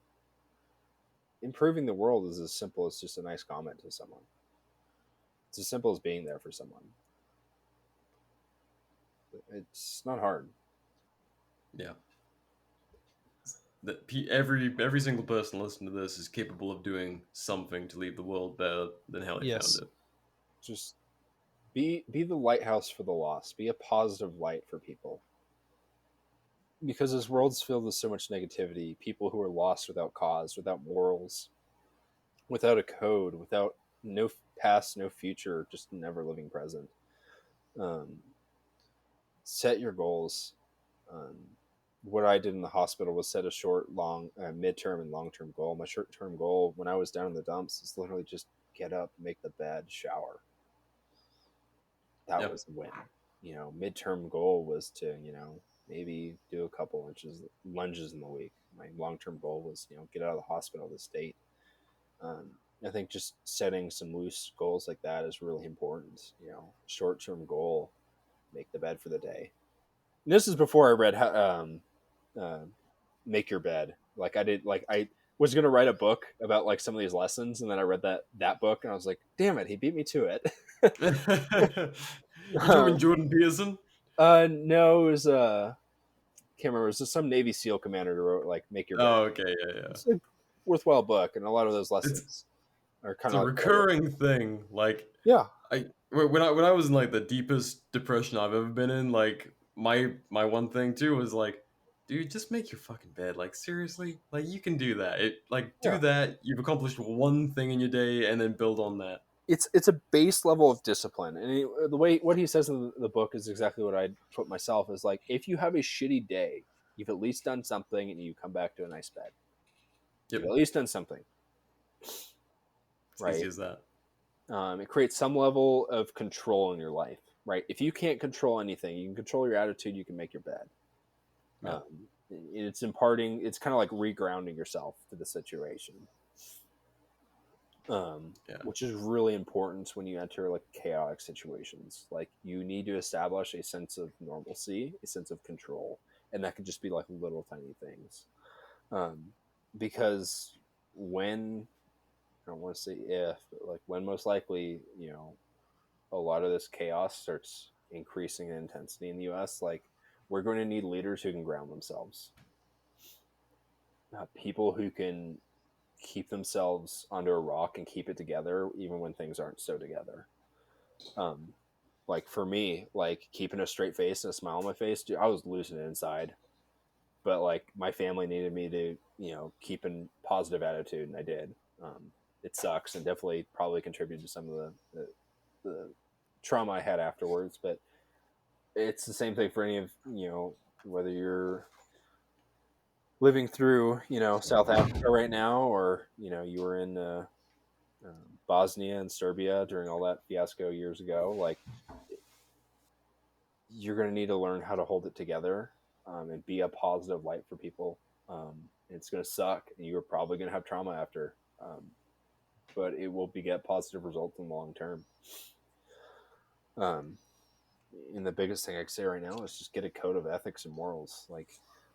improving the world is as simple as just a nice comment to someone. It's as simple as being there for someone. It's not hard. Yeah. That every single person listening to this is capable of doing something to leave the world better than how they found it. Just be the lighthouse for the lost. Be a positive light for people. Because this world's filled with so much negativity, people who are lost without cause, without morals, without a code, without no past, no future, just never living present. Set your goals. What I did in the hospital was set a short, long, midterm, and long-term goal. My short-term goal when I was down in the dumps is literally just get up, make the bed, shower. That was the win. Midterm goal was to, maybe do a couple lunges in the week. My long-term goal was, get out of the hospital this date. I think just setting some loose goals like that is really important. Short-term goal, make the bed for the day. And this is before I read Make Your Bed. I was going to write a book about like some of these lessons, and then I read that book, and I was like, damn it, he beat me to it. You talking Jordan Peterson? No, it was can't remember. It was just some Navy SEAL commander who wrote like Make Your Bed. Oh, okay, yeah. It's a worthwhile book, and a lot of those lessons are kind of a recurring thing. Like, yeah, when I was in like the deepest depression I've ever been in, like my one thing too was like, dude, just make your fucking bed. Like, seriously, like you can do that. Do that. You've accomplished one thing in your day, and then build on that. It's a base level of discipline, and what he says in the book is exactly what I put myself is like, if you have a shitty day, you've at least done something, and you come back to a nice bed. Yep. You've at least done something. Right? Easy as that. It creates some level of control in your life, right? If you can't control anything, you can control your attitude. You can make your bed. Yeah. It's imparting. It's kind of like regrounding yourself to the situation. Which is really important when you enter like chaotic situations. Like you need to establish a sense of normalcy, a sense of control, and that could just be like little tiny things. Because when, I don't want to say if, but like when most likely, a lot of this chaos starts increasing in intensity in the U.S., like we're going to need leaders who can ground themselves. People who can keep themselves under a rock and keep it together even when things aren't so together. Like for me, like keeping a straight face and a smile on my face, dude, I was losing it inside. But like my family needed me to, keep a positive attitude, and I did. It sucks and definitely probably contributed to some of the trauma I had afterwards, but it's the same thing for any of, whether you're living through, South Africa right now, or, you were in Bosnia and Serbia during all that fiasco years ago, like you're going to need to learn how to hold it together and be a positive light for people. It's going to suck, and you're probably going to have trauma after, but it will get positive results in the long term. And the biggest thing I can say right now is just get a code of ethics and morals. Like,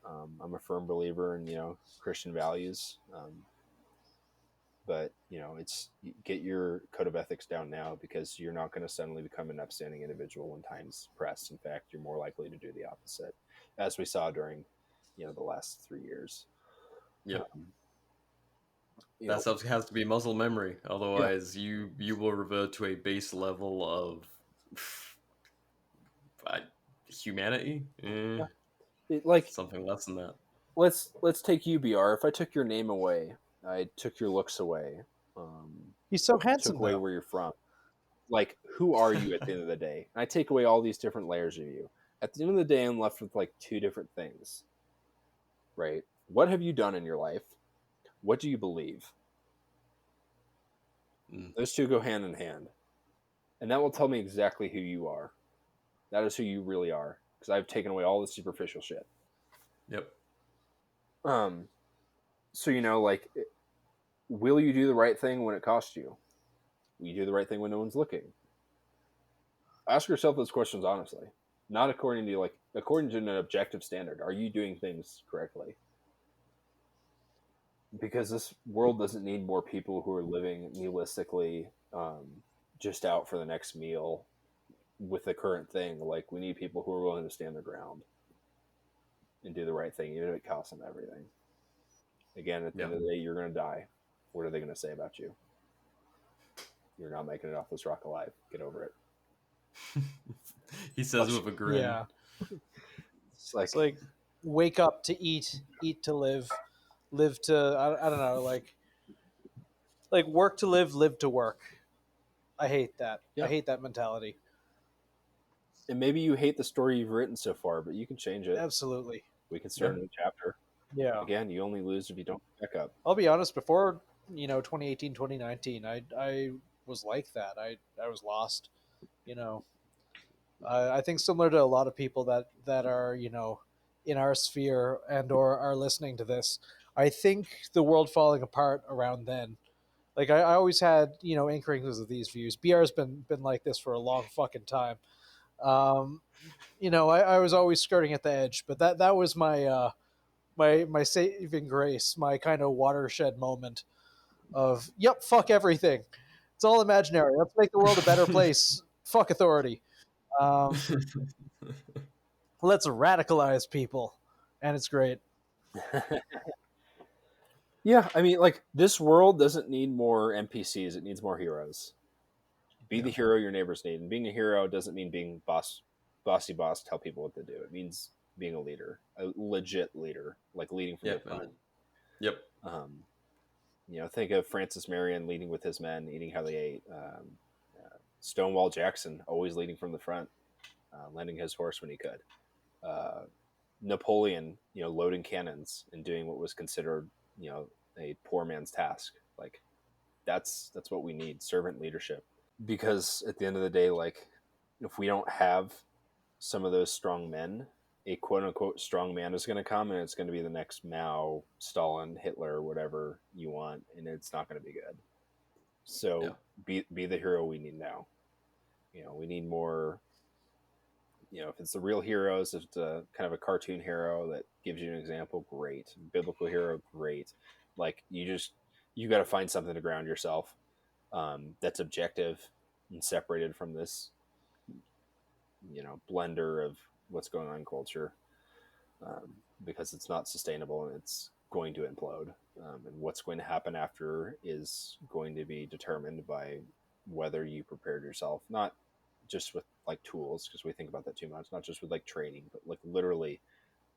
I'm a firm believer in, Christian values. But, it's get your code of ethics down now, because you're not going to suddenly become an upstanding individual when times press. In fact, you're more likely to do the opposite, as we saw during, the last 3 years. Yep. That stuff has to be muscle memory. Otherwise, you will revert to a base level of humanity. Something less than that. Let's take you, BR. If I took your name away, I took your looks away. He's so handsome. Took away where you're from. Like, who are you at the end of the day? And I take away all these different layers of you. At the end of the day, I'm left with like two different things. Right? What have you done in your life? What do you believe? Those two go hand in hand. And that will tell me exactly who you are. That is who you really are. Because I've taken away all the superficial shit. Yep. So, like, will you do the right thing when it costs you? Will you do the right thing when no one's looking? Ask yourself those questions honestly. Not according to an objective standard. Are you doing things correctly? Because this world doesn't need more people who are living nihilistically, just out for the next meal with the current thing. Like, we need people who are willing to stand their ground and do the right thing, even if it costs them everything. Again, at the end of the day, you're going to die. What are they going to say about you? You're not making it off this rock alive. Get over it. He says with a grin. Yeah. It's like wake up to eat to live to, I don't know, like work to live to work. I hate that. Yeah. I hate that mentality. And maybe you hate the story you've written so far, but you can change it. Absolutely. We can start a new chapter. Yeah. Again, you only lose if you don't back up. I'll be honest, before 2018, 2019, I was like that. I was lost. I think similar to a lot of people that are in our sphere and or are listening to this. I think the world falling apart around then. Like I always had inklings of these views. BR's been like this for a long fucking time. Um, I was always skirting at the edge, but that was my saving grace, my kind of watershed moment of yep, fuck everything. It's all imaginary. Let's make the world a better place. Fuck authority. Um, let's radicalize people, and it's great. Yeah, I mean, like, this world doesn't need more NPCs; it needs more heroes. Be the hero your neighbors need, and being a hero doesn't mean being bossy boss, tell people what to do. It means being a leader, a legit leader, like leading from the front. Yep. Think of Francis Marion leading with his men, eating how they ate. Stonewall Jackson always leading from the front, lending his horse when he could. Napoleon, loading cannons and doing what was considered, a poor man's task. Like, that's what we need, servant leadership. Because at the end of the day, like, if we don't have some of those strong men, a quote unquote strong man is going to come, and it's going to be the next Mao, Stalin, Hitler, whatever you want, and it's not going to be good. So be the hero we need now. We need more. If it's the real heroes, if it's a kind of a cartoon hero that gives you an example, great. Biblical hero, great. Like, you got to find something to ground yourself that's objective and separated from this, blender of what's going on in culture, because it's not sustainable and it's going to implode. And what's going to happen after is going to be determined by whether you prepared yourself, not just with like tools, because we think about that too much, not just with like training, but like literally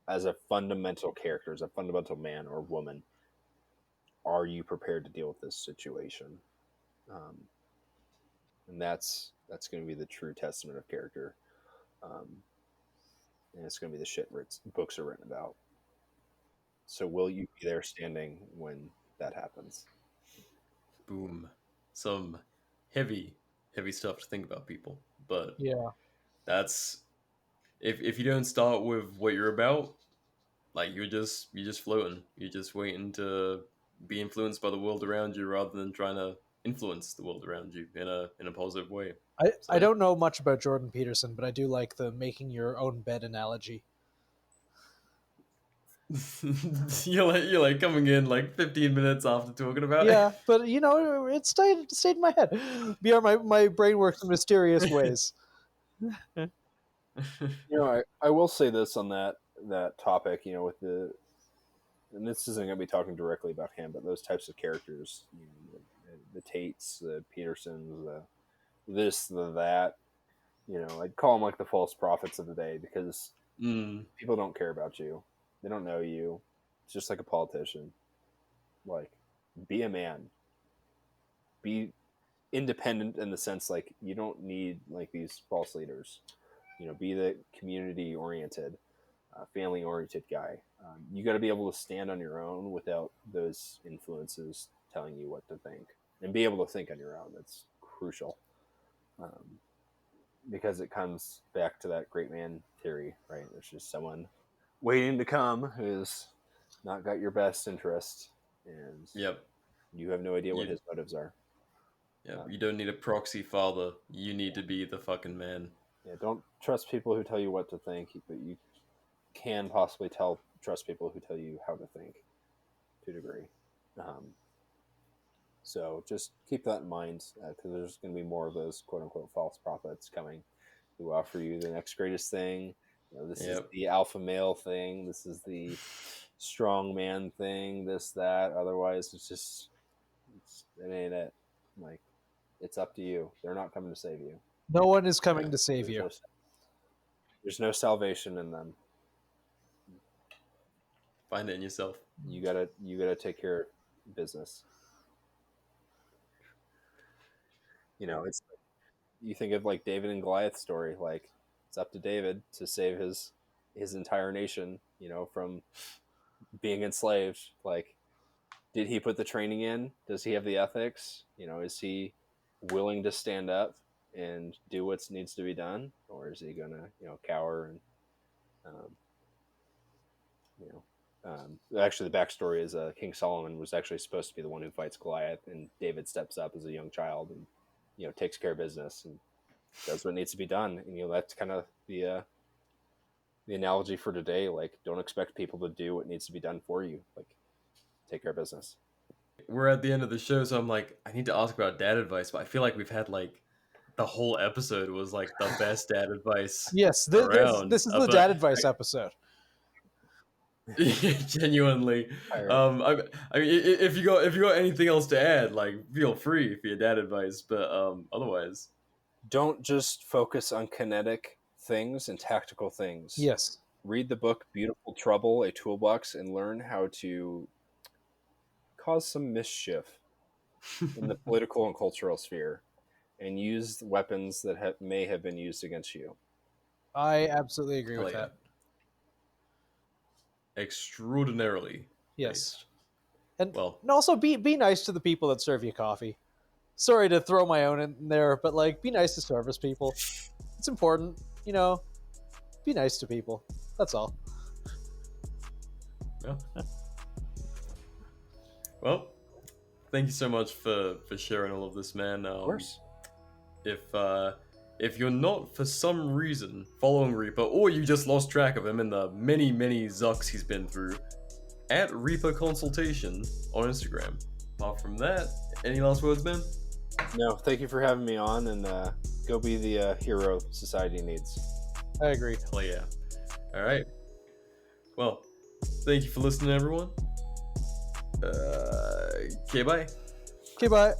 as a fundamental character, as a fundamental man or woman. Are you prepared to deal with this situation? And that's going to be the true testament of character. And it's going to be the shit books are written about. So will you be there standing when that happens? Boom. Some heavy stuff to think about, people. But yeah, that's if you don't start with what you're about, like you're just floating. You're just waiting to be influenced by the world around you rather than trying to influence the world around you in a positive way. I don't know much about Jordan Peterson, but I do like the making your own bed analogy. you're like coming in like 15 minutes after talking about it. Yeah, but it stayed in my head. BR, my brain works in mysterious ways. I will say this on that topic, with and this isn't going to be talking directly about him, but those types of characters, the Tates, the Petersons, the this, the that, I'd call them like the false prophets of the day, because people don't care about you. They don't know you. It's just like a politician. Like, be a man. Be independent in the sense, like, you don't need like these false leaders. Be the community-oriented, family-oriented guy. You got to be able to stand on your own without those influences telling you what to think, and be able to think on your own. That's crucial, because it comes back to that great man theory, right? There's just someone waiting to come who's not got your best interest, and you have no idea what his motives are. Yeah, you don't need a proxy father. You need to be the fucking man. Yeah, don't trust people who tell you what to think, but you can possibly trust people who tell you how to think, to a degree. So just keep that in mind, because there's going to be more of those quote-unquote false prophets coming who offer you the next greatest thing. This is the alpha male thing. This is the strong man thing. This, that. Otherwise, it ain't it. Like, it's up to you. They're not coming to save you. No one is coming to save you. There's no salvation in them. Find it in yourself. You gotta take care of business. It's, you think of like David and Goliath story. Like, it's up to David to save his entire nation, you know, from being enslaved. Like, did he put the training in? Does he have the ethics? You know, is he willing to stand up and do what needs to be done, or is he gonna, you know, cower and you know, actually the backstory is King Solomon was actually supposed to be the one who fights Goliath, and David steps up as a young child and, you know, takes care of business and does what needs to be done. And, you know, that's kind of the analogy for today. Like, don't expect people to do what needs to be done for you. Like, take care of business. We're at the end of the show, so I'm like, I need to ask about dad advice, but I feel like we've had like the whole episode was like the best dad advice. Yes, around. this is the dad advice episode. Genuinely. I mean, if you got anything else to add, like, feel free for your dad advice, but otherwise, don't just focus on kinetic things and tactical things. Yes. Read the book Beautiful Trouble, A Toolbox, and learn how to cause some mischief in the political and cultural sphere, and use weapons that may have been used against you. I absolutely agree with that. Extraordinarily. Yes. Based. And also be nice to the people that serve you coffee. Sorry to throw my own in there, but like, be nice to service people. It's important, you know. Be nice to people. That's all. Yeah. Well, thank you so much for sharing all of this, man. Of course. If you're not, for some reason, following Reaper, or you just lost track of him in the many, many zucks he's been through, at Reaper Consultation on Instagram. Apart from that, any last words, man? No, thank you for having me on, and go be the hero society needs. I agree. Hell yeah. All right. Well, thank you for listening, everyone. Okay, bye. Okay, bye.